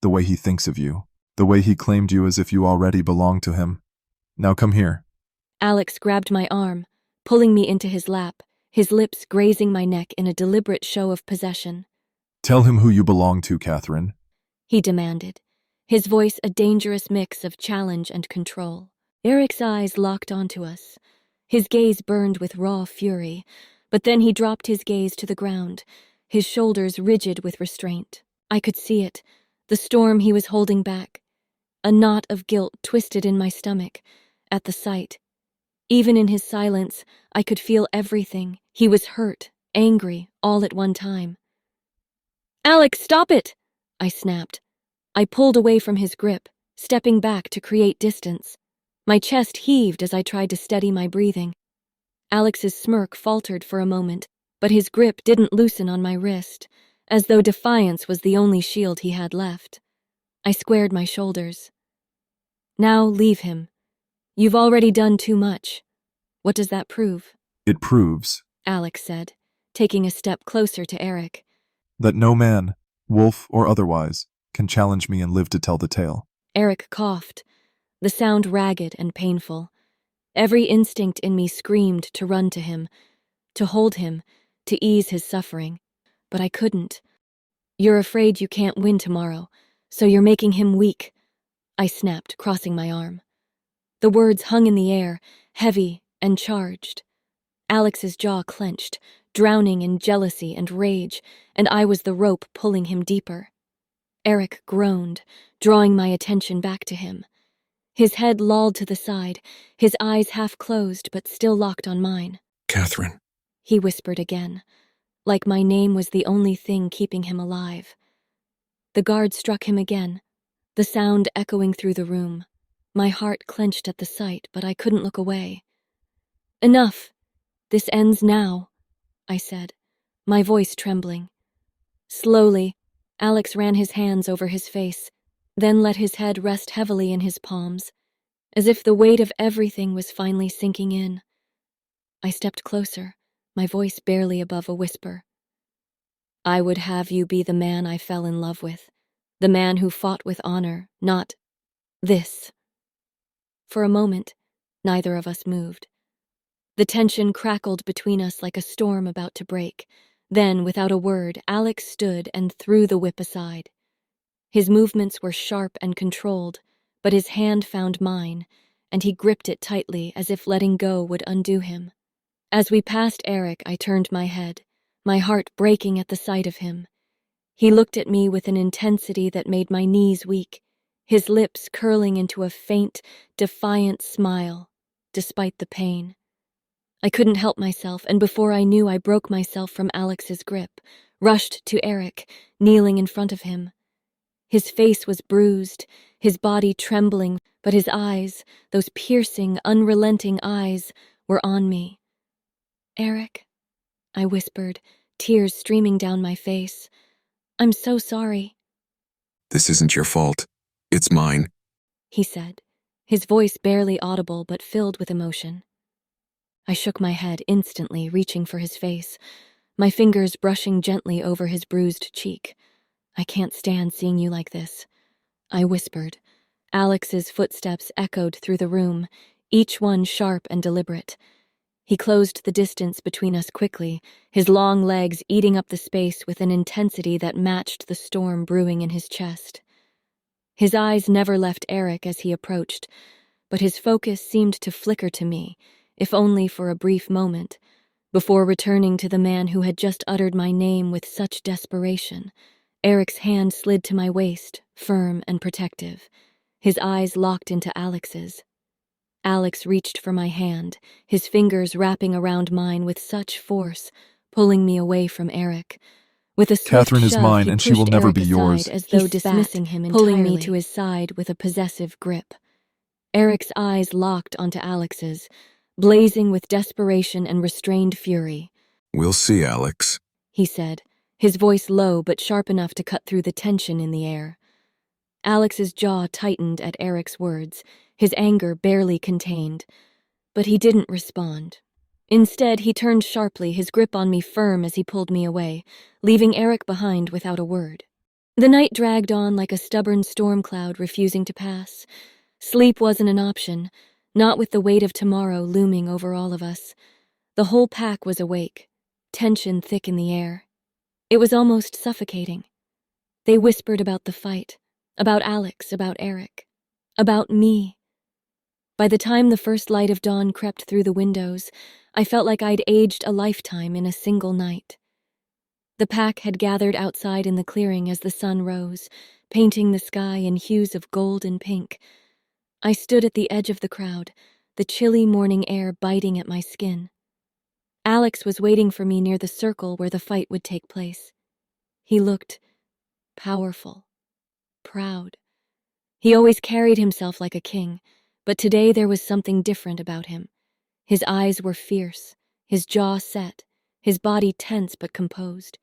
the way he thinks of you, the way he claimed you as if you already belonged to him. Now come here. Alex grabbed my arm, pulling me into his lap, his lips grazing my neck in a deliberate show of possession. Tell him who you belong to, Catherine, he demanded, his voice a dangerous mix of challenge and control. Eric's eyes locked onto us. His gaze burned with raw fury, but then he dropped his gaze to the ground, his shoulders rigid with restraint. I could see it, the storm he was holding back. A knot of guilt twisted in my stomach at the sight. Even in his silence, I could feel everything. He was hurt, angry, all at one time. Alex, stop it! I snapped. I pulled away from his grip, stepping back to create distance. My chest heaved as I tried to steady my breathing. Alex's smirk faltered for a moment, but his grip didn't loosen on my wrist, as though defiance was the only shield he had left. I squared my shoulders. Now leave him. You've already done too much. What does that prove? It proves, Alex said, taking a step closer to Eric, that no man, wolf or otherwise, can challenge me and live to tell the tale. Eric coughed, the sound ragged and painful. Every instinct in me screamed to run to him, to hold him, to ease his suffering. But I couldn't. You're afraid you can't win tomorrow, so you're making him weak, I snapped, crossing my arm. The words hung in the air, heavy and charged. Alex's jaw clenched, drowning in jealousy and rage, and I was the rope pulling him deeper. Eric groaned, drawing my attention back to him. His head lolled to the side, his eyes half closed but still locked on mine. Catherine, He whispered again, like my name was the only thing keeping him alive. The guard struck him again, the sound echoing through the room. My heart clenched at the sight, but I couldn't look away. Enough! This ends now, I said, my voice trembling. Slowly, Alex ran his hands over his face, then let his head rest heavily in his palms, as if the weight of everything was finally sinking in. I stepped closer, my voice barely above a whisper. I would have you be the man I fell in love with, the man who fought with honor, not this. For a moment, neither of us moved. The tension crackled between us like a storm about to break. Then, without a word, Alex stood and threw the whip aside. His movements were sharp and controlled, but his hand found mine, and he gripped it tightly as if letting go would undo him. As we passed Eric, I turned my head, my heart breaking at the sight of him. He looked at me with an intensity that made my knees weak, his lips curling into a faint, defiant smile, despite the pain. I couldn't help myself, and before I knew, I broke myself from Alex's grip, rushed to Eric, kneeling in front of him. His face was bruised, his body trembling, but his eyes, those piercing, unrelenting eyes, were on me. Eric, I whispered, tears streaming down my face. I'm so sorry. this isn't your fault. It's mine. He said, his voice barely audible but filled with emotion. I shook my head instantly, reaching for his face, my fingers brushing gently over his bruised cheek. I can't stand seeing you like this, I whispered. Alex's footsteps echoed through the room, each one sharp and deliberate. He closed the distance between us quickly, his long legs eating up the space with an intensity that matched the storm brewing in his chest. His eyes never left Eric as he approached, but his focus seemed to flicker to me, if only for a brief moment, before returning to the man who had just uttered my name with such desperation. Eric's hand slid to my waist, firm and protective, his eyes locked into Alex's. Alex reached for my hand, his fingers wrapping around mine with such force, pulling me away from Eric. With a swift Catherine is shove, mine, he and she will pushed never Eric be yours. aside as though He dismissing spat, him entirely, pulling me entirely. to his side with a possessive grip. Eric's eyes locked onto Alex's, blazing with desperation and restrained fury. We'll see, Alex, He said, his voice low but sharp enough to cut through the tension in the air. Alex's jaw tightened at Eric's words, his anger barely contained, but he didn't respond. Instead, he turned sharply, his grip on me firm as he pulled me away, leaving Eric behind without a word. The night dragged on like a stubborn storm cloud refusing to pass. Sleep wasn't an option, not with the weight of tomorrow looming over all of us. The whole pack was awake, tension thick in the air. It was almost suffocating. They whispered about the fight, about Alex, about Eric, about me. By the time the first light of dawn crept through the windows, I felt like I'd aged a lifetime in a single night. The pack had gathered outside in the clearing as the sun rose, painting the sky in hues of gold and pink. I stood at the edge of the crowd, the chilly morning air biting at my skin. Alex was waiting for me near the circle where the fight would take place. He looked powerful, proud. He always carried himself like a king, but today there was something different about him. His eyes were fierce, his jaw set, his body tense but composed.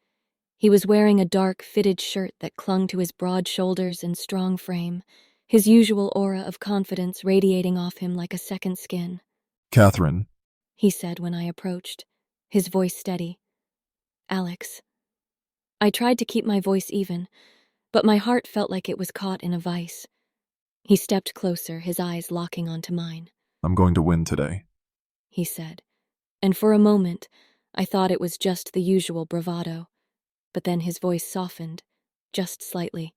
He was wearing a dark, fitted shirt that clung to his broad shoulders and strong frame, his usual aura of confidence radiating off him like a second skin. Catherine, He said when I approached, his voice steady. Alex. I tried to keep my voice even, but my heart felt like it was caught in a vice. He stepped closer, his eyes locking onto mine. I'm going to win today, He said, and for a moment, I thought it was just the usual bravado. But then his voice softened, just slightly.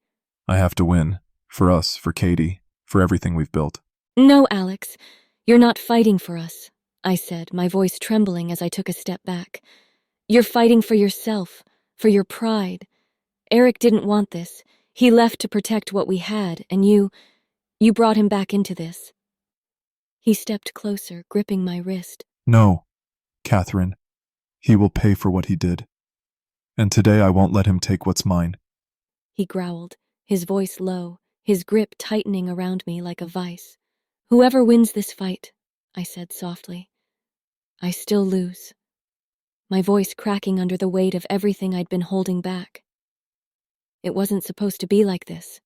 I have to win. For us, for Katie, for everything we've built. No, Alex, you're not fighting for us, I said, my voice trembling as I took a step back. You're fighting for yourself, for your pride. Eric didn't want this. He left to protect what we had, and you brought him back into this. He stepped closer, gripping my wrist. No, Catherine. He will pay for what he did. And today I won't let him take what's mine. He growled, his voice low, his grip tightening around me like a vice. Whoever wins this fight, I said softly. I still lose. My voice cracking under the weight of everything I'd been holding back. It wasn't supposed to be like this.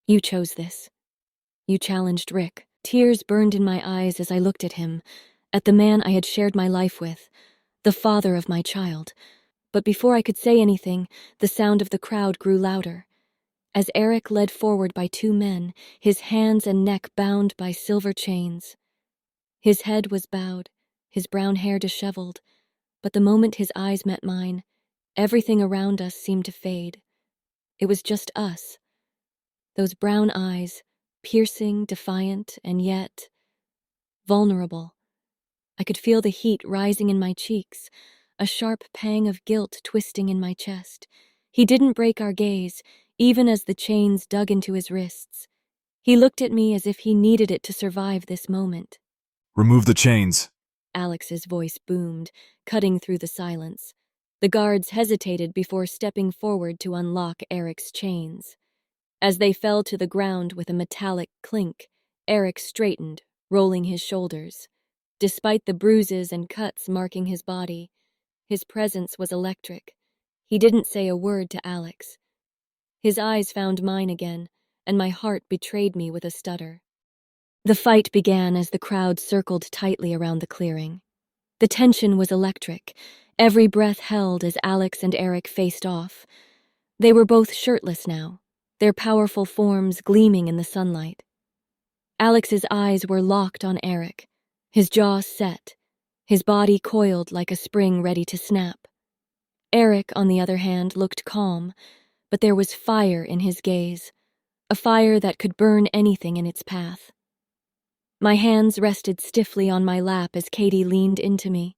You chose this. You challenged Rick. Tears burned in my eyes as I looked at him, at the man I had shared my life with, the father of my child. But before I could say anything, the sound of the crowd grew louder. As Eric led forward by two men, his hands and neck bound by silver chains. His head was bowed, his brown hair disheveled, but the moment his eyes met mine, everything around us seemed to fade. It was just us. Those brown eyes, piercing, defiant, and yet vulnerable. I could feel the heat rising in my cheeks, a sharp pang of guilt twisting in my chest. He didn't break our gaze, even as the chains dug into his wrists. He looked at me as if he needed it to survive this moment. Remove the chains. Alex's voice boomed, cutting through the silence. The guards hesitated before stepping forward to unlock Eric's chains. As they fell to the ground with a metallic clink, Eric straightened, rolling his shoulders. Despite the bruises and cuts marking his body, his presence was electric. He didn't say a word to Alex. His eyes found mine again, and my heart betrayed me with a stutter. The fight began as the crowd circled tightly around the clearing. The tension was electric, every breath held as Alex and Eric faced off. They were both shirtless now, their powerful forms gleaming in the sunlight. Alex's eyes were locked on Eric, his jaw set, his body coiled like a spring ready to snap. Eric, on the other hand, looked calm, but there was fire in his gaze, a fire that could burn anything in its path. My hands rested stiffly on my lap as Katie leaned into me,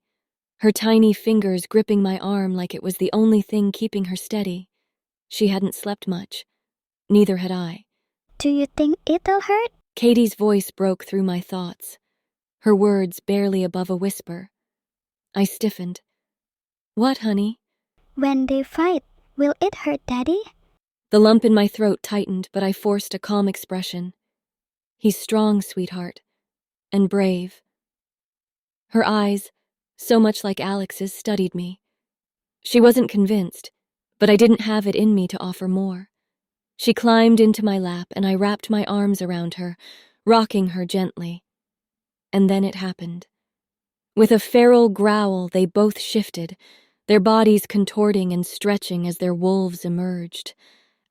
her tiny fingers gripping my arm like it was the only thing keeping her steady. She hadn't slept much. Neither had I. Do you think it'll hurt? Katie's voice broke through my thoughts, her words barely above a whisper. I stiffened. What, honey? When they fight, will it hurt, Daddy? The lump in my throat tightened, but I forced a calm expression. He's strong, sweetheart, and brave. Her eyes, so much like Alex's, studied me. She wasn't convinced, but I didn't have it in me to offer more. She climbed into my lap, and I wrapped my arms around her, rocking her gently. And then it happened. With a feral growl, they both shifted, their bodies contorting and stretching as their wolves emerged.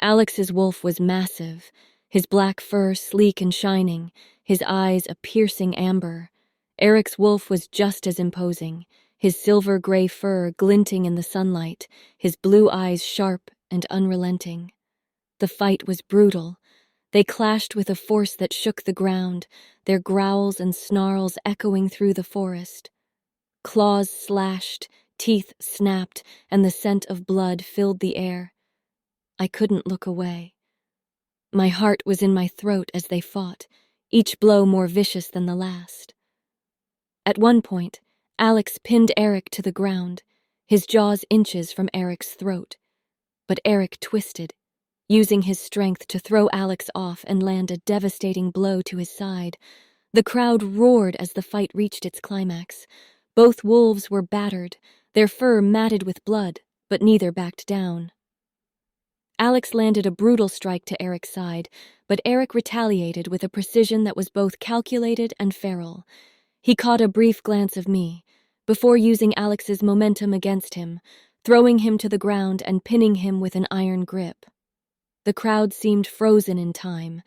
Alex's wolf was massive, his black fur sleek and shining, his eyes a piercing amber. Eric's wolf was just as imposing, his silver-gray fur glinting in the sunlight, his blue eyes sharp and unrelenting. The fight was brutal. They clashed with a force that shook the ground, their growls and snarls echoing through the forest. Claws slashed, teeth snapped, and the scent of blood filled the air. I couldn't look away. My heart was in my throat as they fought, each blow more vicious than the last. At one point, Alex pinned Eric to the ground, his jaws inches from Eric's throat. But Eric twisted, using his strength to throw Alex off and land a devastating blow to his side. The crowd roared as the fight reached its climax. Both wolves were battered, their fur matted with blood, but neither backed down. Alex landed a brutal strike to Eric's side, but Eric retaliated with a precision that was both calculated and feral. He caught a brief glance of me, before using Alex's momentum against him, throwing him to the ground and pinning him with an iron grip. The crowd seemed frozen in time.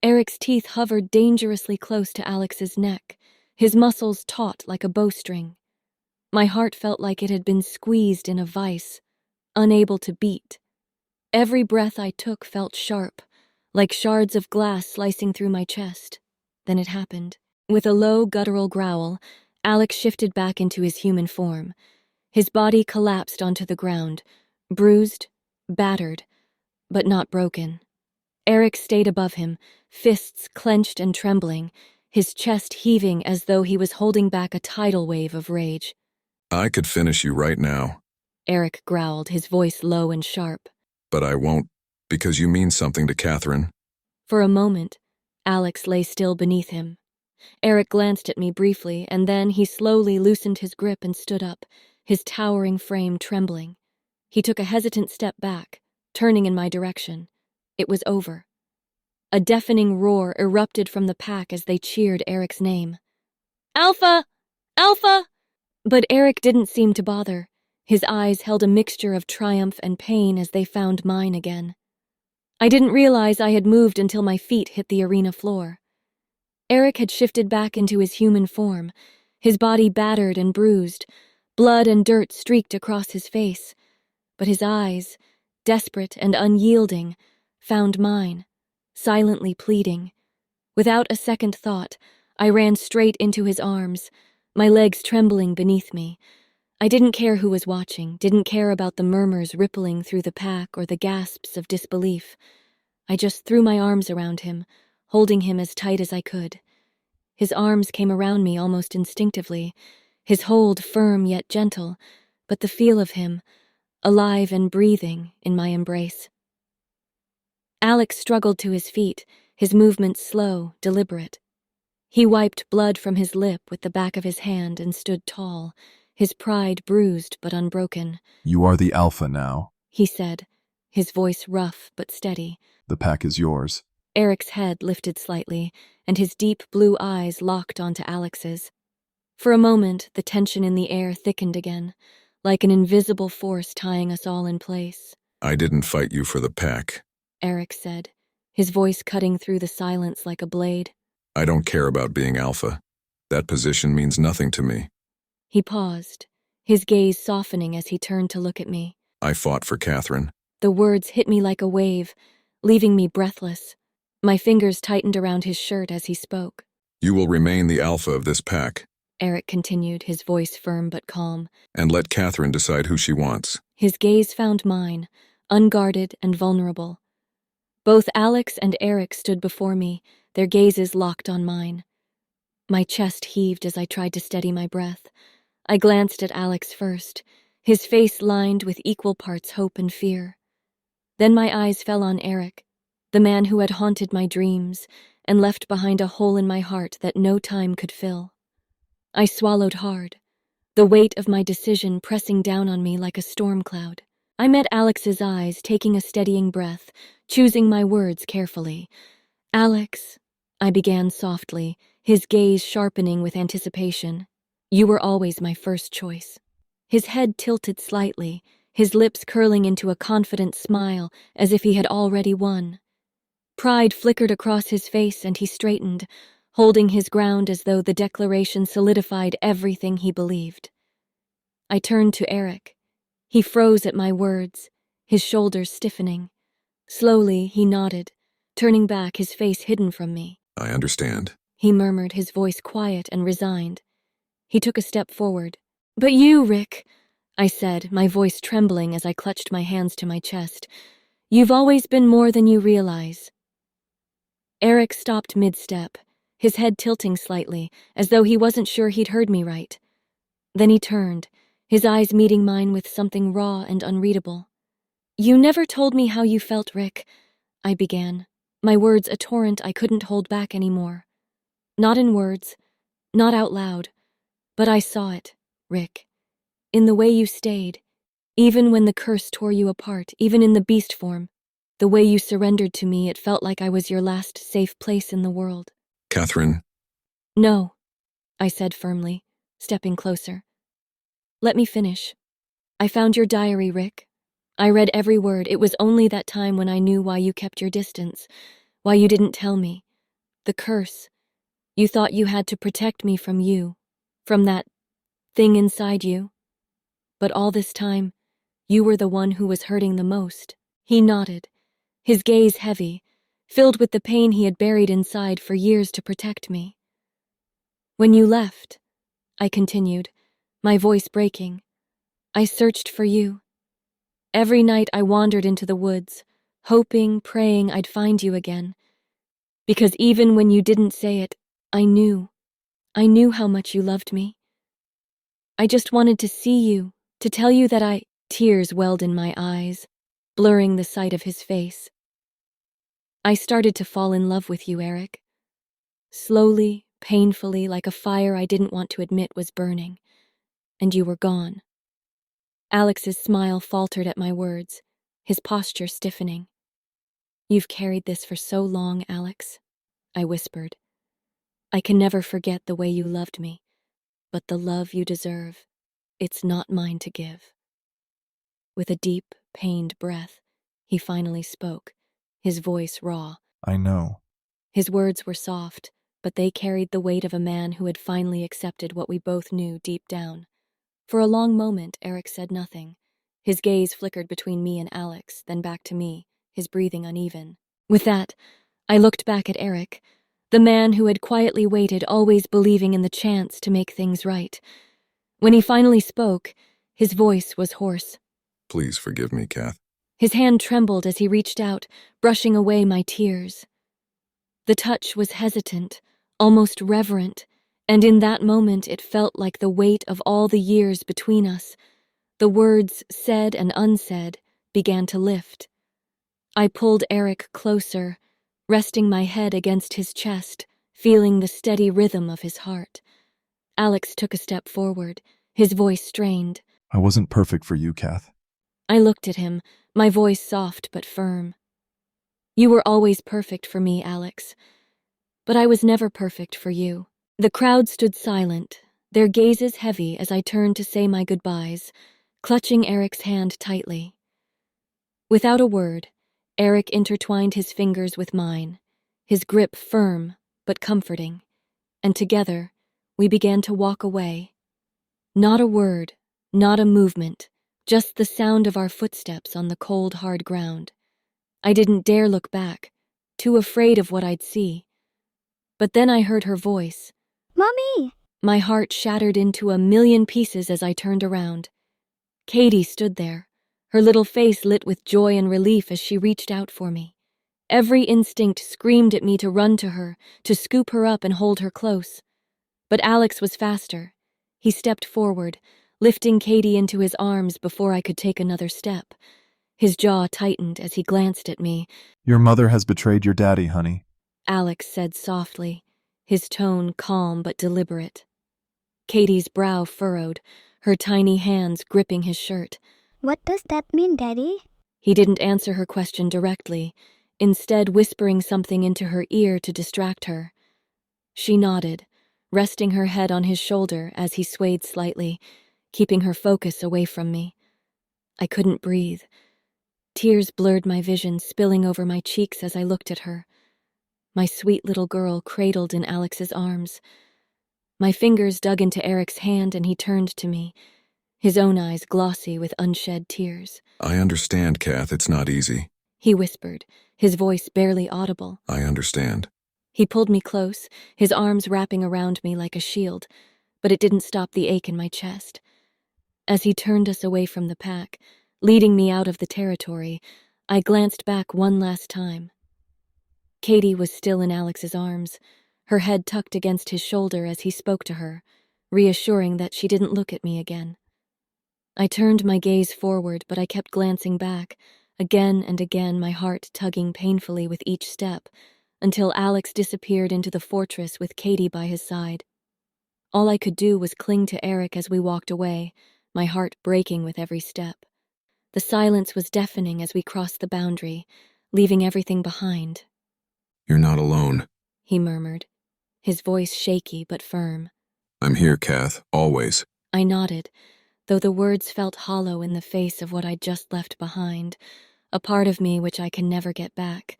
Eric's teeth hovered dangerously close to Alex's neck, his muscles taut like a bowstring. My heart felt like it had been squeezed in a vice, unable to beat. Every breath I took felt sharp, like shards of glass slicing through my chest. Then it happened. With a low, guttural growl, Alex shifted back into his human form. His body collapsed onto the ground, bruised, battered, but not broken. Eric stayed above him, fists clenched and trembling, his chest heaving as though he was holding back a tidal wave of rage. I could finish you right now. Eric growled, his voice low and sharp. But I won't, because you mean something to Catherine. For a moment, Alex lay still beneath him. Eric glanced at me briefly, and then he slowly loosened his grip and stood up, his towering frame trembling. He took a hesitant step back, turning in my direction. It was over. A deafening roar erupted from the pack as they cheered Eric's name. "Alpha! Alpha!" But Eric didn't seem to bother. His eyes held a mixture of triumph and pain as they found mine again. I didn't realize I had moved until my feet hit the arena floor. Eric had shifted back into his human form, his body battered and bruised, blood and dirt streaked across his face. But his eyes, desperate and unyielding, found mine, silently pleading. Without a second thought, I ran straight into his arms, my legs trembling beneath me. I didn't care who was watching, didn't care about the murmurs rippling through the pack or the gasps of disbelief. I just threw my arms around him, holding him as tight as I could. His arms came around me almost instinctively, his hold firm yet gentle, but the feel of him, alive and breathing, in my embrace. Alex struggled to his feet, his movements slow, deliberate. He wiped blood from his lip with the back of his hand and stood tall, his pride bruised but unbroken. You are the alpha now, he said, his voice rough but steady. The pack is yours. Eric's head lifted slightly, and his deep blue eyes locked onto Alex's. For a moment, the tension in the air thickened again, like an invisible force tying us all in place. I didn't fight you for the pack, Eric said, his voice cutting through the silence like a blade. I don't care about being alpha. That position means nothing to me. He paused, his gaze softening as he turned to look at me. I fought for Catherine. The words hit me like a wave, leaving me breathless. My fingers tightened around his shirt as he spoke. You will remain the alpha of this pack, Eric continued, his voice firm but calm. And let Catherine decide who she wants. His gaze found mine, unguarded and vulnerable. Both Alex and Eric stood before me, their gazes locked on mine. My chest heaved as I tried to steady my breath. I glanced at Alex first, his face lined with equal parts hope and fear. Then my eyes fell on Eric, the man who had haunted my dreams and left behind a hole in my heart that no time could fill. I swallowed hard, the weight of my decision pressing down on me like a storm cloud. I met Alex's eyes, taking a steadying breath, choosing my words carefully. "Alex," I began softly, his gaze sharpening with anticipation. You were always my first choice. His head tilted slightly, his lips curling into a confident smile as if he had already won. Pride flickered across his face and he straightened, holding his ground as though the declaration solidified everything he believed. I turned to Eric. He froze at my words, his shoulders stiffening. Slowly, he nodded, turning back, his face hidden from me. I understand. He murmured, his voice quiet and resigned. He took a step forward. But you, Rick, I said, my voice trembling as I clutched my hands to my chest. You've always been more than you realize. Eric stopped mid-step, his head tilting slightly, as though he wasn't sure he'd heard me right. Then he turned, his eyes meeting mine with something raw and unreadable. You never told me how you felt, Rick, I began, my words a torrent I couldn't hold back anymore. Not in words, not out loud, but I saw it, Rick. In the way you stayed, even when the curse tore you apart, even in the beast form, the way you surrendered to me, it felt like I was your last safe place in the world. Catherine. No, I said firmly, stepping closer. Let me finish. I found your diary, Rick. I read every word. It was only that time when I knew why you kept your distance, why you didn't tell me. The curse. You thought you had to protect me from you, from that thing inside you. But all this time, you were the one who was hurting the most. He nodded, his gaze heavy, filled with the pain he had buried inside for years to protect me. When you left, I continued, my voice breaking, I searched for you. Every night I wandered into the woods, hoping, praying I'd find you again. Because even when you didn't say it, I knew how much you loved me. I just wanted to see you, to tell you that tears welled in my eyes, blurring the sight of his face. I started to fall in love with you, Eric. Slowly, painfully, like a fire I didn't want to admit was burning. And you were gone. Alex's smile faltered at my words, his posture stiffening. You've carried this for so long, Alex, I whispered. I can never forget the way you loved me, but the love you deserve, it's not mine to give. With a deep, pained breath, he finally spoke, his voice raw. I know. His words were soft, but they carried the weight of a man who had finally accepted what we both knew deep down. For a long moment, Eric said nothing. His gaze flickered between me and Alex, then back to me, his breathing uneven. With that, I looked back at Eric, the man who had quietly waited, always believing in the chance to make things right. When he finally spoke, his voice was hoarse. Please forgive me, Kath. His hand trembled as he reached out, brushing away my tears. The touch was hesitant, almost reverent, and in that moment it felt like the weight of all the years between us. The words, said and unsaid, began to lift. I pulled Eric closer, resting my head against his chest, feeling the steady rhythm of his heart. Alex took a step forward, his voice strained. I wasn't perfect for you, Kath. I looked at him, my voice soft but firm. You were always perfect for me, Alex, but I was never perfect for you. The crowd stood silent, their gazes heavy as I turned to say my goodbyes, clutching Eric's hand tightly. Without a word, Eric intertwined his fingers with mine, his grip firm but comforting, and together we began to walk away. Not a word, not a movement, just the sound of our footsteps on the cold, hard ground. I didn't dare look back, too afraid of what I'd see. But then I heard her voice. Mommy! My heart shattered into a million pieces as I turned around. Katie stood there, her little face lit with joy and relief as she reached out for me. Every instinct screamed at me to run to her, to scoop her up and hold her close. But Alex was faster. He stepped forward, lifting Katie into his arms before I could take another step. His jaw tightened as he glanced at me. Your mother has betrayed your daddy, honey, Alex said softly, his tone calm but deliberate. Katie's brow furrowed, her tiny hands gripping his shirt. What does that mean, Daddy? He didn't answer her question directly, instead whispering something into her ear to distract her. She nodded, resting her head on his shoulder as he swayed slightly, keeping her focus away from me. I couldn't breathe. Tears blurred my vision, spilling over my cheeks as I looked at her. My sweet little girl cradled in Alex's arms. My fingers dug into Eric's hand and he turned to me, his own eyes glossy with unshed tears. I understand, Kath, it's not easy. He whispered, his voice barely audible. I understand. He pulled me close, his arms wrapping around me like a shield, but it didn't stop the ache in my chest. As he turned us away from the pack, leading me out of the territory, I glanced back one last time. Katie was still in Alex's arms, her head tucked against his shoulder as he spoke to her, reassuring that she didn't look at me again. I turned my gaze forward, but I kept glancing back, again and again, my heart tugging painfully with each step, until Alex disappeared into the fortress with Katie by his side. All I could do was cling to Eric as we walked away, my heart breaking with every step. The silence was deafening as we crossed the boundary, leaving everything behind. You're not alone, he murmured, his voice shaky but firm. I'm here, Kath, always. I nodded, though the words felt hollow in the face of what I'd just left behind, a part of me which I can never get back.